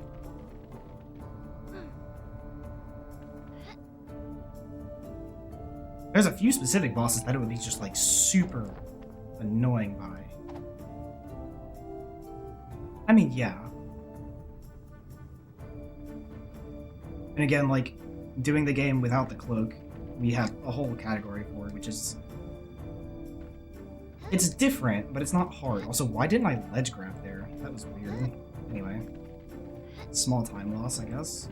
B: There's a few specific bosses that it would be just like super annoying by. I mean, yeah. And again, like, doing the game without the cloak, we have a whole category for it, which is... It's different, but it's not hard. Also, why didn't I ledge grab there? That was weird. Anyway. Small time loss, I guess.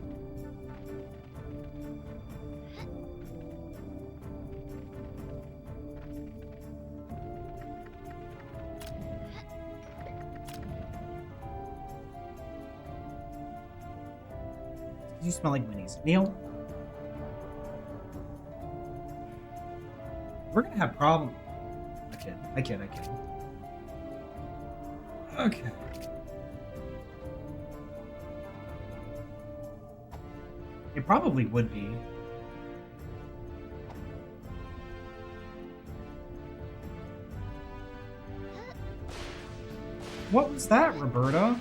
B: You smell like Winnie's. Neil? We're gonna have problems. I kid. Okay. It probably would be. What was that, Roberta?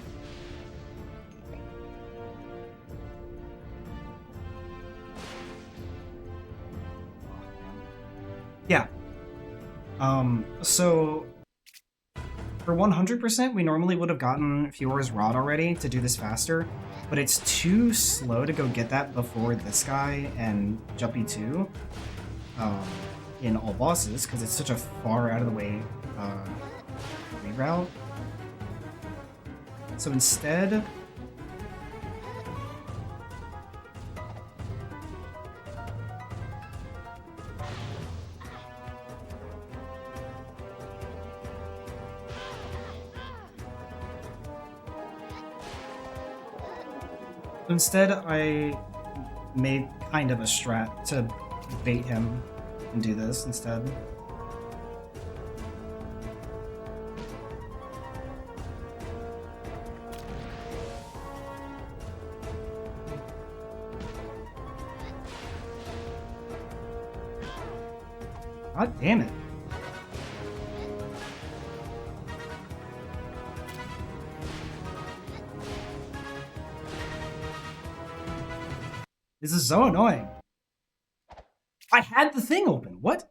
B: Yeah. So for 100%, we normally would have gotten Fior's Rod already to do this faster, but it's too slow to go get that before this guy and Jumpy 2 in all bosses, because it's such a far out of the way reroute. So instead... Instead, I made kind of a strat to bait him and do this instead. God damn it. This is so annoying. I had the thing open. What?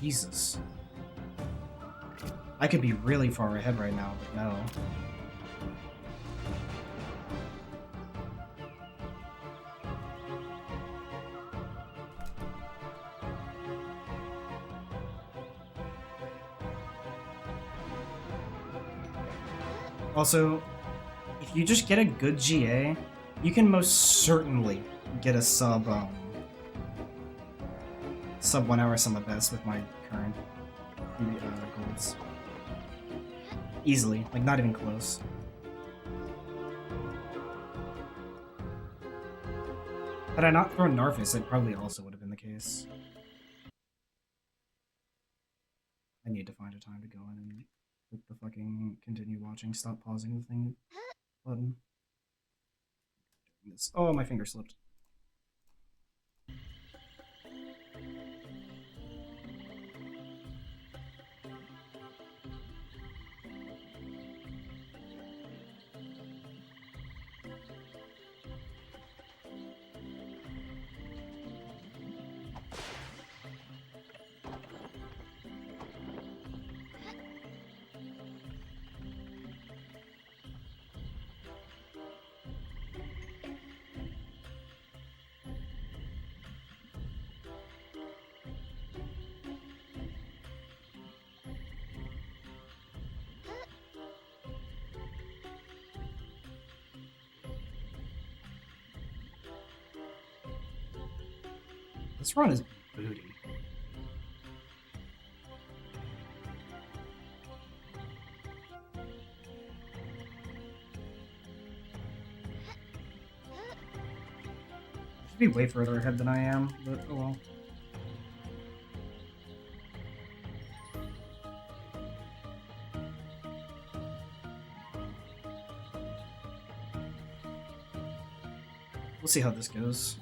B: Jesus. I could be really far ahead right now, but no. Also, if you just get a good GA, you can most certainly get a sub 1 hour sum of best with my current goals. Easily, like not even close. Had I not thrown Narfus, it probably also would have been the case. I need to find a time to go in and click the fucking continue watching, stop pausing the thing button. Oh, my finger slipped. This run is booty. Should be way further ahead than I am, but oh well. We'll see how this goes.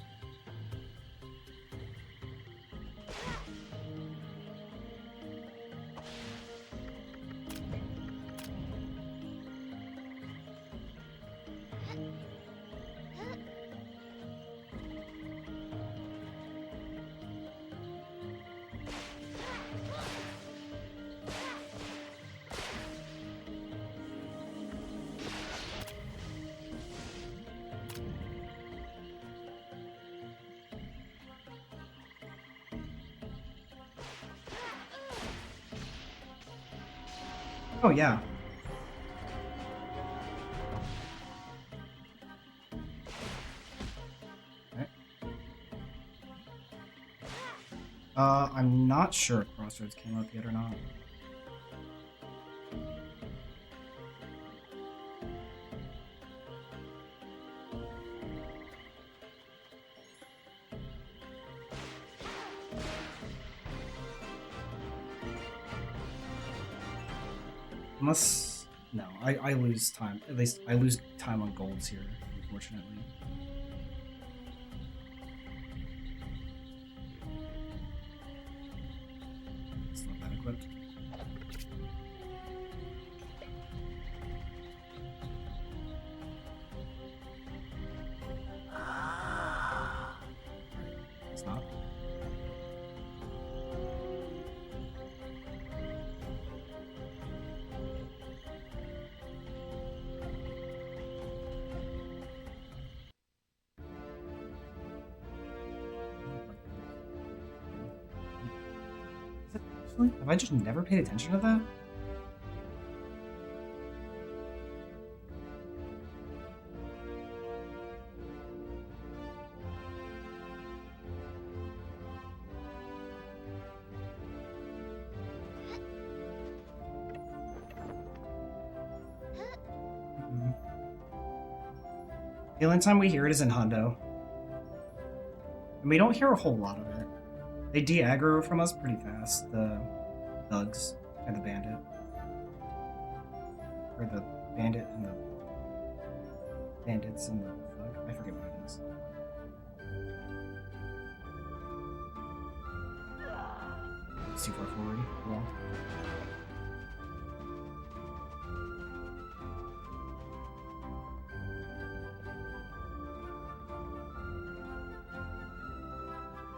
B: Oh, yeah. Okay. I'm not sure if Crossroads came up yet or not. Unless... No, I lose time. At least I lose time on golds here, unfortunately. It's not that equipped. It's not. Have I just never paid attention to that? The only time we hear it is in Hundo. And we don't hear a whole lot of it. They de-aggro from us pretty fast, the thugs and the bandit. Or the bandit and the bandits and the thug. I forget what it is. It's too far forward. Well.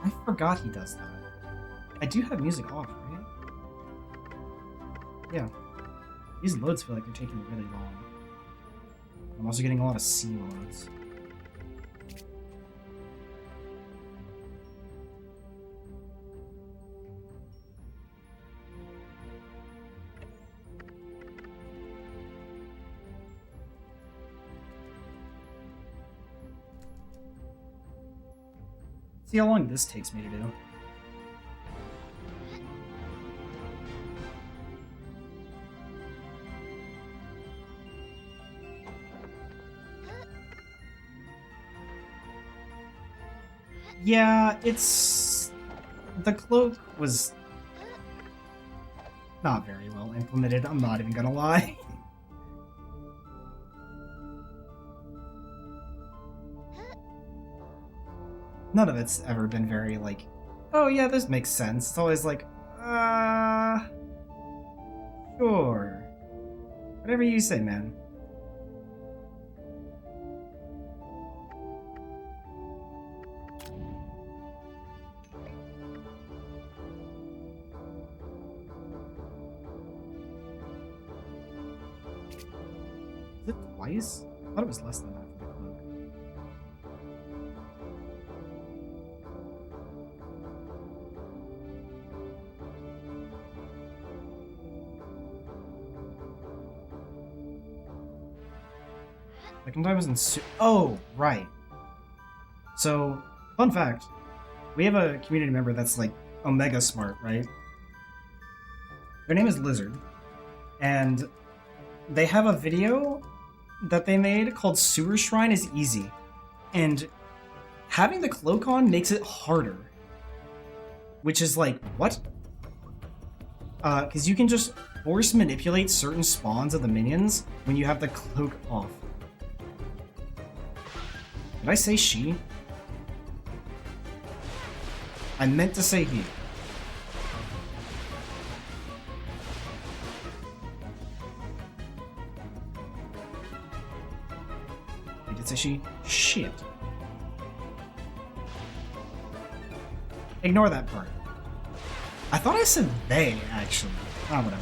B: I forgot he does that. I do have music off, right? Yeah. These loads feel like they're taking really long. I'm also getting a lot of C loads. See how long this takes me to do. Yeah, it's... The cloak was not very well implemented, I'm not even gonna lie. None of it's ever been very, like, oh yeah, this makes sense. It's always like, sure. Whatever you say, man. Is it twice? I thought it was less than that for the cloak. Second time was in oh, right. So, fun fact. we have a community member that's like Omega smart, right? Their name is Lizard, and they have a video that they made called Sewer Shrine is Easy, and having the cloak on makes it harder, which is like, what? Because you can just force manipulate certain spawns of the minions when you have the cloak off. Did I say she? I meant to say he. I did say she? Shit. Ignore that part. I thought I said they, actually. Ah, whatever.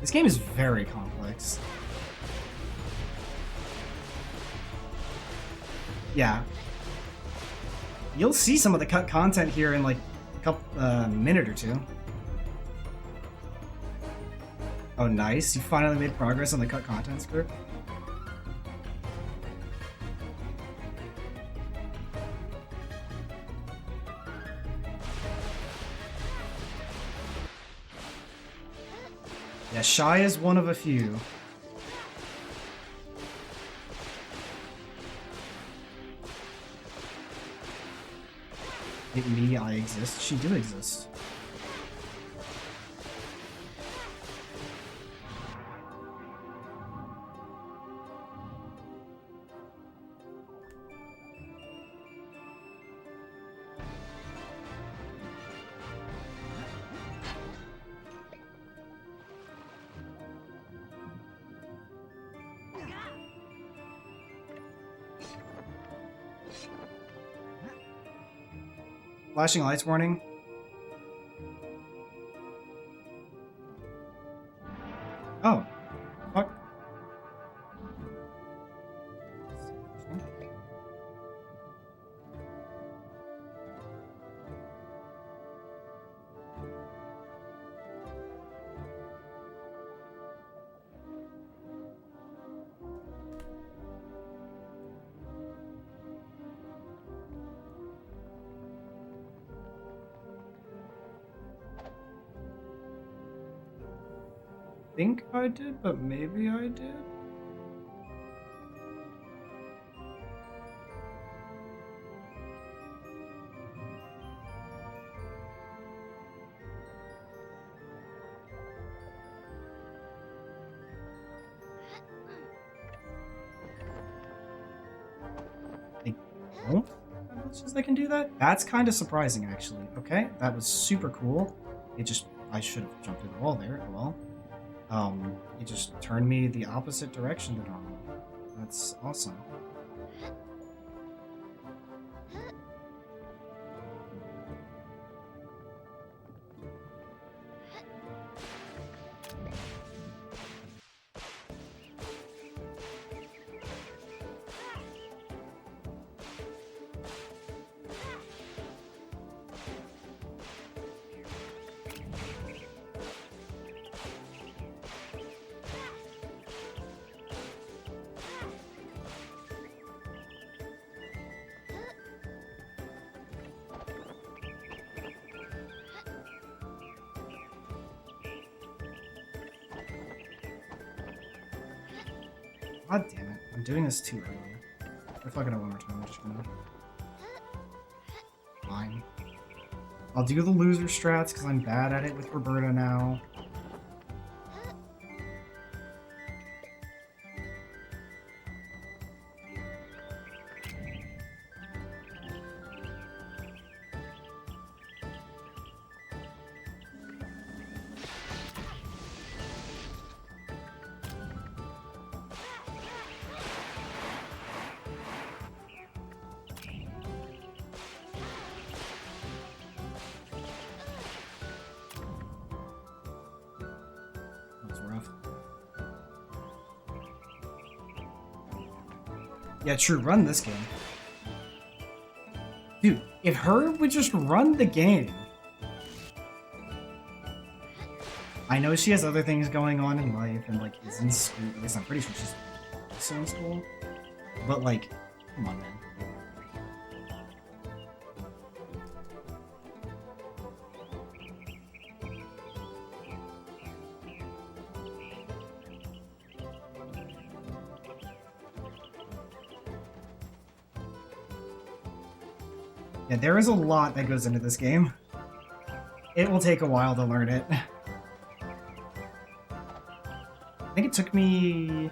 B: This game is very complex. Yeah. You'll see some of the cut content here in like a couple minute or two. Oh, nice. You finally made progress on the cut content script. Yeah, Shy is one of a few. Me, I exist. She do exist. Flashing lights warning. Oh. Fuck. I think I did, but maybe I did. I don't have glitches that can do that? That's kind of surprising, actually. Okay, that was super cool. I should have jumped through the wall there. Oh well. It just turned me the opposite direction to normal. That's awesome. God damn it. I'm doing this too early. If I get it one more time, I'm just gonna... Fine. I'll do the loser strats because I'm bad at it with Roberta now. Yeah, true, run this game. Dude, if her would just run the game. I know she has other things going on in life and like is in school. At least I'm pretty sure she's also in school. But like, Come on, man. Yeah, there is a lot that goes into this game. It will take a while to learn it. I think it took me...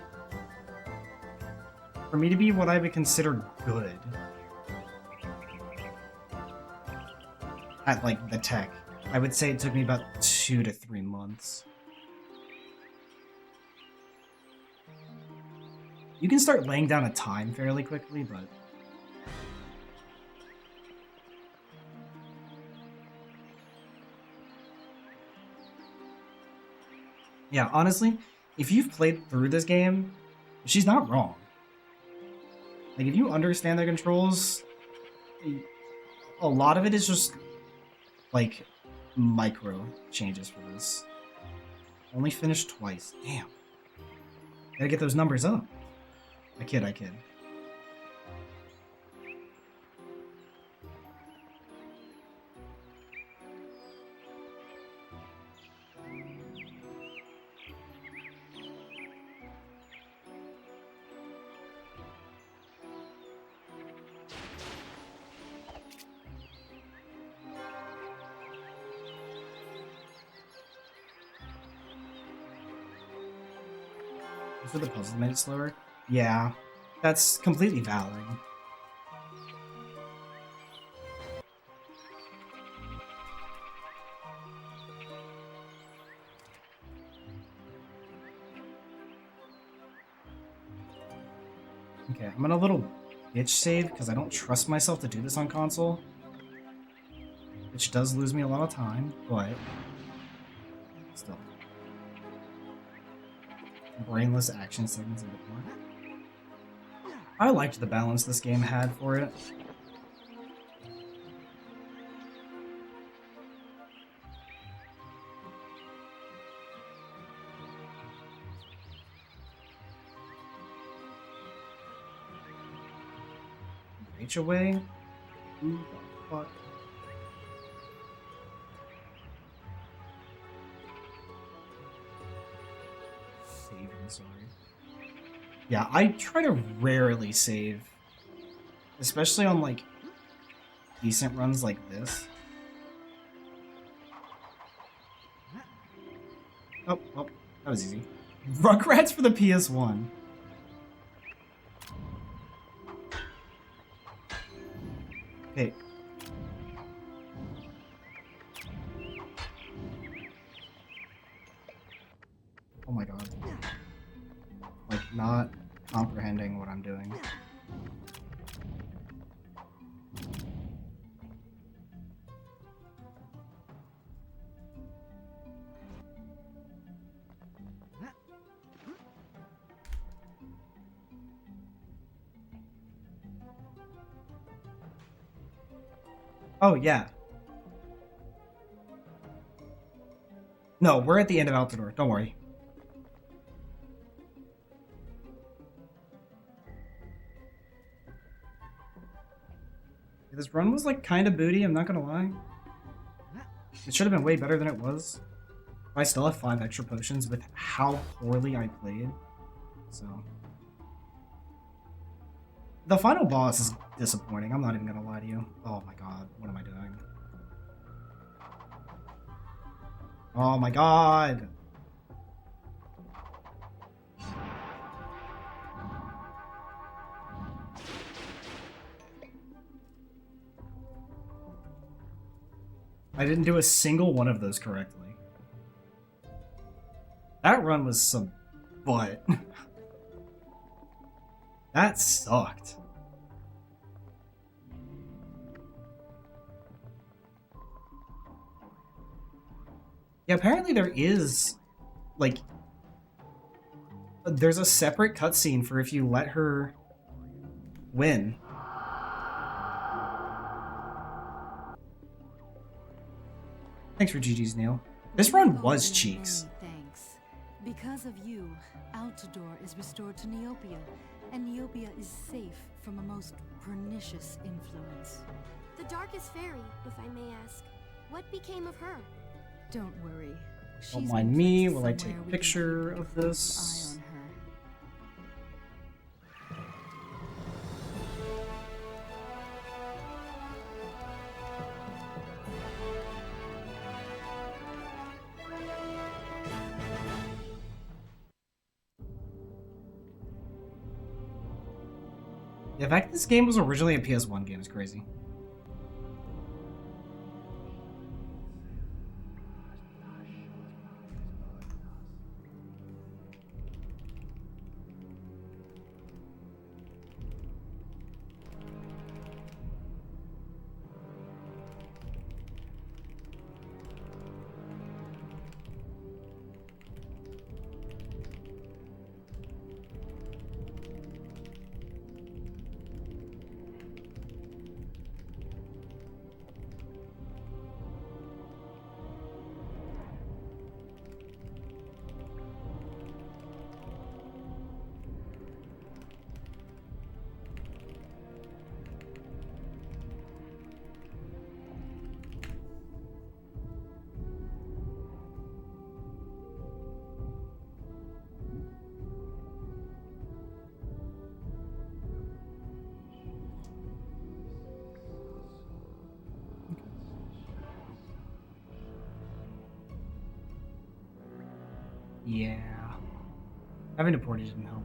B: For me to be what I would consider good at, like, the tech, I would say it took me about 2 to 3 months. You can start laying down a time fairly quickly, but... Yeah, honestly, if you've played through this game, she's not wrong. Like, if you understand the controls, a lot of it is just, like, micro changes for this. Only finished twice. Damn. Gotta get those numbers up. I kid. For the puzzle made it slower? Yeah, that's completely valid. Okay, I'm gonna little bitch save because I don't trust myself to do this on console. Which does lose me a lot of time, but still. Brainless action segments a bit more. I liked the balance this game had for it. Reach away? Who the fuck? Sorry. Yeah, I try to rarely save. Especially on, like, decent runs like this. Oh, that was easy. Rugrats for the PS1. Okay. Oh my god. Like, not comprehending what I'm doing. Oh, yeah. No, we're at the end of Altador. Don't worry. This run was, like, kind of booty, I'm not gonna lie. It should have been way better than it was. I still have 5 extra potions with how poorly I played. So... The final boss is disappointing, I'm not even gonna lie to you. Oh my god, what am I doing? Oh my god! I didn't do a single one of those correctly. That run was some butt. That sucked. Yeah, apparently there is, like, there's a separate cutscene for if you let her win. Thanks for GG's, Neil. This run was cheeks.
A: Thanks. Because of you, Altador is restored to Neopia,
D: and Neopia is safe from a most pernicious influence.
E: The Darkest Fairy, if I may ask. What became of her?
D: Don't worry.
B: Don't
D: She's
B: mind
D: been
B: me
D: placed
B: while I take
D: somewhere
B: a
D: we can
B: picture
D: keep
B: of
D: a close
B: this.
D: eye on her.
B: The fact that this game was originally a PS1 game is crazy. Yeah. Having to port it didn't help.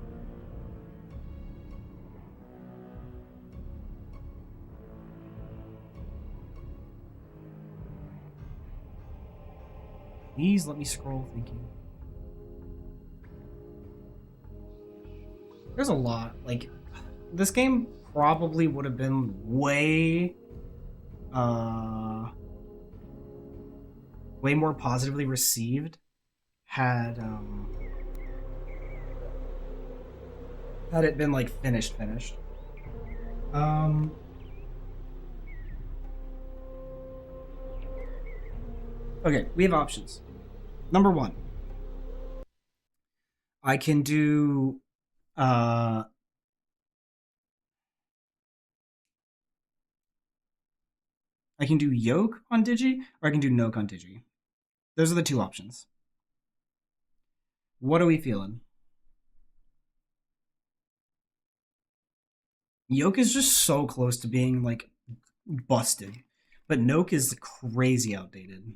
B: Please let me scroll, thank you. There's a lot. Like, this game probably would have been way more positively received had it been like finished. Okay, we have options. Number one, I can do I can do YOAK on Digi, or I can do NOAK on Digi. Those are the two options. What are we feeling? YOAK is just so close to being like busted, but NOAK is crazy outdated.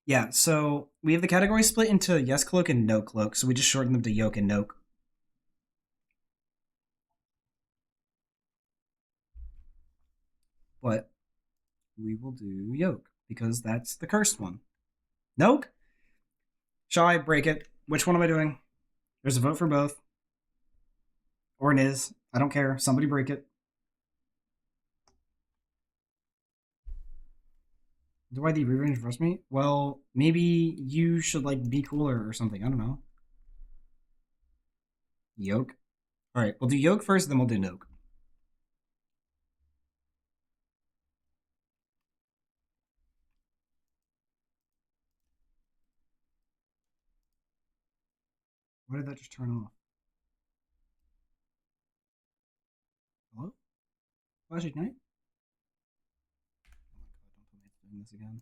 B: Yeah, so we have the category split into yes cloak and no cloak, so we just shorten them to YOAK and NOAK. But we will do YOAK because that's the cursed one. NOAK? Shall I break it? Which one am I doing? There's a vote for both. Or it is. I don't care. Somebody break it. Do I the revenge rush me? Well, maybe you should like be cooler or something. I don't know. YOAK. Alright, we'll do YOAK first, then we'll do NOAK. Why did that just turn off? Hello? Flash ignite? Oh my god, don't tell me it's doing this again.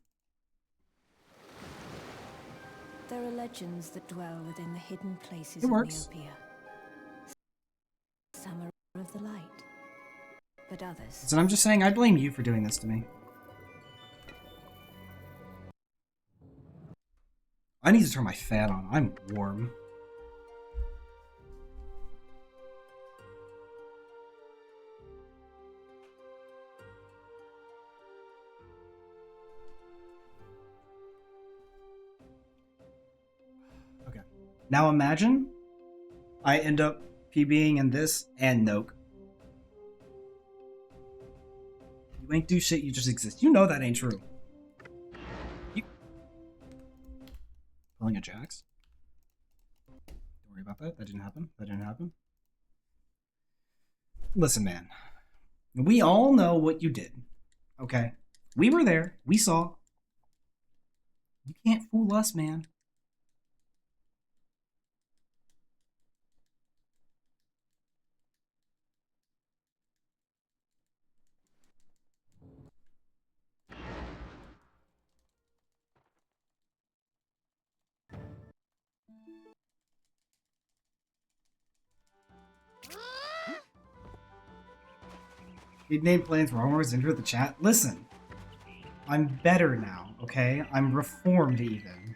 A: There are legends that dwell within the hidden places
B: It
A: of
B: works.
A: Neopia. Some are of the light, but others...
B: So I'm just saying, I blame you for doing this to me. I need to turn my fan on. I'm warm. Okay. Now imagine I end up PBing in this and NOAK. You ain't do shit, you just exist. You know that ain't true. You... Pulling a Jax? Don't worry about that. That didn't happen. Listen, man. We all know what you did. Okay? We were there. We saw. You can't fool us, man. He'd named plans wrong words into the chat. Listen, I'm better now, okay? I'm reformed even.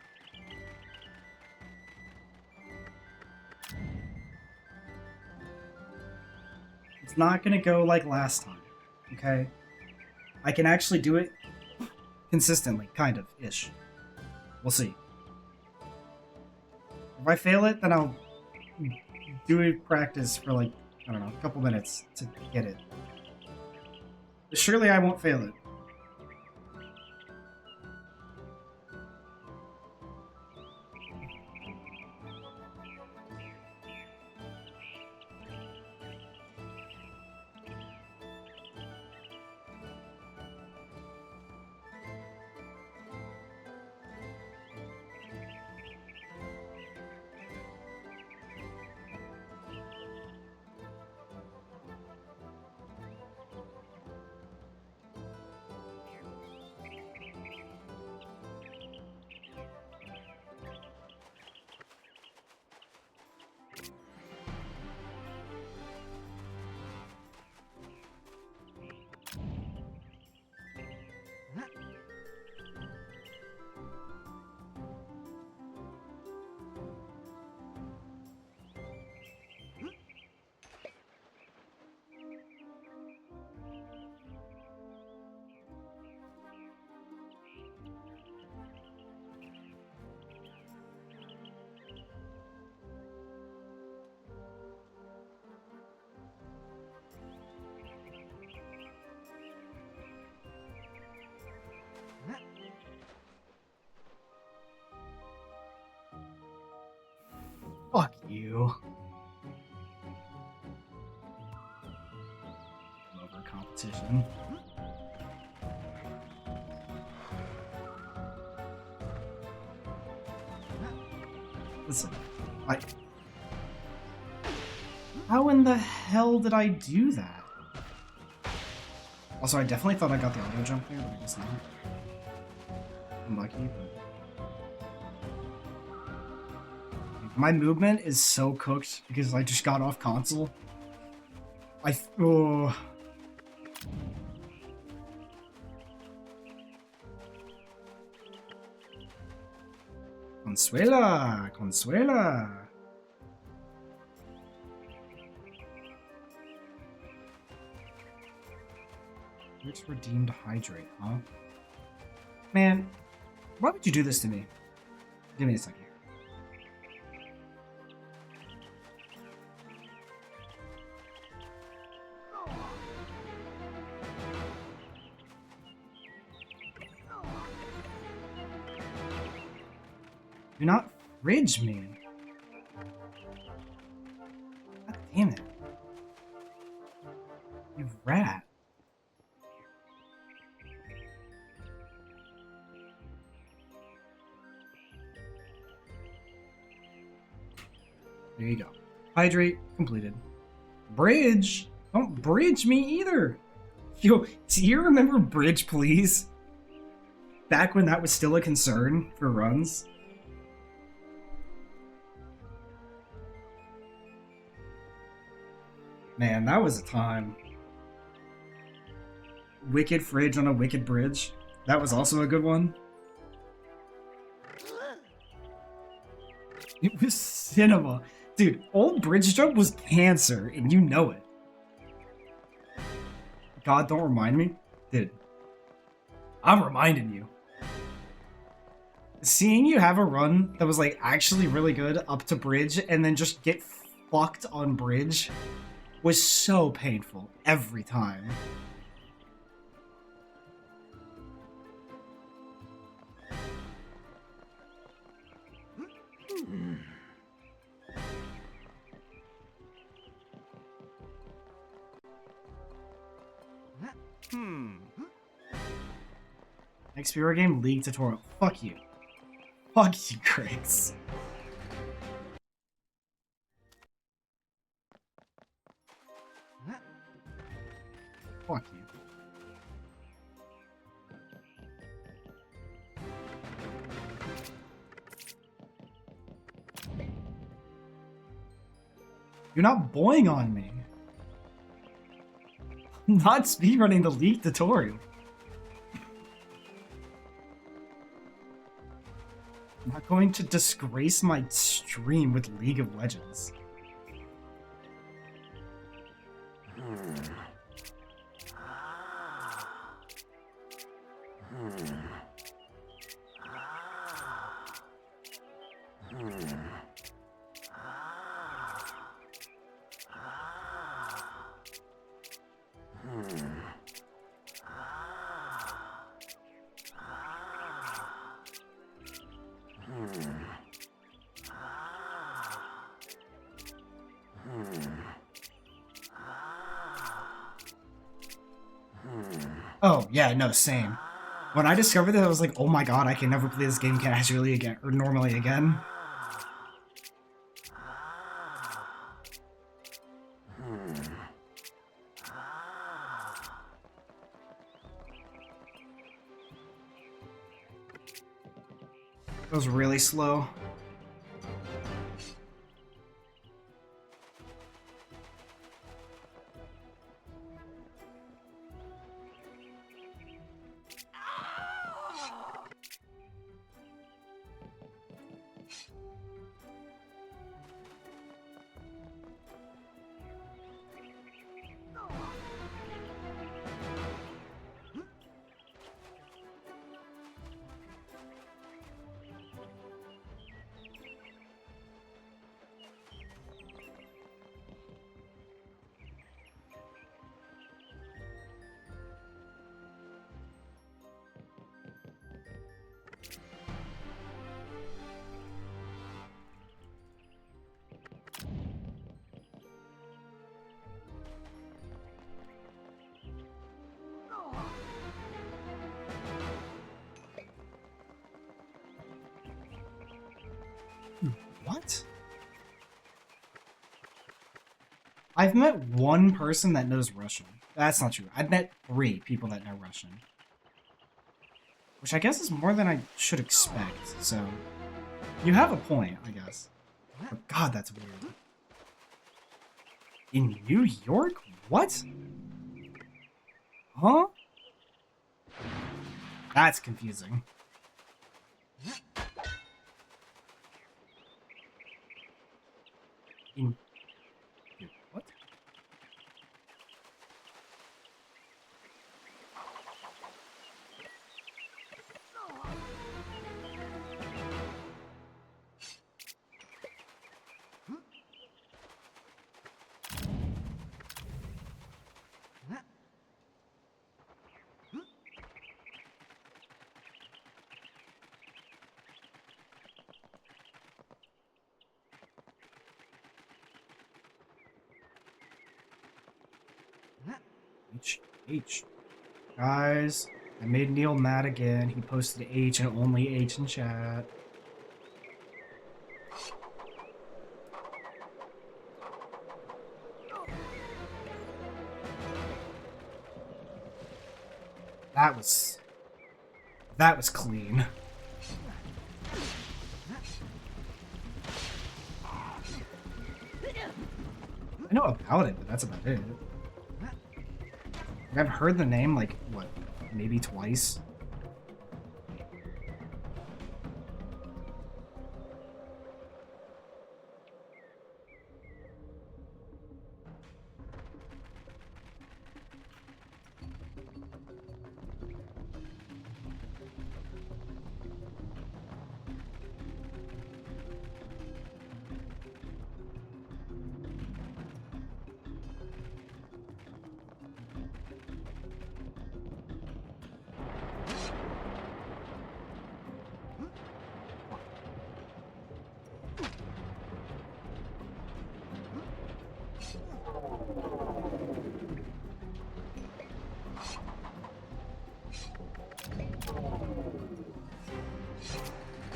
B: It's not gonna go like last time, okay? I can actually do it consistently, kind of, ish. We'll see. If I fail it, then I'll do a practice for like, I don't know, a couple minutes to get it. But surely I won't fail it. Fuck you. Over competition. Listen, how in the hell did I do that? Also, I definitely thought I got the auto jump there, but I guess not. I'm lucky, but... My movement is so cooked because I just got off console. Oh. Consuela! Consuela! Which redeemed hydrate, huh? Man, why would you do this to me? Give me a second. Do not fridge me. God damn it. You rat. There you go. Hydrate completed. Bridge? Don't bridge me either. Yo, do you remember bridge, please? Back when that was still a concern for runs? Man, that was a time. Wicked fridge on a wicked bridge. That was also a good one. It was cinema. Dude, old bridge jump was cancer, and you know it. God, don't remind me. Dude, I'm reminding you. Seeing you have a run that was like actually really good up to bridge and then just get fucked on bridge was so painful every time. Next Hero game, League tutorial. Fuck you. Fuck you, Craigs. Fuck you. You're not boing on me. not speedrunning the League tutorial. I'm not going to disgrace my stream with League of Legends. Oh, yeah, no, same. When I discovered that, I was like, oh my god, I can never play this game casually again, or normally again. It was really slow. What? I've met one person that knows Russian. That's not true. I've met 3 people that know Russian. Which I guess is more than I should expect, so... You have a point, I guess. But God, that's weird. In New York? What? Huh? That's confusing. In... What? H. Guys, I made Neil mad again. He posted H and only H in chat. That was clean. I know about it, but that's about it. I've heard the name, like, what, maybe twice?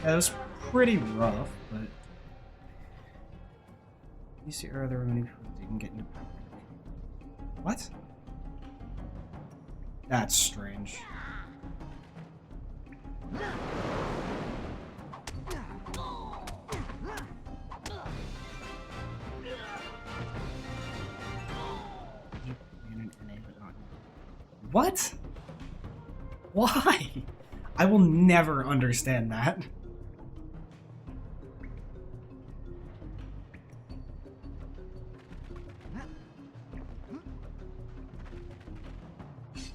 B: Yeah, it was pretty rough, but you see earlier many people didn't get new power. What? That's strange. In an NA, but not in What? Why? I will never understand that.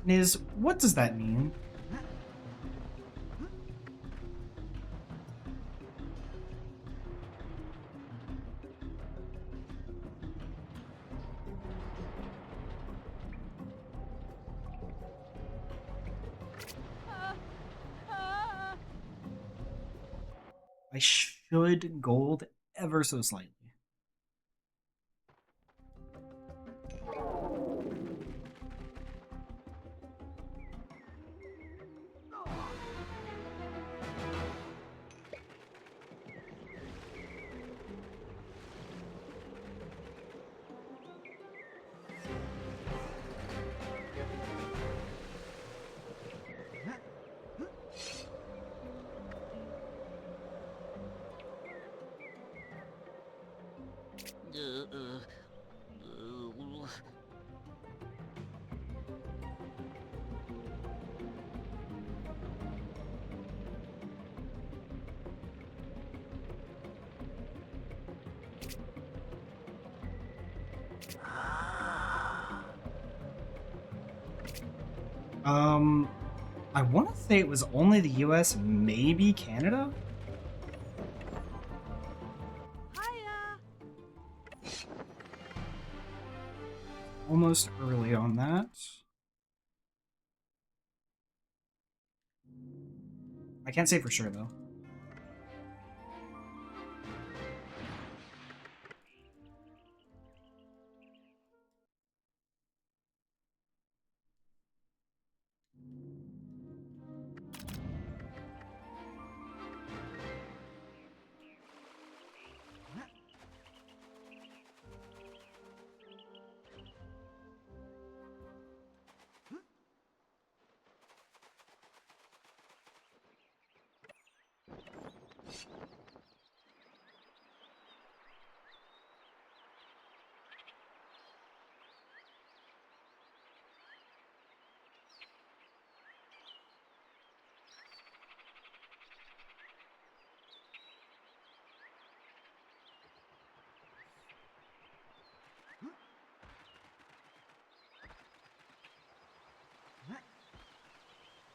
B: Niz, what does that mean? I should gold ever so slightly. I want to say it was only the US, maybe Canada? Almost early on that. I can't say for sure, though.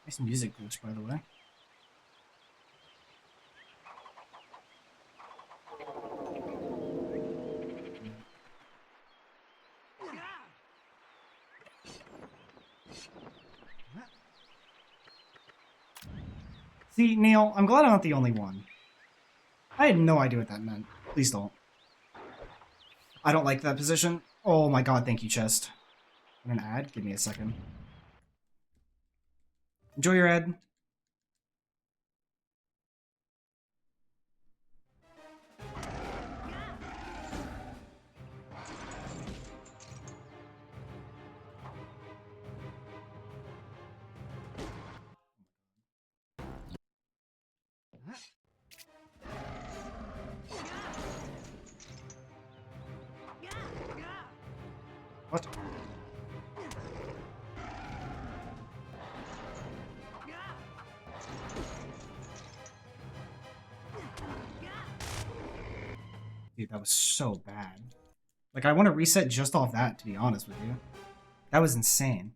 B: Nice music glitch, by the way. See, Neil, I'm glad I'm not the only one. I had no idea what that meant. Please don't. I don't like that position. Oh my god, thank you, chest. Want an ad? Give me a second. Enjoy your ad. What? Dude, that was so bad. Like, I want to reset just off that, to be honest with you. That was insane.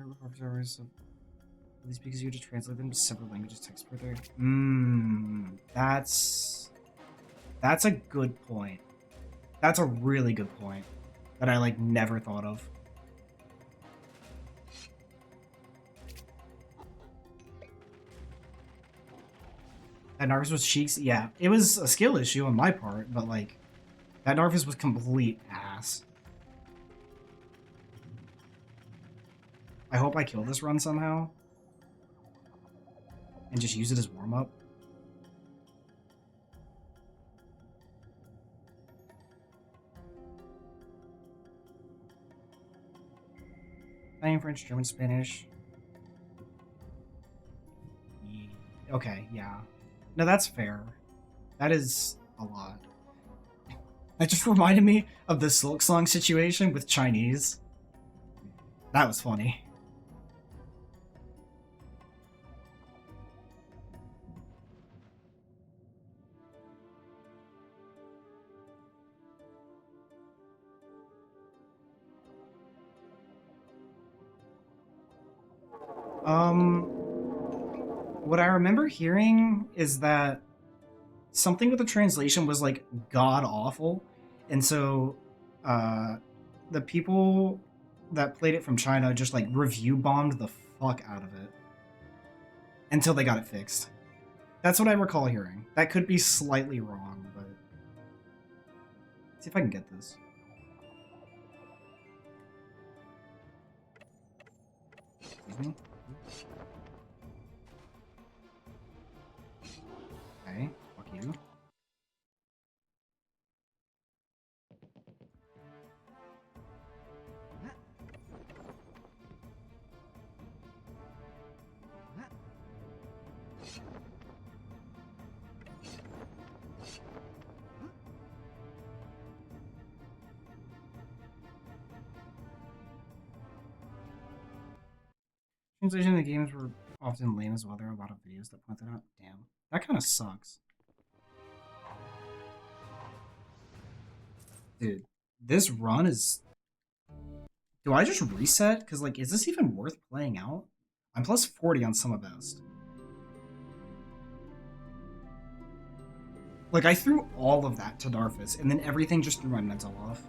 B: At least because you had to translate them to several languages text further. That's a good point. That's a really good point that I like never thought of. That Narvis was cheeks, yeah. It was a skill issue on my part, but like that Narvis was complete ass. I hope I kill this run somehow. And just use it as warm-up. Italian, French, German, Spanish. Okay, yeah. No, that's fair. That is a lot. That just reminded me of the Silk Song situation with Chinese. That was funny. What I remember hearing is that something with the translation was like god awful, and so the people that played it from China just like review bombed the fuck out of it until they got it fixed. That's what I recall hearing. That could be slightly wrong, but let's see if I can get this. Excuse me. Okay, fuck you. Translation of the games were often lame as well. There are a lot of videos that point that out. Damn. That kind of sucks. Dude, this run is... Do I just reset? Because, like, is this even worth playing out? I'm plus 40 on Summer Best. Like, I threw all of that to Darfus, and then everything just threw my mental off.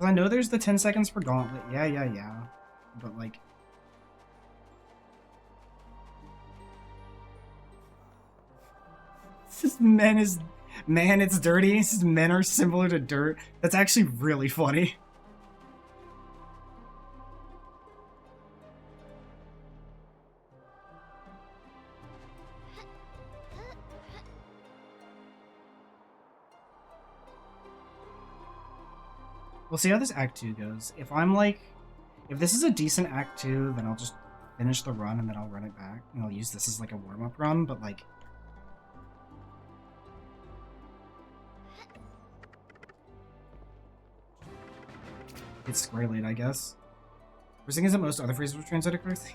B: I know there's the 10 seconds for Gauntlet. Yeah. But, like... This men is... Man, it's dirty. This is men are similar to dirt. That's actually really funny. We'll see how this Act 2 goes. If I'm like... If this is a decent Act 2, then I'll just finish the run and then I'll run it back. And I'll use this as like a warm-up run, but like... It's square late, I guess. We're saying is that most other phrases were translated correctly.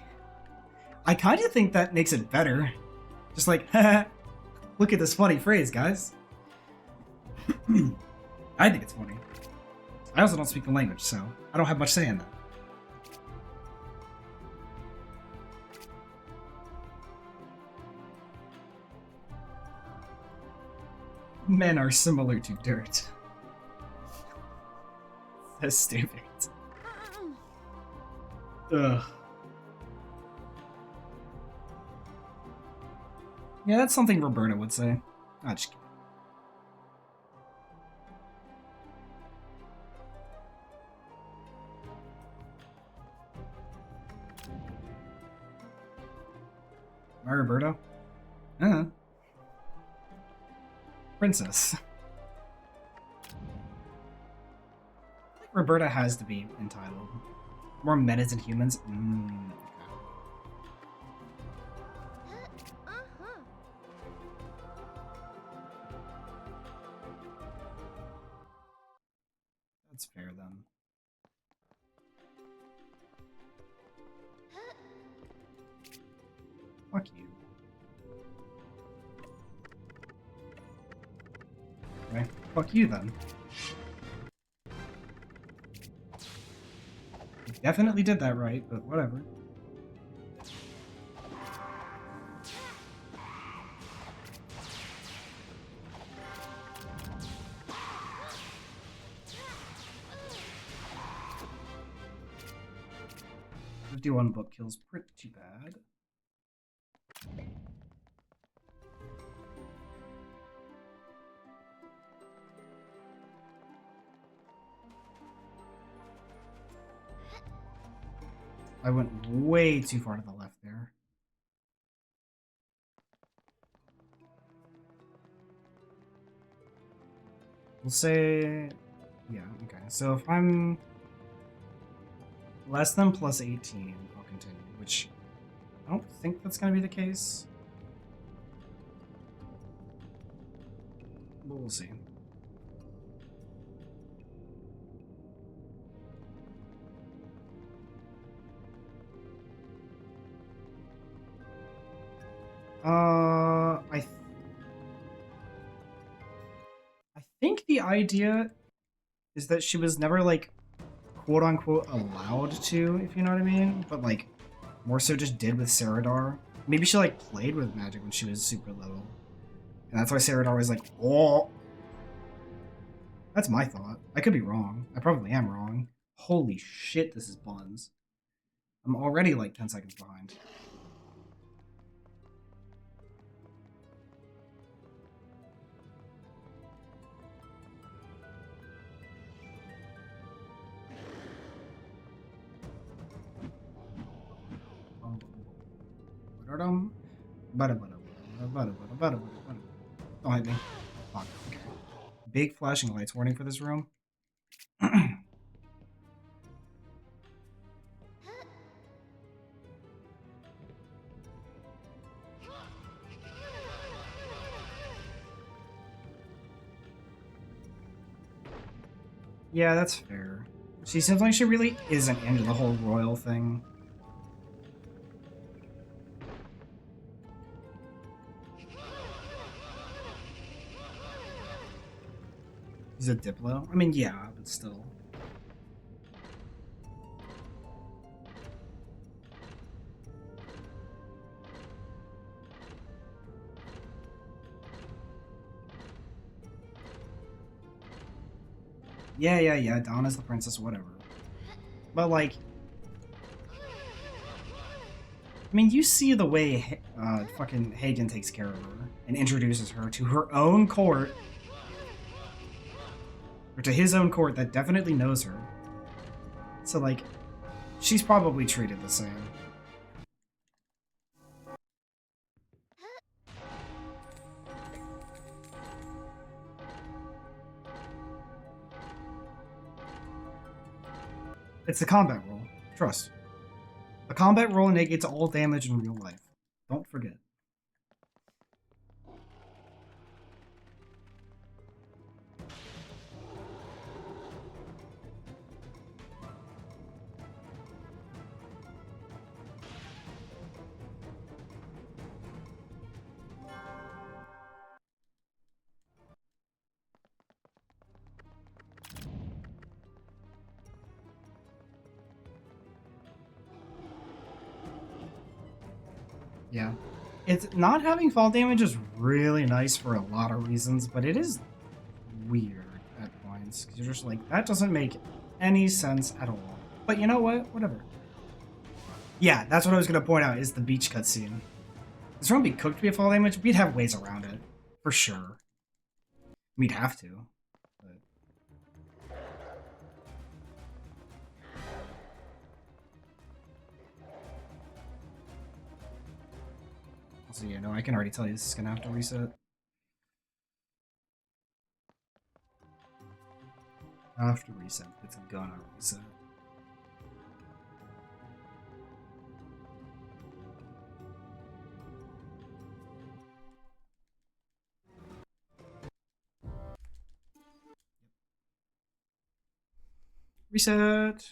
B: I kind of think that makes it better. Just like, haha, look at this funny phrase, guys. I think it's funny. I also don't speak the language, so I don't have much say in that. Men are similar to dirt. That's stupid. Ugh. Yeah, that's something Roberta would say. Ah, just kidding. Am I Roberto? Princess. I think Roberta has to be entitled. More metas than humans? Okay. That's fair then. Fuck you. Okay. Fuck you then. You definitely did that right, but whatever. $51 book kills pretty bad. I went way too far to the left there. We'll say... Yeah, okay. So if I'm less than plus 18, I'll continue, which I don't think that's going to be the case. But we'll see. I think the idea is that she was never, like, quote unquote allowed to, if you know what I mean, but like more so just did with Saradar. Maybe she like played with magic when she was super little, and that's why Saradar was like, oh. That's my thought. I could be wrong. I probably am wrong. Holy shit, this is buns. I'm already like 10 seconds behind. Don't hit me. Fuck. Okay. Big flashing lights warning for this room. Yeah, that's fair. She seems like she really isn't into the whole royal thing. He's a Diplo? I mean, yeah, but still. Yeah, Donna's the princess, whatever. But, like... I mean, you see the way fucking Hagen takes care of her and introduces her to her own court. Or to his own court that definitely knows her. So, like, she's probably treated the same. It's the combat roll. Trust. A combat roll negates all damage in real life. Don't forget. Yeah. It's not having fall damage is really nice for a lot of reasons, but it is weird at points. Because you're just like, that doesn't make any sense at all. But you know what? Whatever. Yeah, that's what I was going to point out, is the beach cutscene. This room be cooked to be a fall damage, we'd have ways around it. For sure. We'd have to. But... So yeah, no, I can already tell you this is gonna have to reset. Have to reset. It's gonna reset. Reset.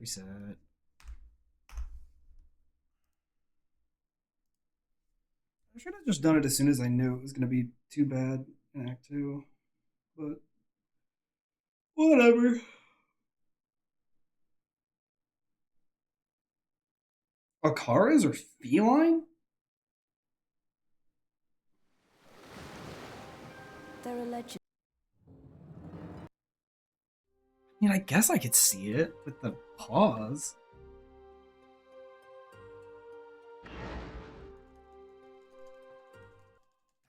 B: Reset. I should have just done it as soon as I knew it was going to be too bad in Act 2. But whatever. Akaras are feline?
A: There are legends.
B: I mean, I guess I could see it with the paws.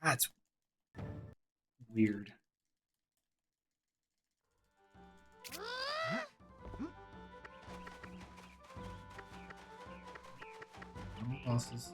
B: That's weird. No bosses.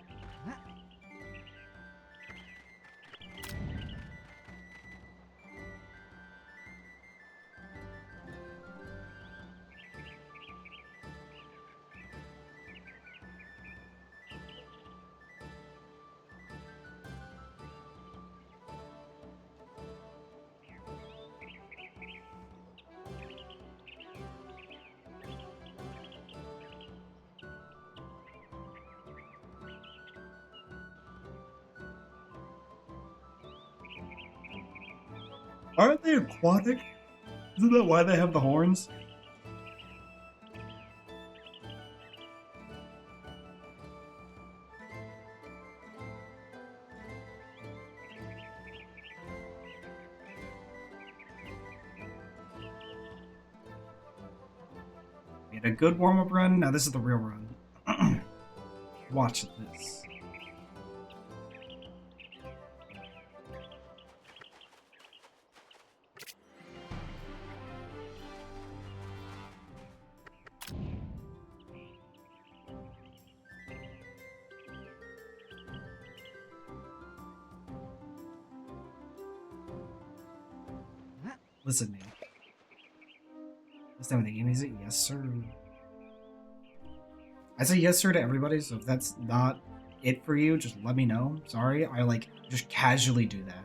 B: Aren't they aquatic? Isn't that why they have the horns? We had a good warm-up run, now this is the real run. Watch this. Listen, man. This time of the game, is it? Yes, sir. I say yes, sir, to everybody, so if that's not it for you, just let me know. Sorry, I, like, just casually do that.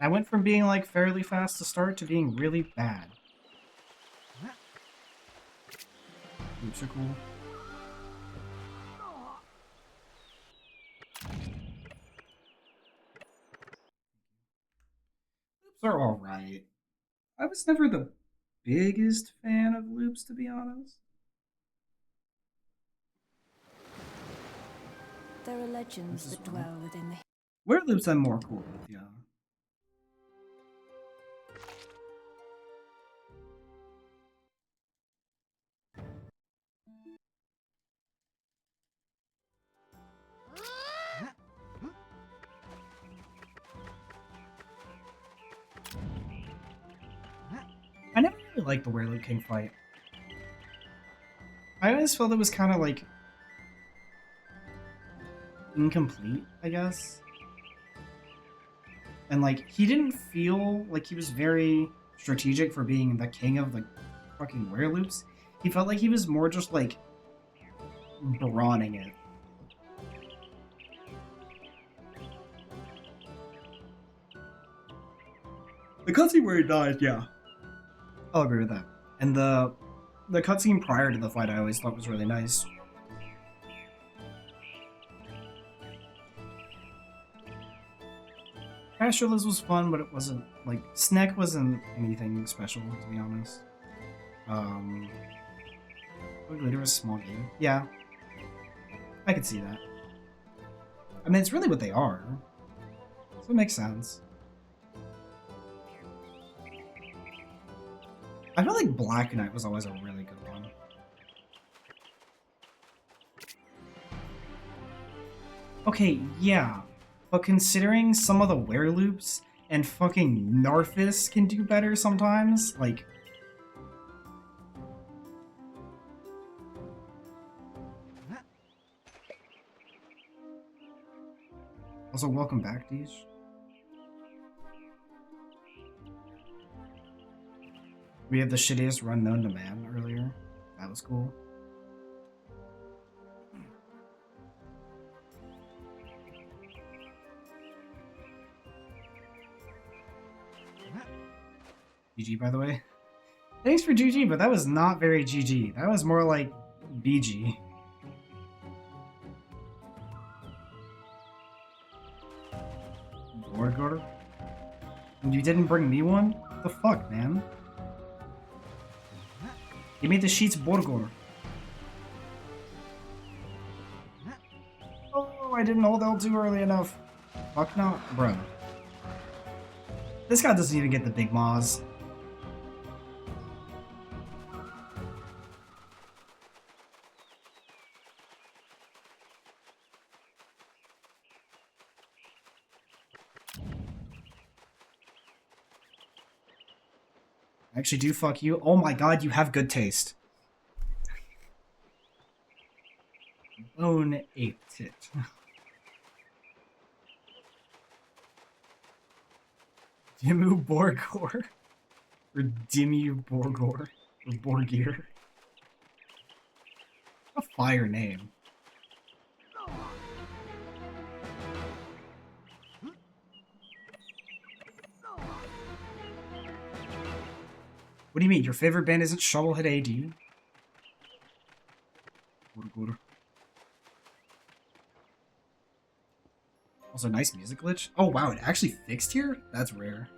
B: I went from being, like, fairly fast to start to being really bad. Oops are cool. Loops are alright. I was never the biggest fan of loops, to be honest.
A: There are legends that dwell within the...
B: Where loops I'm more cool with, yeah. I never really liked the Werewolf King fight. I always felt it was kind of like incomplete, I guess. And like he didn't feel like he was very strategic for being the king of the fucking wereloops. He felt like he was more just like brawning it. The cutscene where he died, yeah. I'll agree with that. And the cutscene prior to the fight I always thought was really nice. Astrolus was fun, but it wasn't, like, Sneck wasn't anything special, to be honest. Glitter was a small game. Yeah. I could see that. I mean, it's really what they are. So it makes sense. I feel like Black Knight was always a really good one. Okay, yeah. But considering some of the wereloops and fucking Narthis can do better sometimes, like... Also, welcome back, Deesh. We had the shittiest run known to man earlier. That was cool. GG, by the way. Thanks for GG, but that was not very GG. That was more like BG. Borgor? You didn't bring me one? What the fuck, man? Give me the sheets, Borgor. Oh, I didn't hold L2 early enough. Fuck no, bro. This guy doesn't even get the big maws. I actually do fuck you. Oh my god, you have good taste. Bone ape tit. Dimmu Borgor. Or Dimmu Borgor. Or Borgir. fire name. What do you mean? Your favorite band isn't Shovelhead AD? Also, nice music glitch. Oh wow, it actually fixed here? That's rare.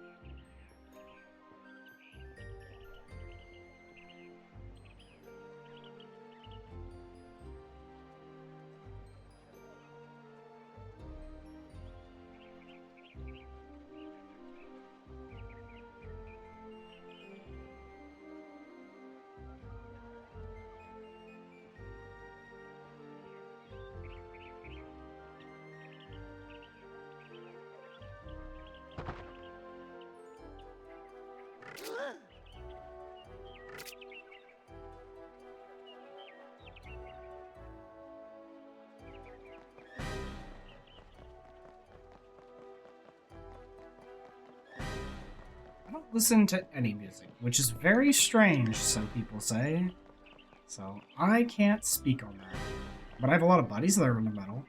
B: I don't listen to any music, which is very strange, some people say. So I can't speak on that. But I have a lot of buddies that are into metal.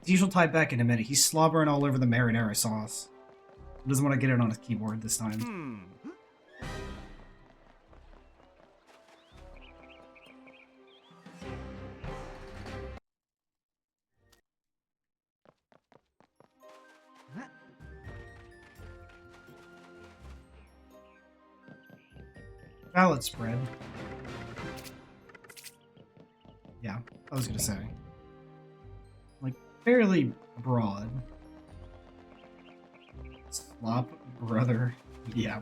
B: Diesel type back in a minute. He's slobbering all over the marinara sauce. He doesn't want to get it on his keyboard this time. Salad spread. Yeah, I was gonna say. Like, fairly broad. Slop, brother. Yeah.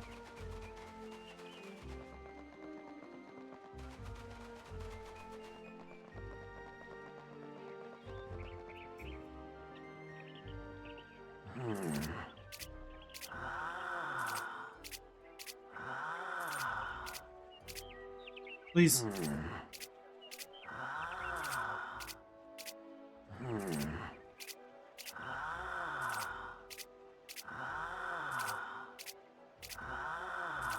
B: Please.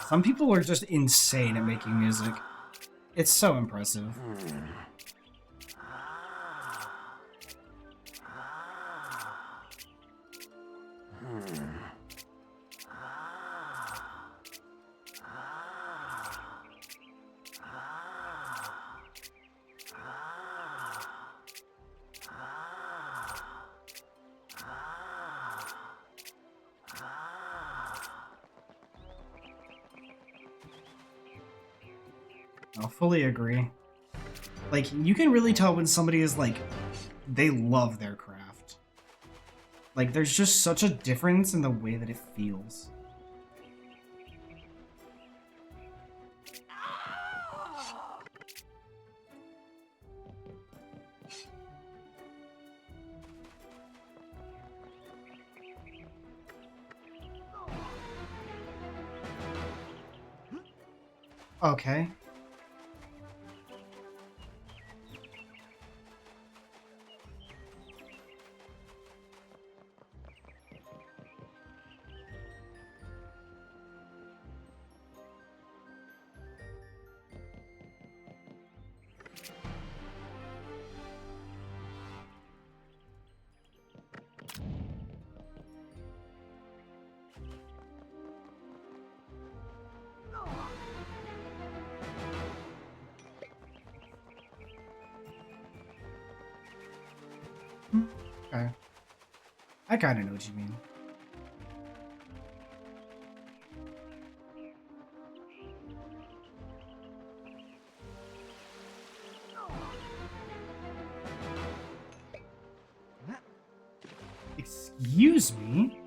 B: Some people are just insane at making music. It's so impressive. I'll fully agree. Like, you can really tell when somebody is like, they love their craft. Like, there's just such a difference in the way that it feels. Okay. Okay. I kind of know what you mean. Excuse me?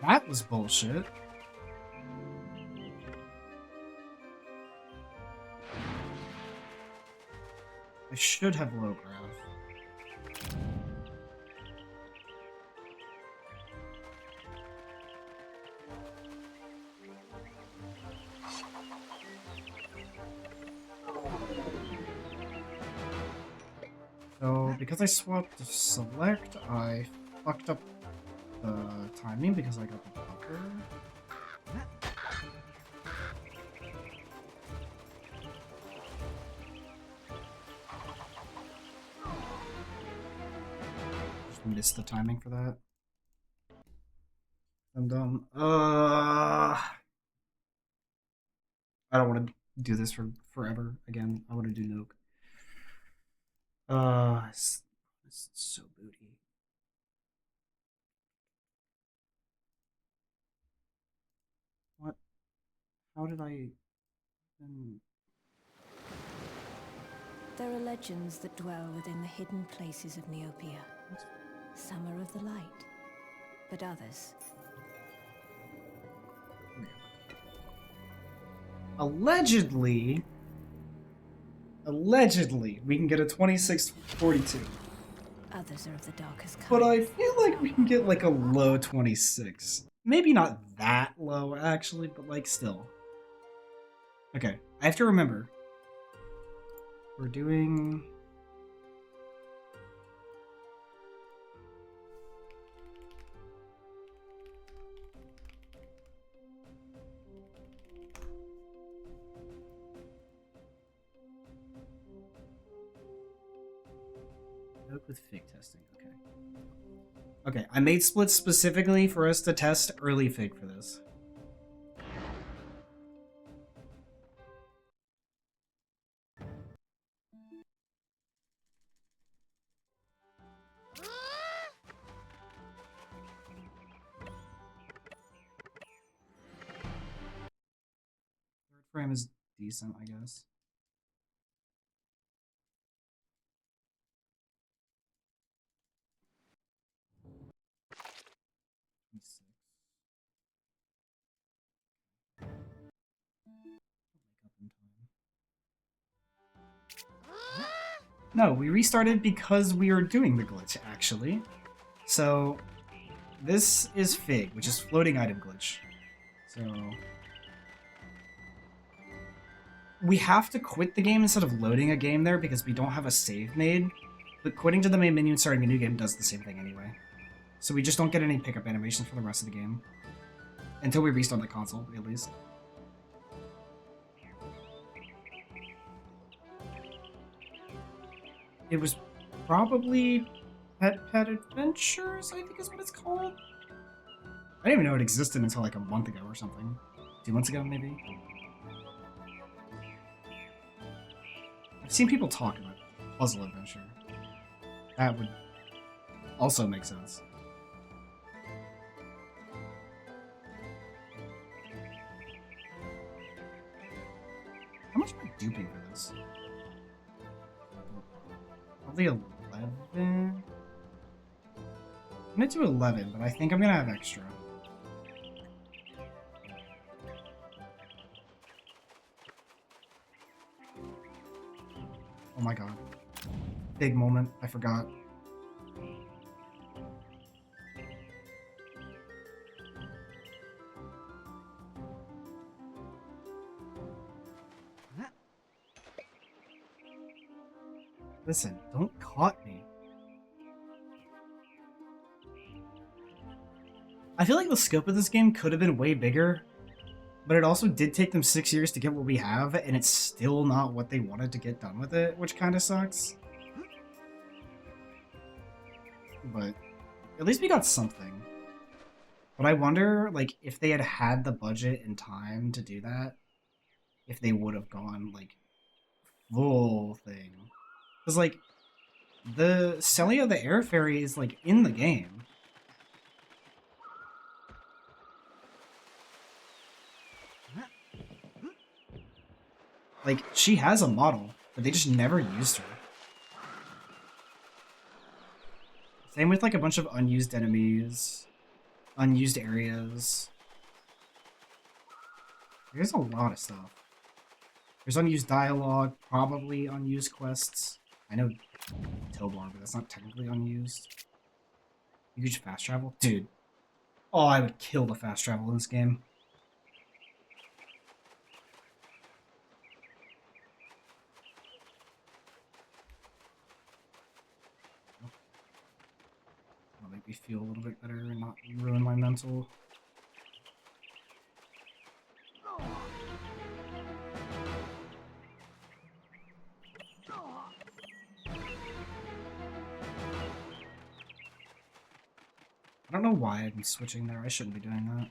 B: That was bullshit. I should have low graph. So, because I swapped to select, I fucked up the timing because I got the buffer. Just missed the timing for that. I'm dumb. I don't want to do this for forever again. I want to do NOAK. It's so booty. What? How did I?
A: There are legends that dwell within the hidden places of Neopia. Some are of the light, but others.
B: Allegedly, we can get a 2642.
A: Others are of the darkest kind.
B: But I feel like we can get like a low 26. Maybe not that low, actually, but like still. Okay, I have to remember. We're doing... NOAK with fig testing, okay. Okay, I made splits specifically for us to test early fig for this. Third frame is decent, I guess. No, we restarted because we were doing the glitch, actually. So, this is Fig, which is floating item glitch. So... we have to quit the game instead of loading a game there because we don't have a save made. But quitting to the main menu and starting a new game does the same thing anyway. So we just don't get any pickup animations for the rest of the game. Until we restart the console, at least. It was probably Pet Adventures, I think is what it's called. I didn't even know it existed until like a month ago or something. 2 months ago, maybe? I've seen people talk about Puzzle Adventure. That would also make sense. How much am I duping for this? Probably 11? I'm gonna do 11, but I think I'm gonna have extra. Oh my god. Big moment. I forgot. Listen, don't caught me. I feel like the scope of this game could have been way bigger, but it also did take them 6 years to get what we have, and it's still not what they wanted to get done with it, which kind of sucks. But at least we got something. But I wonder, like, if they had had the budget and time to do that, if they would have gone, like, full thing. Because, like, the selling of the air fairy is, like, in the game. Like, she has a model, but they just never used her. Same with, like, a bunch of unused enemies, unused areas. There's a lot of stuff. There's unused dialogue, probably unused quests. I know Tobar, but that's not technically unused. You could just fast travel? Dude. Oh, I would kill the fast travel in this game. little bit better and not ruin my mental. I don't know why I'm switching there. I shouldn't be doing that.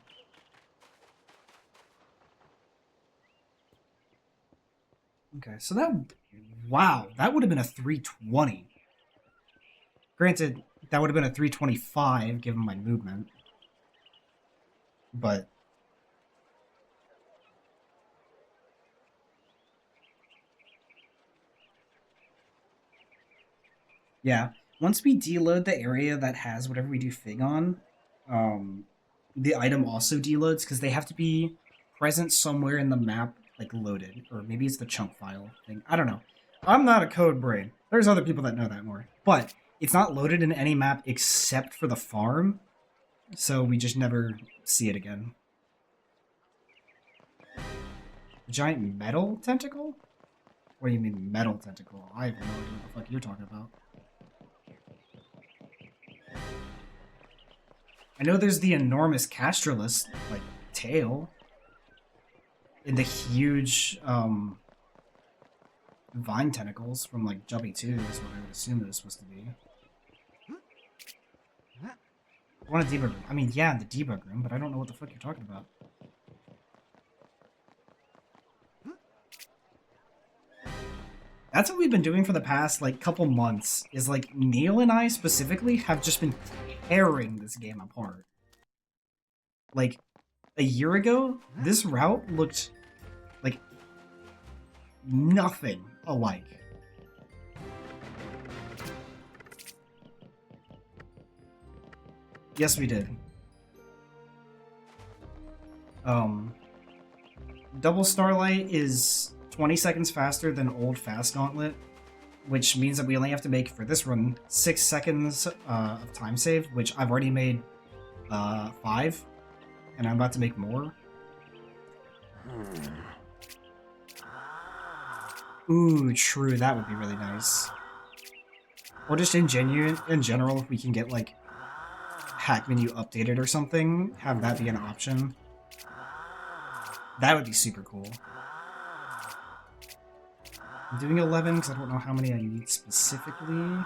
B: Okay, so that... Wow, that would have been a 320. Granted, that would have been a 325 given my movement. But... yeah, once we deload the area that has whatever we do Fig on, the item also deloads because they have to be present somewhere in the map, like loaded. Or maybe it's the chunk file thing. I don't know. I'm not a code brain. There's other people that know that more. But it's not loaded in any map except for the farm, so we just never see it again. Giant metal tentacle? What do you mean metal tentacle? I have no idea what the fuck you're talking about. I know there's the enormous castrolus, like, tail. And the huge, vine tentacles from, like, Jumpy 2 is what I would assume it was supposed to be. I want a debug room. I mean, yeah, the debug room, but I don't know what the fuck you're talking about. That's what we've been doing for the past, like, couple months, is, like, Neil and I, specifically, have just been tearing this game apart. Like, a year ago, this route looked like nothing alike. Yes, we did. Double Starlight is 20 seconds faster than old Fast Gauntlet, which means that we only have to make, for this run, 6 seconds of time save, which I've already made 5, and I'm about to make more. Ooh, true, that would be really nice. Or just in general, if we can get, like, hack menu updated or something, have that be an option. That would be super cool. I'm doing 11 because I don't know how many I need specifically.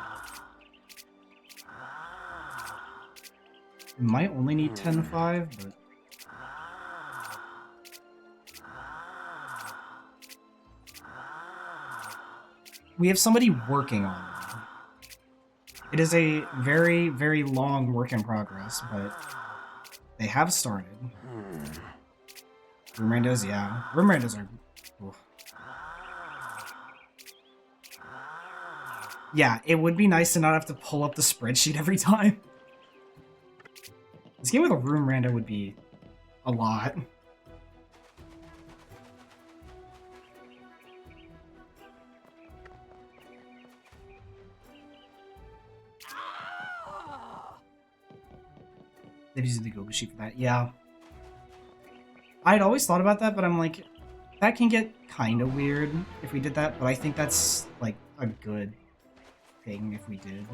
B: Might only need 10.5, but... we have somebody working on it. It is a very, very long work in progress, but they have started. Room randos, yeah. Room randos are... oof. Yeah, it would be nice to not have to pull up the spreadsheet every time. This game with a room rando would be a lot. They've used the Google Sheet for that, yeah. I'd always thought about that, but I'm like, that can get kind of weird if we did that, but I think that's, like, a good thing if we did.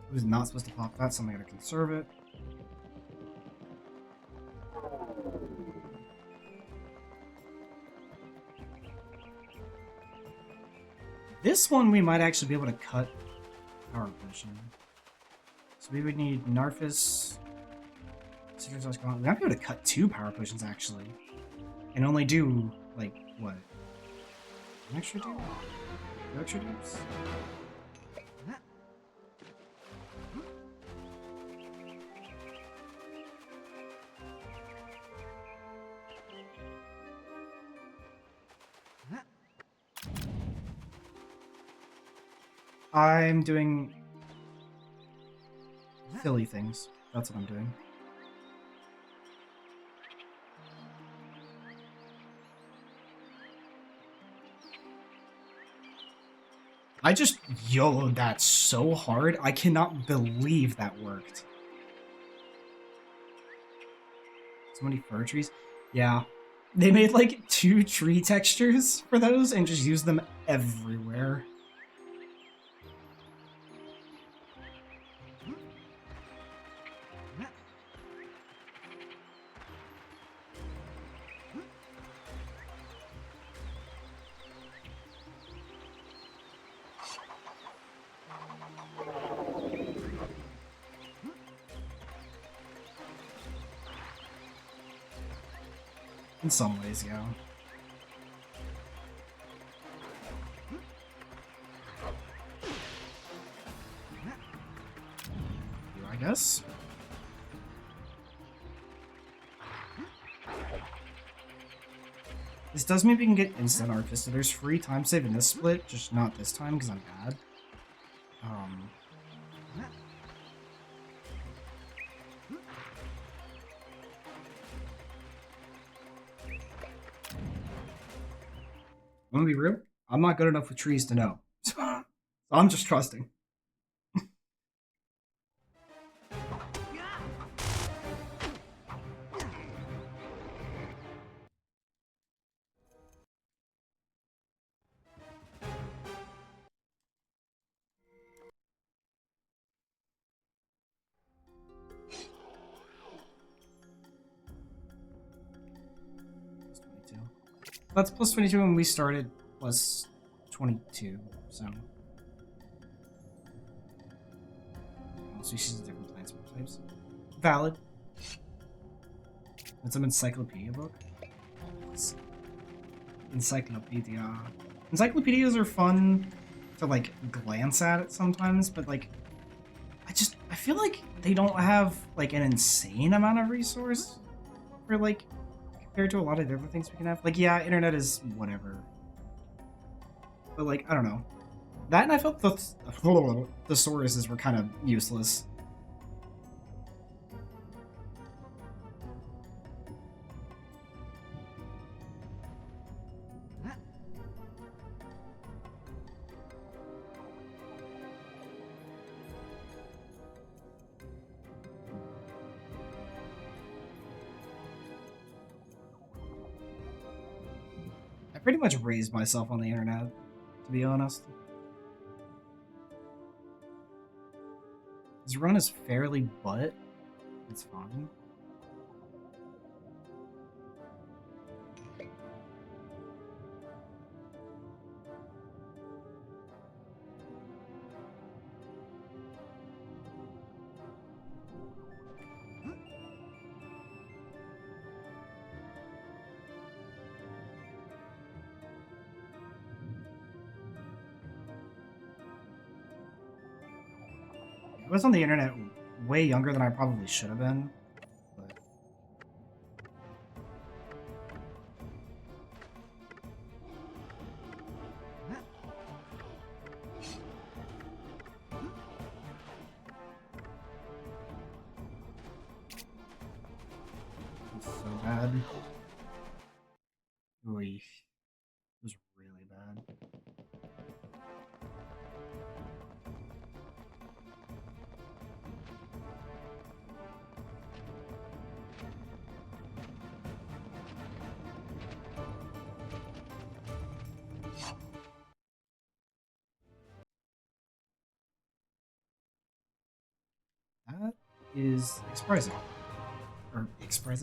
B: I was not supposed to pop that, so I'm gonna conserve it. This one we might actually be able to cut power potion. So we would need Narfis. We might be able to cut 2 power potions actually. And only do, like, what? An extra dupe? 2 extra dupes? I'm doing silly things. That's what I'm doing. I just YOLO'd that so hard. I cannot believe that worked. So many fir trees. Yeah. They made like 2 tree textures for those and just used them everywhere. In some ways, yeah. I guess. This does mean we can get instant Arcus, so there's free time save in this split, just not this time because I'm bad. I'm gonna be real. I'm not good enough with trees to know. So I'm just trusting. That's plus 22 when we started, plus 22, so. Species of different plants and types. Valid. That's some encyclopedia book. Encyclopedia. Encyclopedias are fun to like glance at sometimes, but like I feel like they don't have like an insane amount of resource for like compared to a lot of the other things we can have. Like, yeah, internet is whatever. But, like, I don't know. That and I felt the thesauruses were kind of useless. I pretty much raised myself on the internet, to be honest. This run is fairly butt. It's fine. I was on the internet way younger than I probably should have been. But... It's so bad. Oy. It was really bad. That is surprising. Or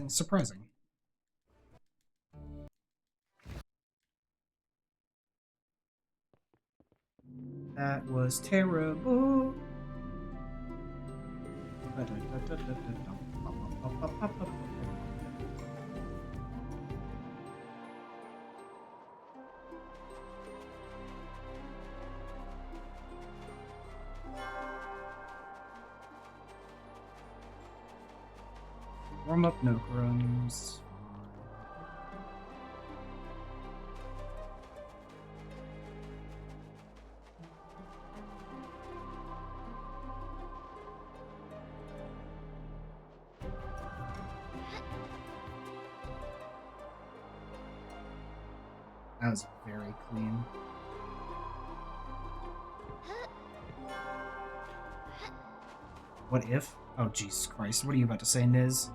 B: surprising. That was terrible. Warm up NOAK runs. That was very clean. What if? Oh, Jesus Christ. What are you about to say, Niz?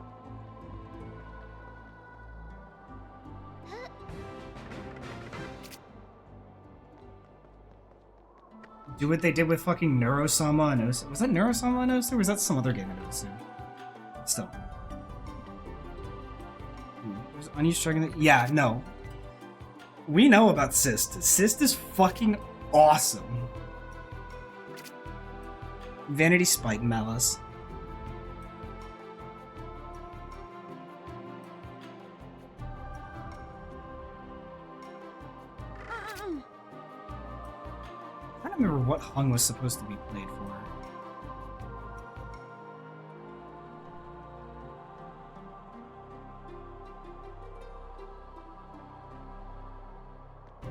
B: Do what they did with fucking Neurosama and Osu. Was that Neurosama and Osu, or was that some other game in Osu? Still. Was Unused Dragon... Yeah, no. We know about Sist. Sist is fucking awesome. Vanity Spite Malice. I don't remember what Hung was supposed to be played for.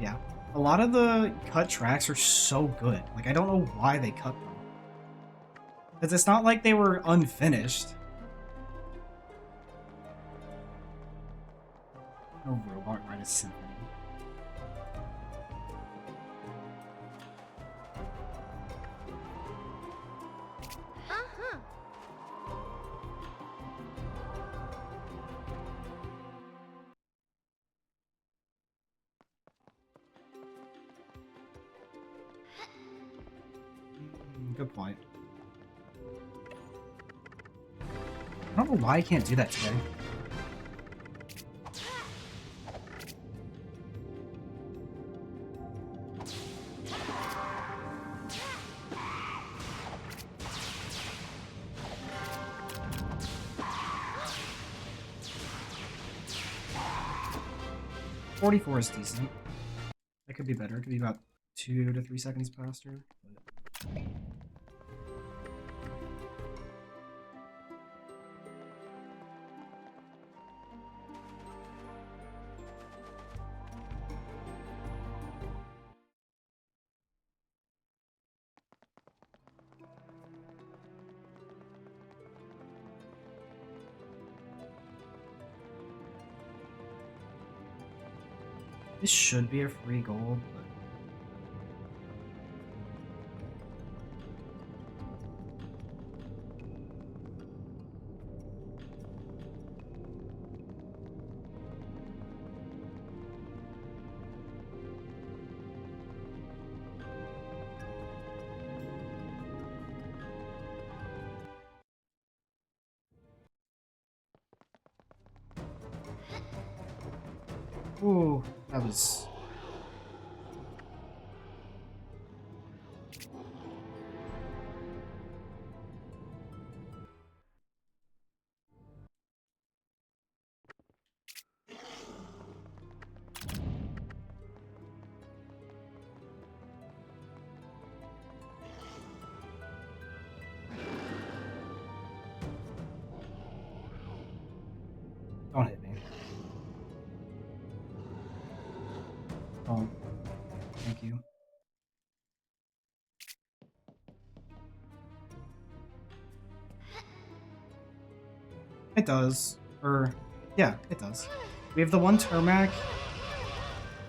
B: Yeah. A lot of the cut tracks are so good. Like, I don't know why they cut them. Because it's not like they were unfinished. No robot ride a symphony. Good point. I don't know why I can't do that today. .44 is decent. That could be better. It could be about 2 to 3 seconds faster. But... This should be a free gold, but... Ooh, that was... Don't hit me. Oh, thank you. It does. Yeah, it does. We have the one Termac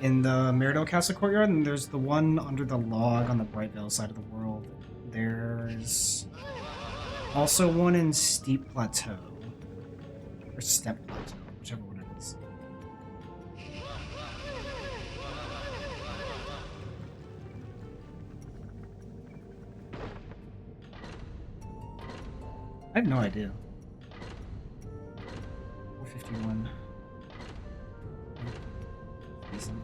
B: in the Meridel Castle courtyard, and there's the one under the log on the Brightvale side of the world. There's also one in Steep Plateau. Or Step Plateau, whichever one it is. I have no idea. 451. Decent.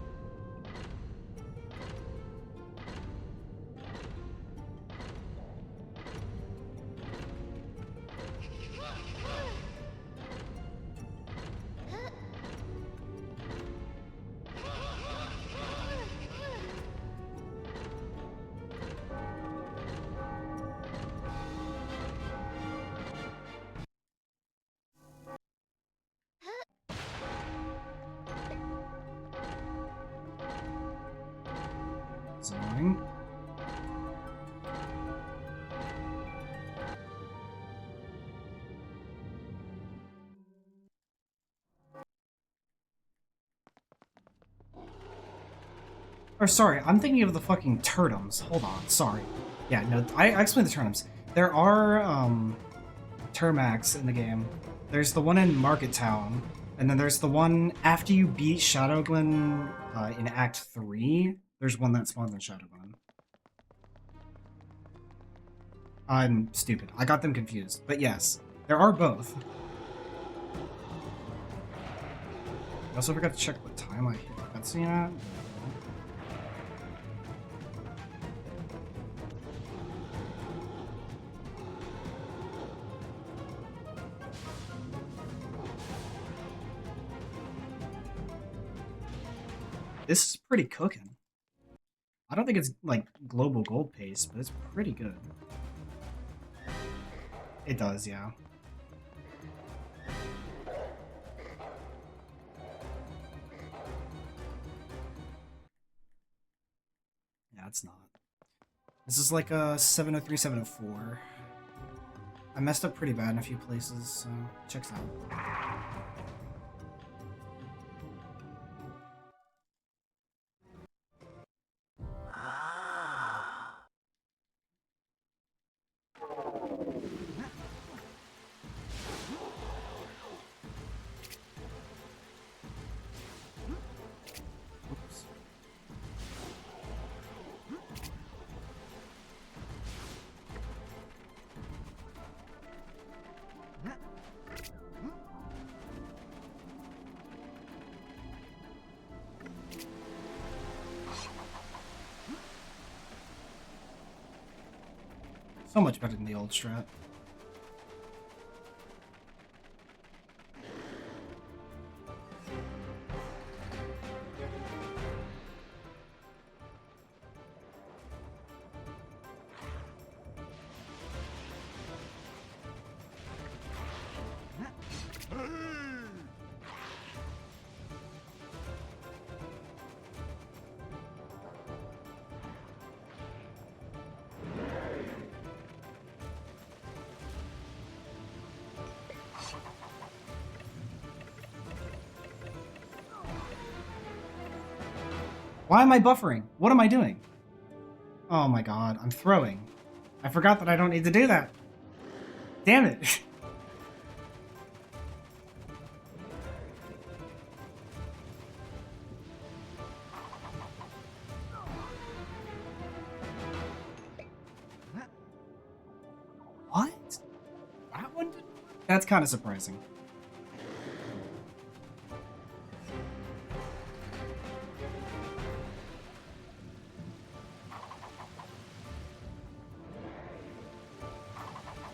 B: It's annoying. Or sorry, I'm thinking of the fucking Turtums. Hold on, sorry. Yeah, no, I explained the Turtums. There are Termax in the game. There's the one in Market Town, and then there's the one after you beat Shadowglen in Act 3. There's one that spawns in Shadowglen. I'm stupid. I got them confused. But yes, there are both. I also forgot to check what time I hit the cutscene at. This is pretty cooking. I don't think it's like global gold pace, but it's pretty good. It does, yeah. Yeah, it's not. This is like a 703, 704. I messed up pretty bad in a few places, so checks out. Oops. So much better than the old strat. Why am I buffering? What am I doing? Oh my god, I'm throwing. I forgot that I don't need to do that. Damn it. What? That one didn't? That's kind of surprising.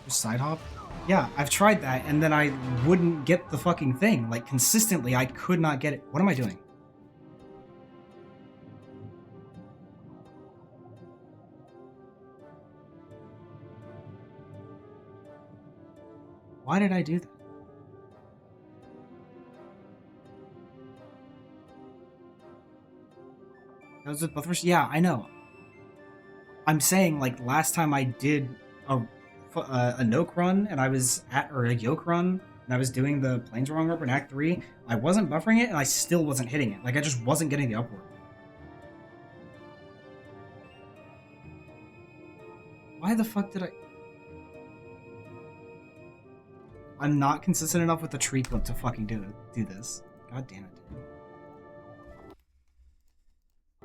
B: Side hop? Yeah, I've tried that, and then I wouldn't get the fucking thing. Like, consistently, I could not get it. What am I doing? Why did I do that? That was with both first? Yeah, I know. I'm saying, like, last time I did a NOAK run, and I was at, or a YOAK run, and I was doing the Planeswalker Rubber in Act 3, I wasn't buffering it, and I still wasn't hitting it. Like, I just wasn't getting the upward. Why the fuck did I... I'm not consistent enough with the tree clip to fucking do this. God damn it, dude.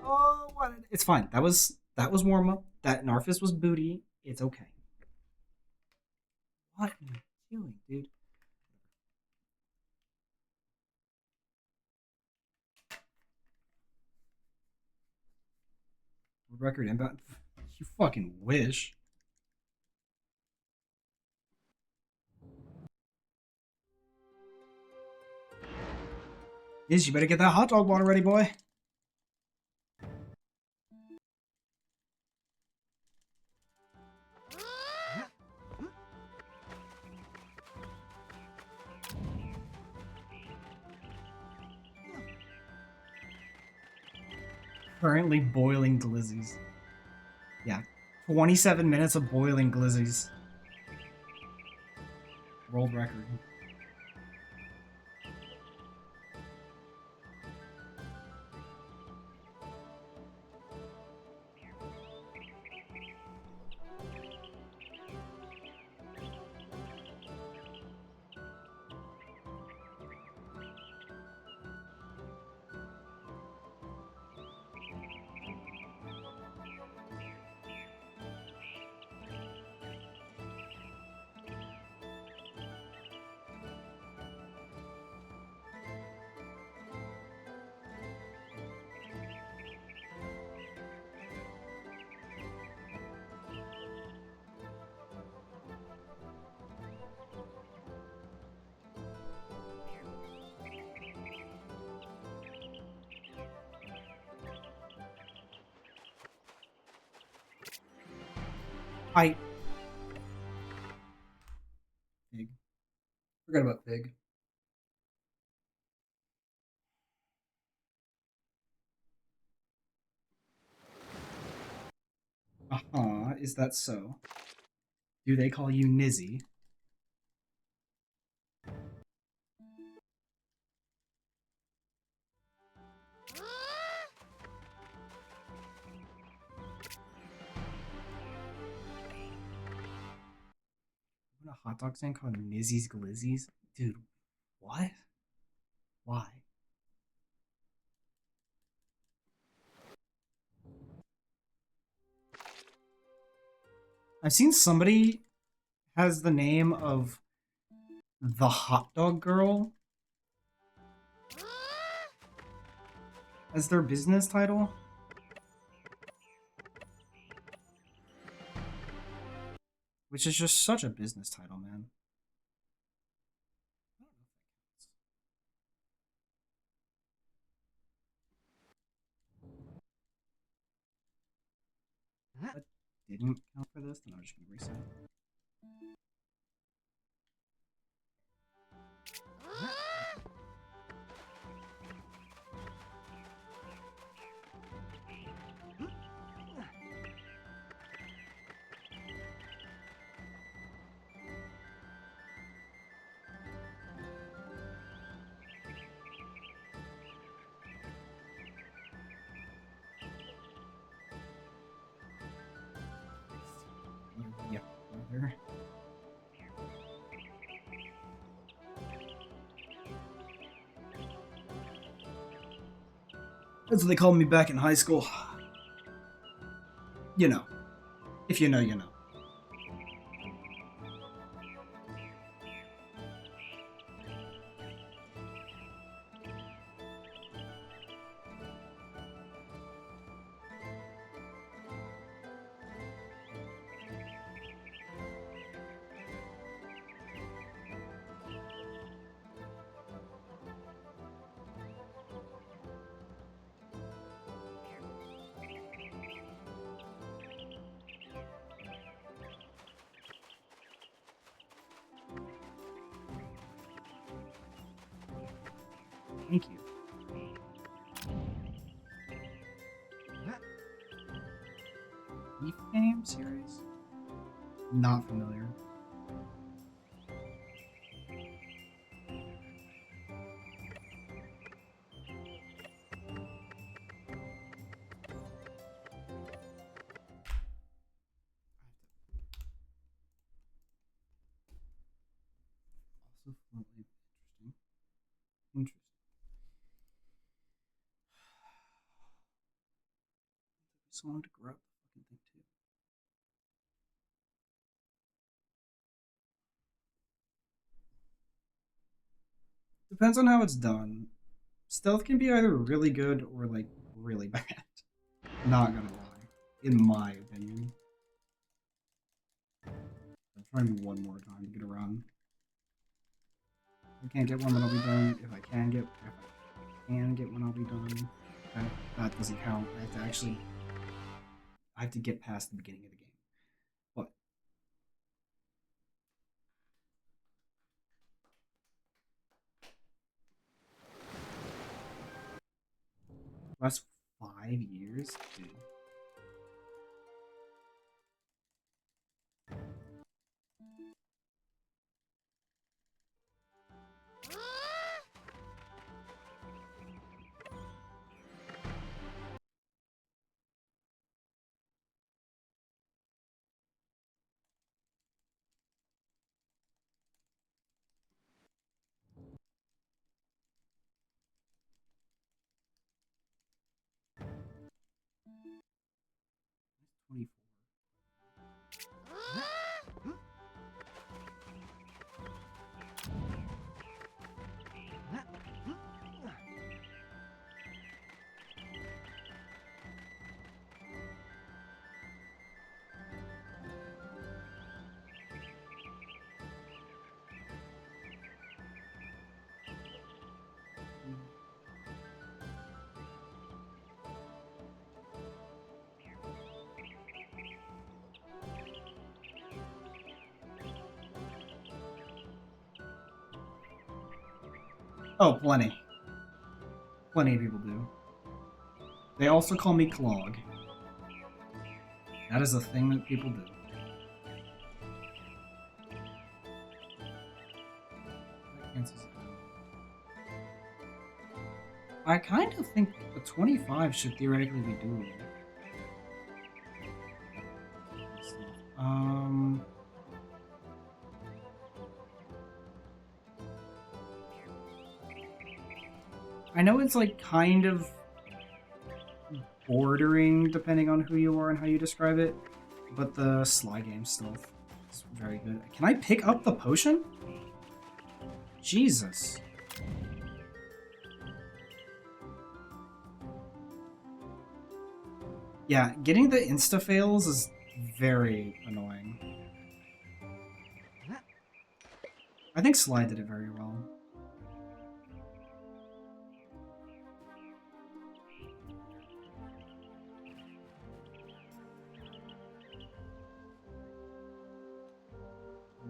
B: Oh, what? It's fine. That was warm up. That Narfis was booty. It's okay. What are you doing, dude? Record inbound. You fucking wish. Is you better get that hot dog water ready, boy. Currently boiling glizzies. Yeah. 27 minutes of boiling glizzies. World record. I... Pig. Forgot about Pig. Uh-huh, is that so? Do they call you Nizzy? What a hot dog stand called Nizzy's Glizzies? Dude, what? Why? I've seen somebody has the name of the hot dog girl as their business title. Which is just such a business title, man. That didn't count for this, then I'm just gonna reset. Yeah, brother. That's what they called me back in high school. You know. If you know, you know. Thank you. Leaf game series? Not familiar. Also fluently interesting. Interesting. I just wanted to grow up the fucking thing too. Depends on how it's done. Stealth can be either really good or like really bad. Not gonna lie. In my opinion. I'm trying one more time to get around. If I can't get one, then I'll be done. If I can get one, I'll be done. That doesn't count. I have to get past the beginning of the game. But last 5 years, dude. That's 24. Oh, plenty. Plenty of people do. They also call me Clog. That is a thing that people do. I kind of think the 25 should theoretically be doable. I know it's like kind of bordering depending on who you are and how you describe it, but the Sly Game stealth is very good. Can I pick up the potion? Jesus. Yeah, getting the insta fails is very annoying. I think Sly did it very well.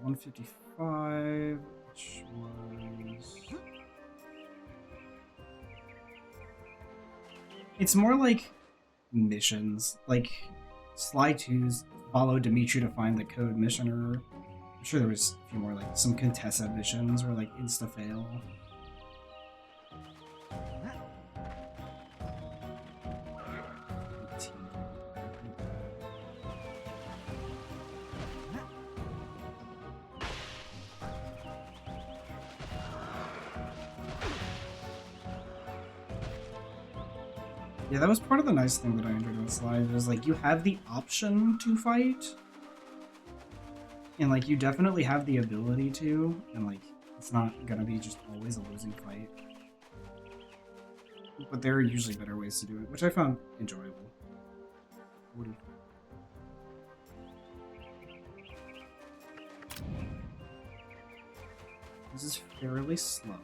B: $155, which was... It's more like missions, like Sly 2's follow Dimitri to find the code mission, or I'm sure there was a few more, like some Contessa missions or like insta fail. Yeah, that was part of the nice thing that I enjoyed with Sly. It was like you have the option to fight, and like you definitely have the ability to, and like it's not gonna be just always a losing fight. But there are usually better ways to do it, which I found enjoyable. What do you think? This is fairly slow.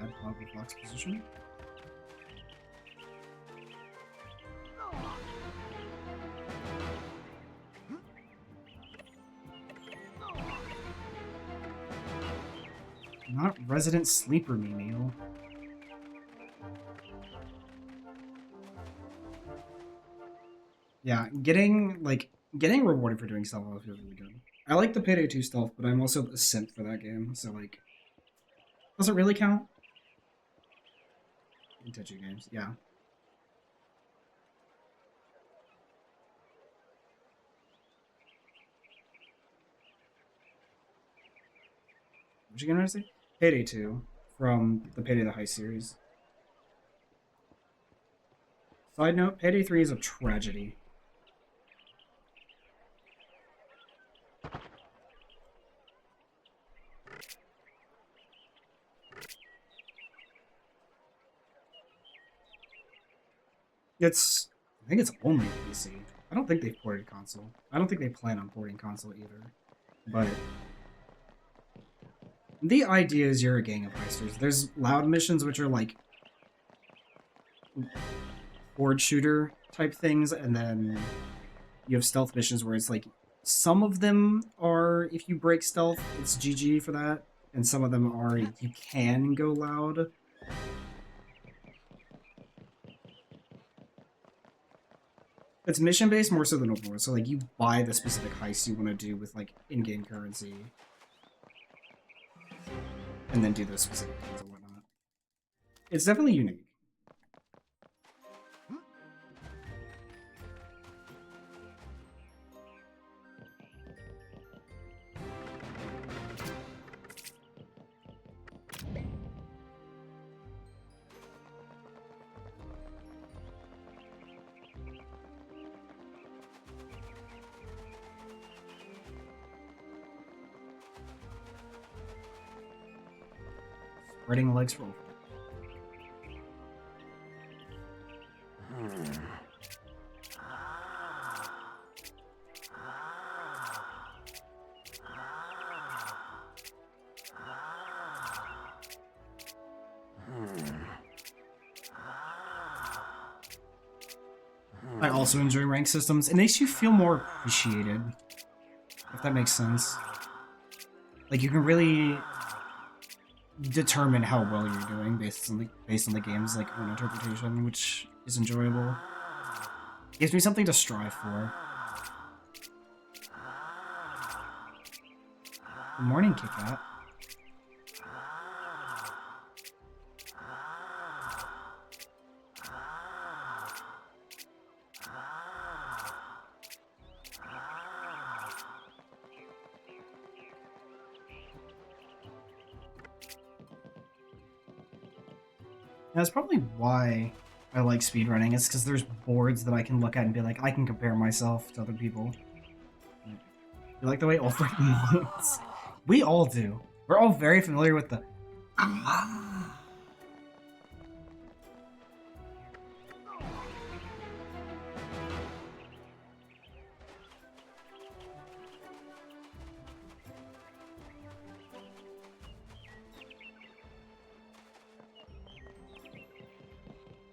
B: Add cloud with Lock's position. Not resident sleeper me, Neil. Yeah, getting rewarded for doing stealth feels really good. I like the Payday 2 stealth, but I'm also a simp for that game, so like, does it really count? Touchy games, yeah. What you gonna say? Payday 2 from the Payday the Heist series. Side note, Payday 3 is a tragedy. I think it's only PC. I don't think they've ported console. I don't think they plan on porting console either. But the idea is you're a gang of heisters. There's loud missions, which are like board shooter type things, and then you have stealth missions where it's like some of them are if you break stealth, it's GG for that, and some of them are you can go loud. It's mission based more so than open world. So like you buy the specific heist you want to do with like in-game currency, and then do those specific things and whatnot. It's definitely unique. Spreading legs for I also enjoy rank systems. It makes you feel more appreciated, if that makes sense. Like, you can really determine how well you're doing based on the game's like own interpretation, which is enjoyable. Gives me something to strive for. Good morning, Kit Kat. That's probably why I like speedrunning. It's because there's boards that I can look at and be like, I can compare myself to other people. You like the way Ulfric moves? We all do. We're all very familiar with the...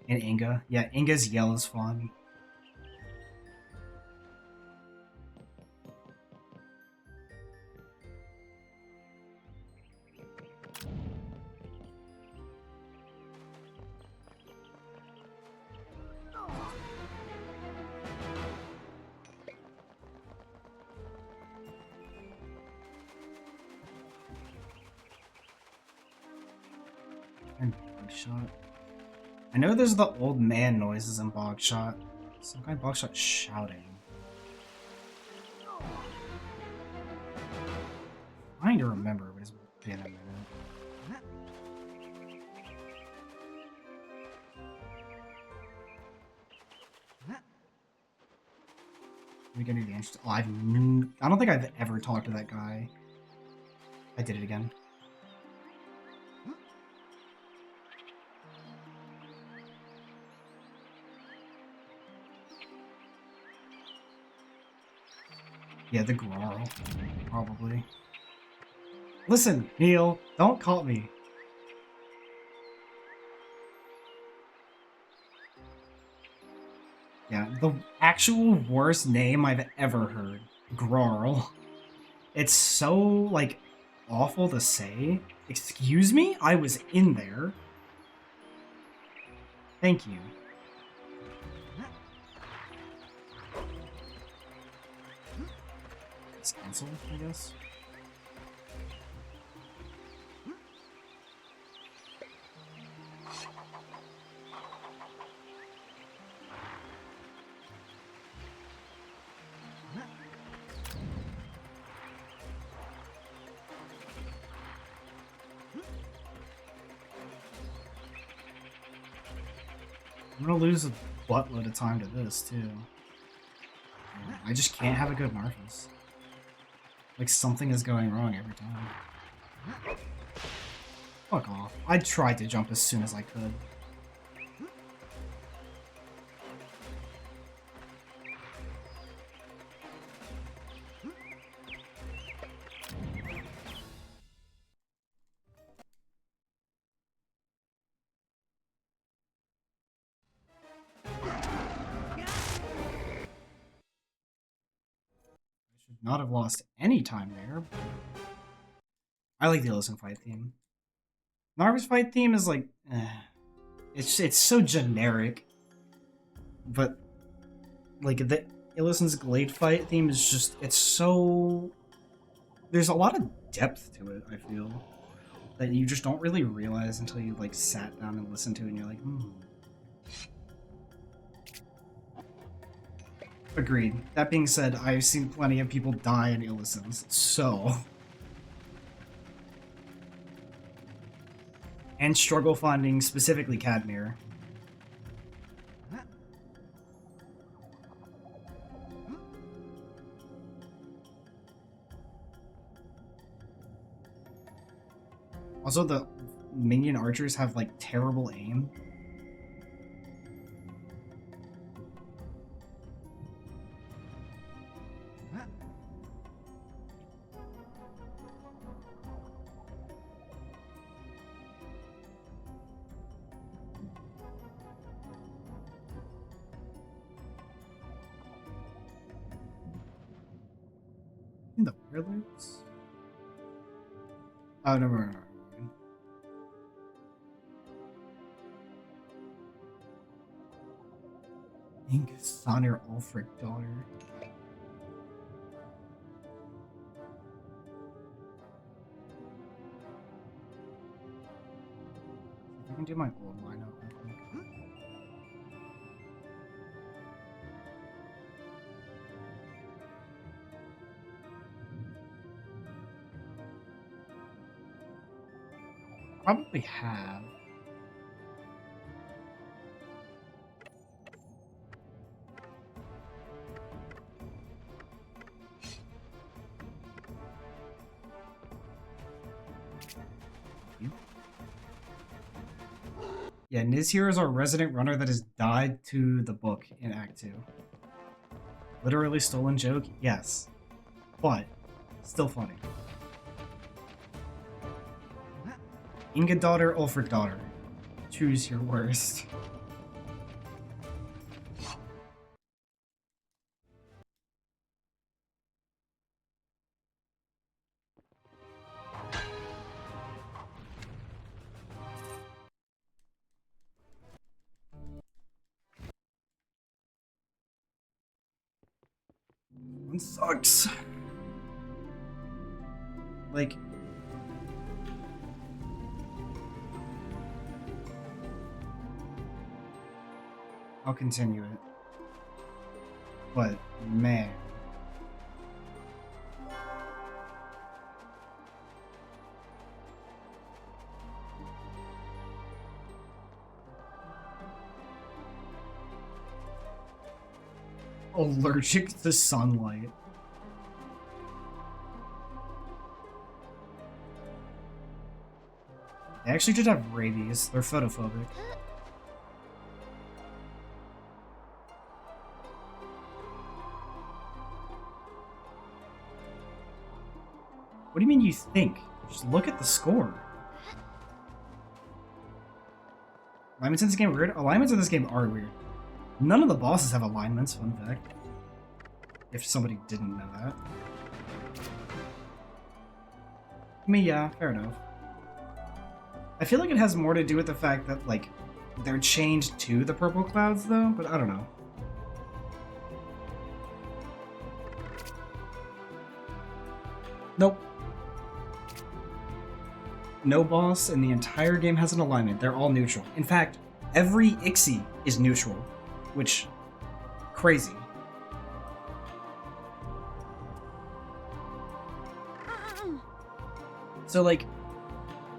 B: And Inga. Yeah, Inga's yell is fun. And Bogshot. I know there's the old man noises in Bogshot. Some guy Bogshot shouting. Trying to remember, but it's been a minute. We can do the interest. Oh, I don't think I've ever talked to that guy. I did it again. Yeah, the Grarl, probably. Listen, Neil, don't call me. Yeah, the actual worst name I've ever heard. Grarl. It's so, like, awful to say. Excuse me? I was in there. Thank you. It's canceled, I guess. I'm gonna lose a buttload of time to this, too. I just can't have a good Marcus. Like, something is going wrong every time. Fuck off. I tried to jump as soon as I could. Not have lost any time there. I like the Illison fight theme. Narva's fight theme is like, it's so generic, but like the Illison's Glade fight theme is just, it's so, there's a lot of depth to it. I feel that you just don't really realize until you like sat down and listened to it, and you're like, Agreed. That being said, I've seen plenty of people die in Illisons, so... And struggle finding specifically Cadmere. Also, the minion archers have, like, terrible aim. In the Preludes? Oh, no, no, no, no. Ink Sonner Ulfric daughter. I can do my old lineup, I think. Probably have. Yeah, Nizhir is our resident runner that has died to the book in Act 2. Literally stolen joke? Yes. But, still funny. Inga daughter, Ulfric daughter. Choose your worst. One sucks. Like, I'll continue it. But, man. Allergic to sunlight. They actually did have rabies. They're photophobic. What do you mean you think? Just look at the score. Alignments in this game are weird? Alignments in this game are weird. None of the bosses have alignments, fun fact. If somebody didn't know that. I mean, yeah, fair enough. I feel like it has more to do with the fact that, like, they're chained to the purple clouds, though, but I don't know. Nope. No boss in the entire game has an alignment. They're all neutral. In fact, every Ixie is neutral, which, crazy. So, like,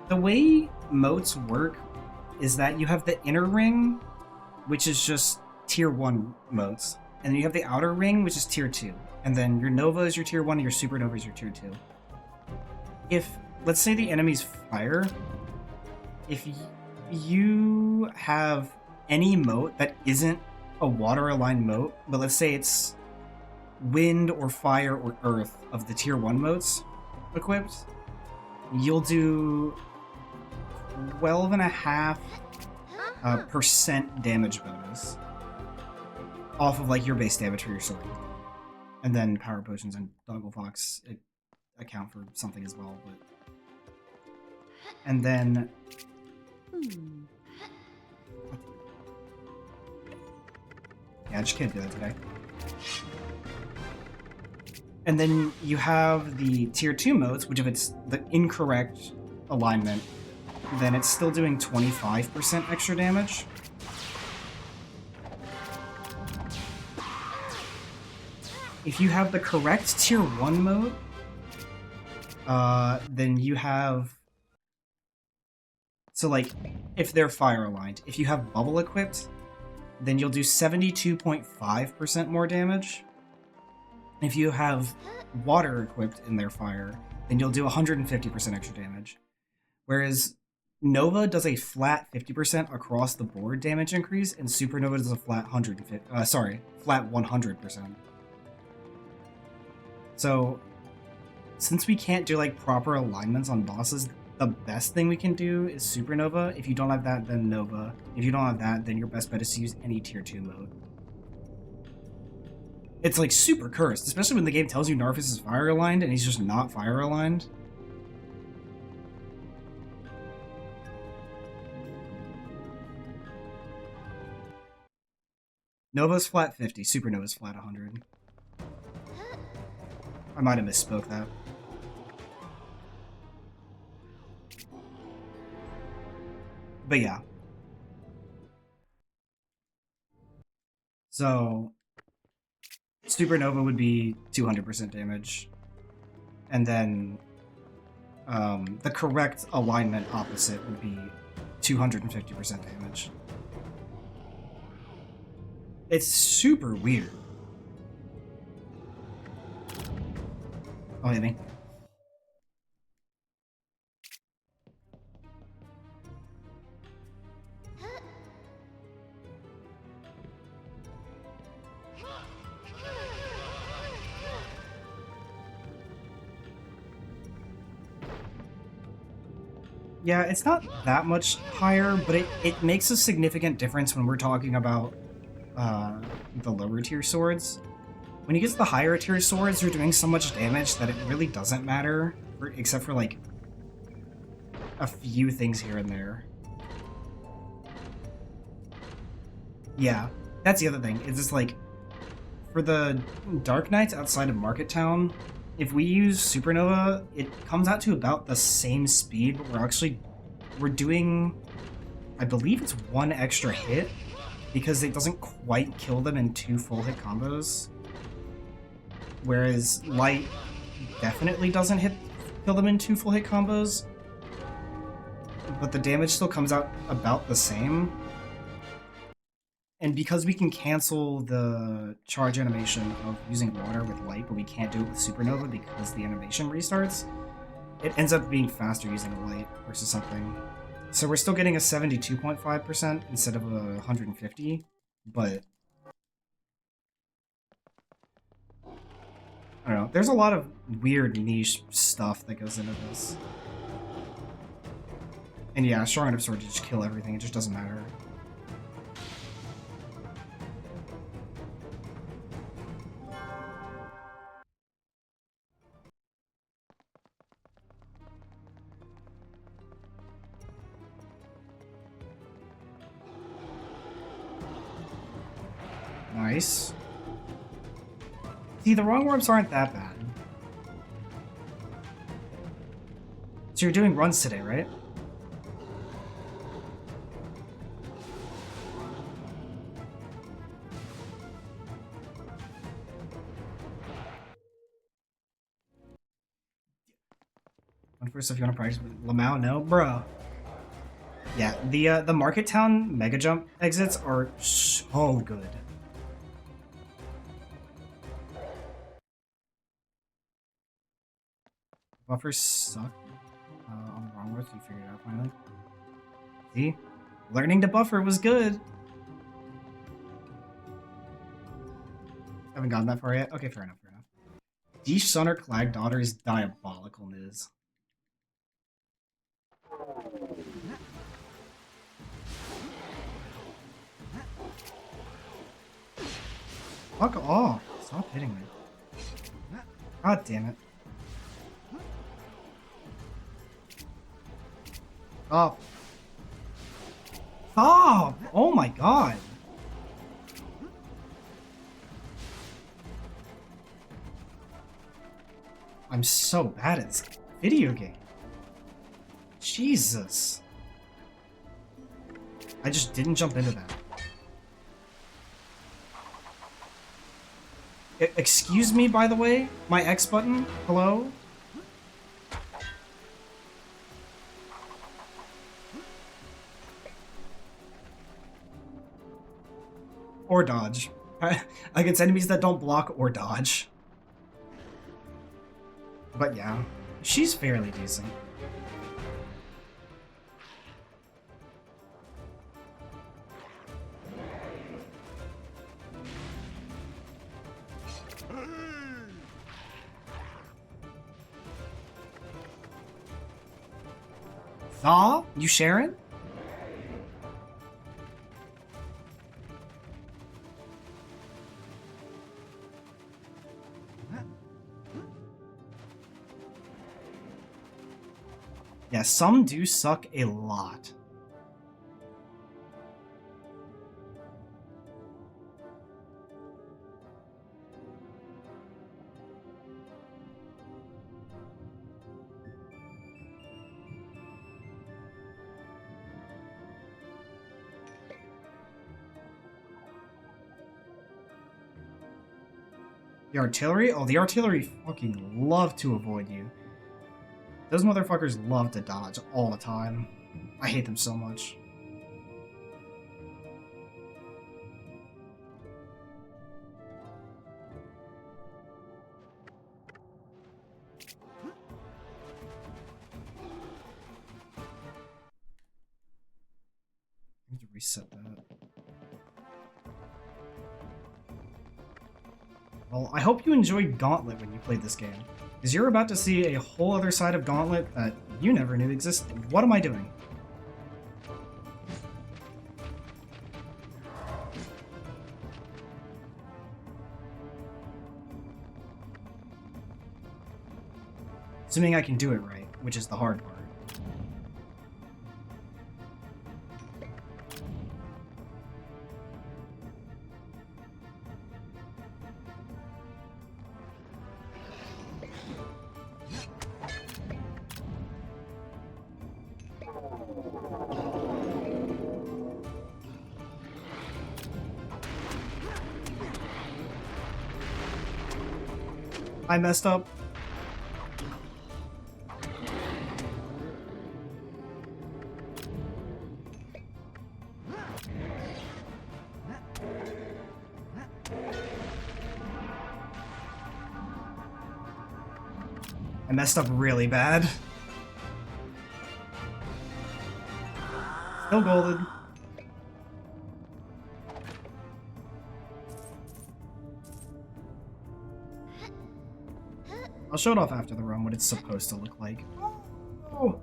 B: the way moats work is that you have the inner ring, which is just tier 1 moats, and then you have the outer ring, which is tier 2, and then your Nova is your tier 1 and your Supernova is your tier 2. If, let's say the enemy's fire, if you have any moat that isn't a water-aligned moat, but let's say it's wind or fire or earth of the tier 1 moats equipped, you'll do 12.5% damage bonus off of like your base damage for your sword. And then power potions and Doggle Fox account for something as well, but and then yeah, I just can't do that today. And then you have the tier 2 modes, which if it's the incorrect alignment, then it's still doing 25% extra damage. If you have the correct tier 1 mode, then you have... So, like, if they're fire aligned, if you have bubble equipped, then you'll do 72.5% more damage. If you have water equipped in their fire, then you'll do 150% extra damage. Whereas Nova does a flat 50% across the board damage increase, and Supernova does a flat 100%. So, since we can't do like proper alignments on bosses, the best thing we can do is Supernova. If you don't have that, then Nova. If you don't have that, then your best bet is to use any tier 2 mode. It's like super cursed, especially when the game tells you Narfis is fire aligned and he's just not fire aligned. Nova's flat 50, Supernova's flat 100. I might have misspoke that. But yeah. So, Supernova would be 200% damage. And then the correct alignment opposite would be 250% damage. It's super weird. Oh, hit me. Yeah, it's not that much higher, but it makes a significant difference when we're talking about the lower tier swords. When you get to the higher tier swords, you're doing so much damage that it really doesn't matter, except for like a few things here and there. Yeah, that's the other thing. It's just like, for the Dark Knights outside of Market Town, if we use Supernova, it comes out to about the same speed, but we're doing, I believe it's one extra hit, because it doesn't quite kill them in 2 full hit combos. Whereas Light definitely doesn't kill them in 2 full hit combos, but the damage still comes out about the same. And because we can cancel the charge animation of using water with Light, but we can't do it with Supernova because the animation restarts, it ends up being faster using Light versus something. So we're still getting a 72.5% instead of a 150, but I don't know. There's a lot of weird niche stuff that goes into this. And yeah, strong enough sword to just kill everything, it just doesn't matter. Nice. See, the wrong orbs aren't that bad. So you're doing runs today, right? First, if you want to practice with Lamau, no, bro. Yeah, the Market Town Mega Jump exits are so good. Buffers suck. On the wrong road, you figured it out finally. See? Learning to buffer was good. Haven't gotten that far yet? Okay, fair enough, fair enough. Deesh Son or Clag Daughter is diabolical, Niz. Fuck off. Stop hitting me. God damn it. Stop. Stop! Oh my god. I'm so bad at this video game. Jesus. I just didn't jump into that. Excuse me, by the way? My X button? Hello? Or dodge. Against enemies that don't block or dodge. But yeah, she's fairly decent. Aw, you sharing? Yeah, some do suck a lot. The artillery? Oh, the artillery fucking love to avoid you. Those motherfuckers love to dodge all the time. I hate them so much. I need to reset that. Well, I hope you enjoyed Gauntlet when you played this game, because you're about to see a whole other side of Gauntlet that you never knew existed. What am I doing? Assuming I can do it right, which is the hard part. I messed up. I messed up really bad. Still golden. I'll show it off after the run what it's supposed to look like. Oh.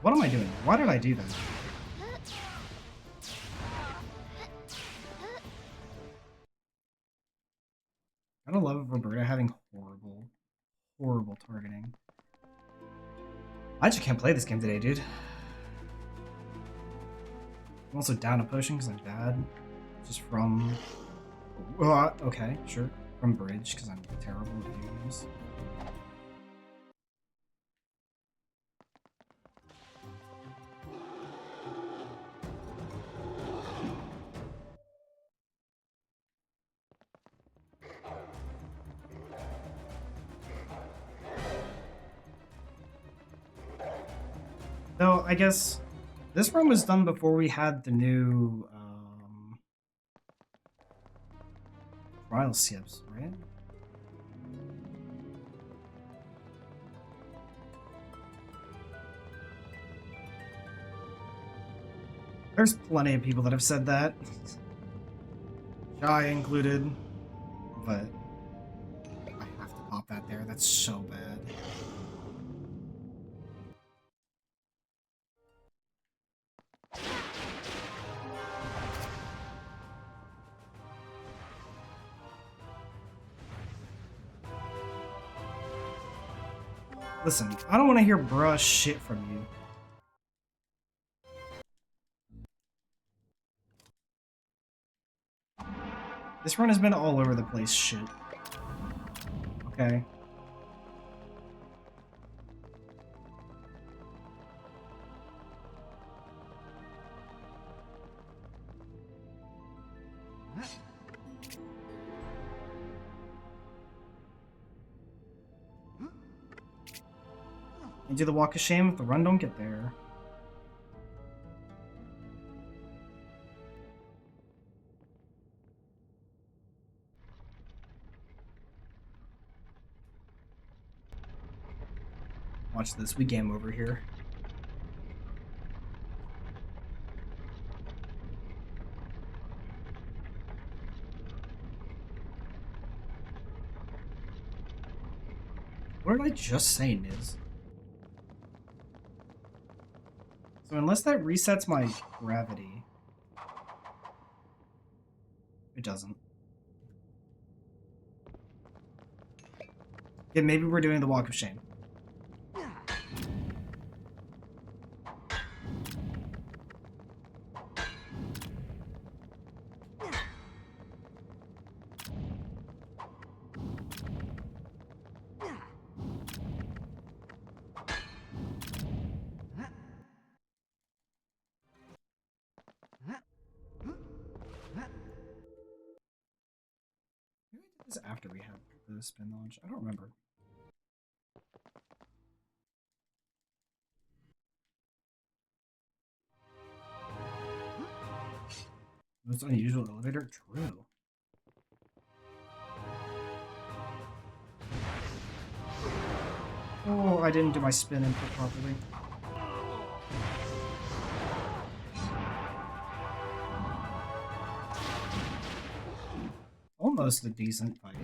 B: What am I doing? Why did I do that? Gotta love Roberta having horrible targeting. I just can't play this game today, dude. I'm also down a potion because I'm bad. Just from... okay, sure. From bridge because I'm terrible at video games. So, I guess this run was done before we had the new trial skips, right? There's plenty of people that have said that. Shy included. But I have to pop that there. That's so bad. Listen, I don't want to hear bruh shit from you. This run has been all over the place shit. Okay. You do the walk of shame if the run don't get there. Watch this, we game over here. What did I just say, Niz? So unless that resets my gravity... It doesn't. Yeah, maybe we're doing the Walk of Shame. This is after we had the spin launch. I don't remember. Most unusual elevator? True. Oh, I didn't do my spin input properly. Almost a decent fight.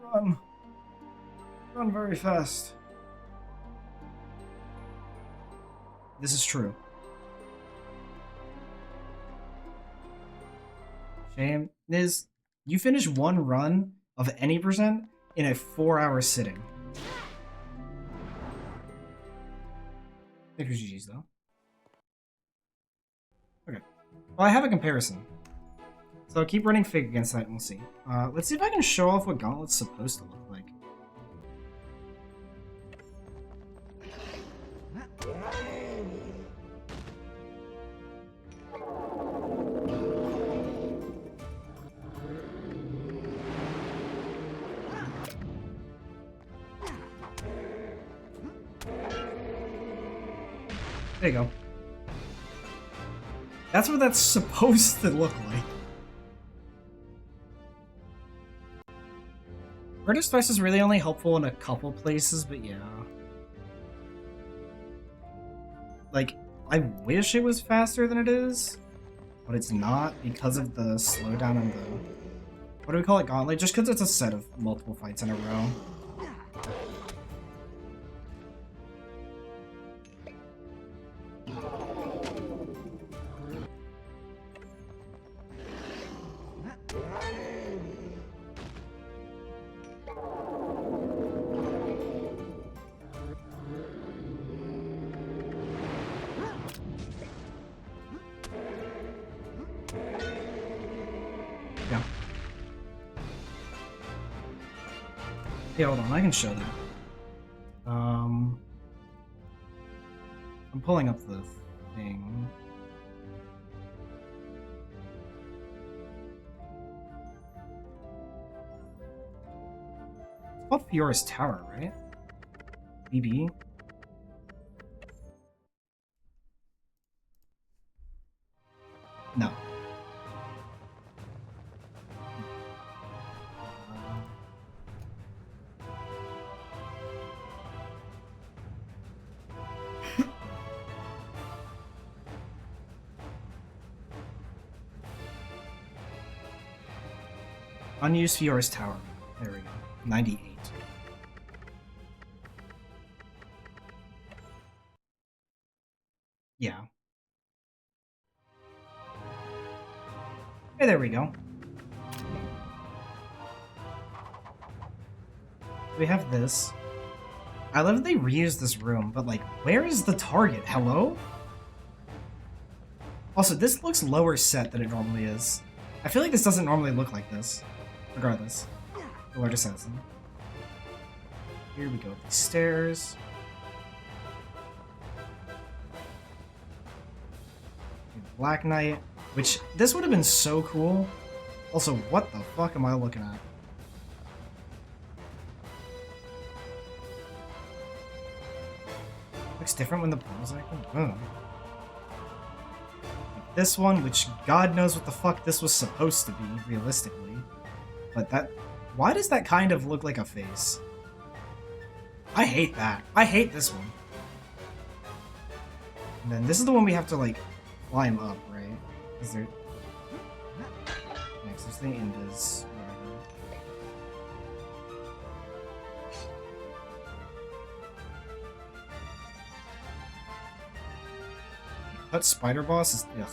B: Run. Run very fast. This is true. Shame. Niz, you finish one run of any percent in a 4-hour sitting. Thank you, GG's though. Okay. Well, I have a comparison. So I'll keep running Fig against that and we'll see. Let's see if I can show off what Gauntlet's supposed to look like. There you go. That's what that's supposed to look like. Artist Dice is really only helpful in a couple places, but yeah. Like, I wish it was faster than it is, but it's not because of the slowdown in the... What do we call it? Gauntlet? Just because it's a set of multiple fights in a row. Yeah. Yeah, hold on, I can show that. I'm pulling up the thing. It's called Fiora's Tower, right? BB? No. Unused Fiora's Tower. There we go. 98. Yeah. Hey, there we go. We have this. I love that they reused this room, but like, where is the target? Hello? Also, this looks lower set than it normally is. I feel like this doesn't normally look like this. Regardless. The largest citizen. Here we go with these stairs. Black Knight, which this would have been so cool. Also, what the fuck am I looking at? Looks different when the ball's acting. Like this one, which God knows what the fuck this was supposed to be, realistically. But that... Why does that kind of look like a face? I hate that. I hate this one. And then this is the one we have to, like, climb up, right? Is there... Next, there's the Invis, whatever. That spider boss is... Ugh.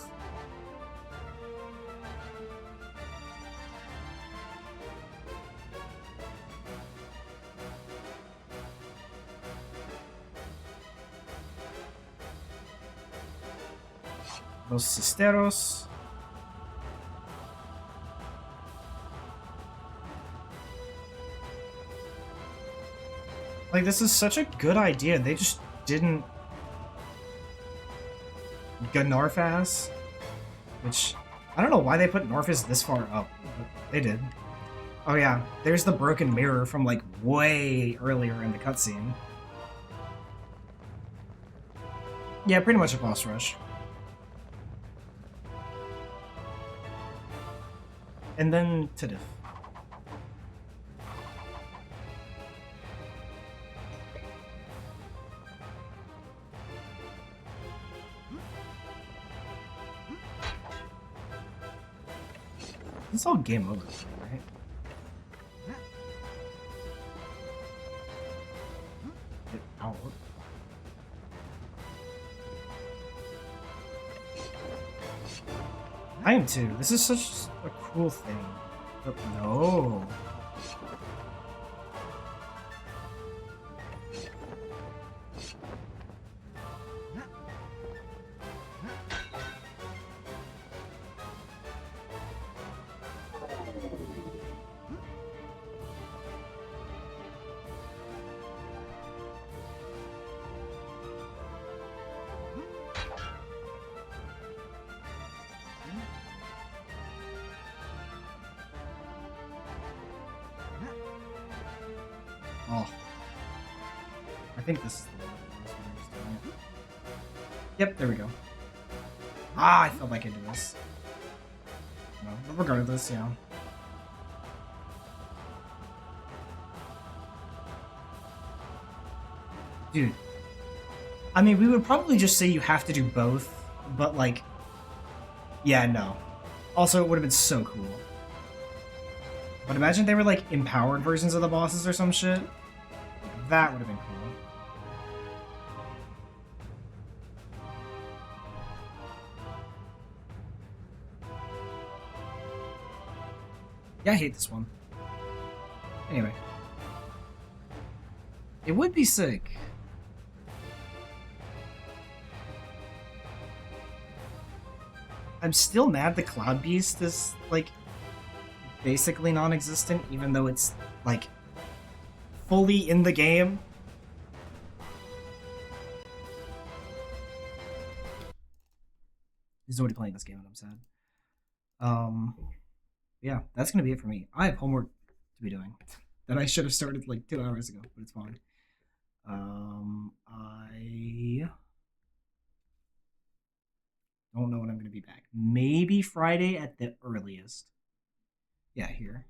B: Los Cisteros. Like, this is such a good idea. They just didn't... Gnarfas. Which, I don't know why they put Norfus this far up, but they did. Oh yeah, there's the broken mirror from, like, way earlier in the cutscene. Yeah, pretty much a boss rush. And then Tidif. It's all game over, right? Get out. I am too. This is such a cool thing. But no. Oh. I think this is the one that was doing it. Yep, there we go. Ah, I felt like I did this. No, but regardless, yeah. Dude. I mean, we would probably just say you have to do both, but like... Yeah, no. Also, it would have been so cool. But imagine they were like empowered versions of the bosses or some shit. That would have been cool. Yeah, I hate this one. Anyway. It would be sick. I'm still mad the Cloud Beast is, like, basically non-existent, even though it's, like, fully in the game. He's already playing this game and I'm sad. Yeah, that's gonna be it for me. I have homework to be doing that I should have started, like, 2 hours ago, but it's fine. I don't know when I'm gonna be back. Maybe Friday at the earliest. Yeah, here.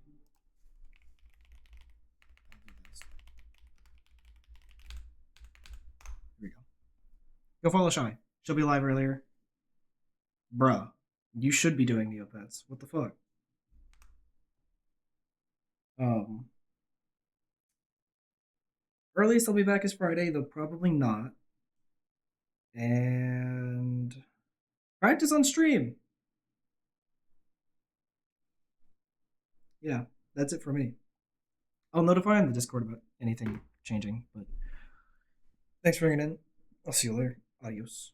B: Here we go. Go follow Shy. She'll be live earlier. Bruh, you should be doing Neopets. What the fuck? Earliest I'll be back is Friday, though probably not. And practice on stream. Yeah, that's it for me. I'll notify on the Discord about anything changing, but thanks for hanging in. I'll see you later. Adios.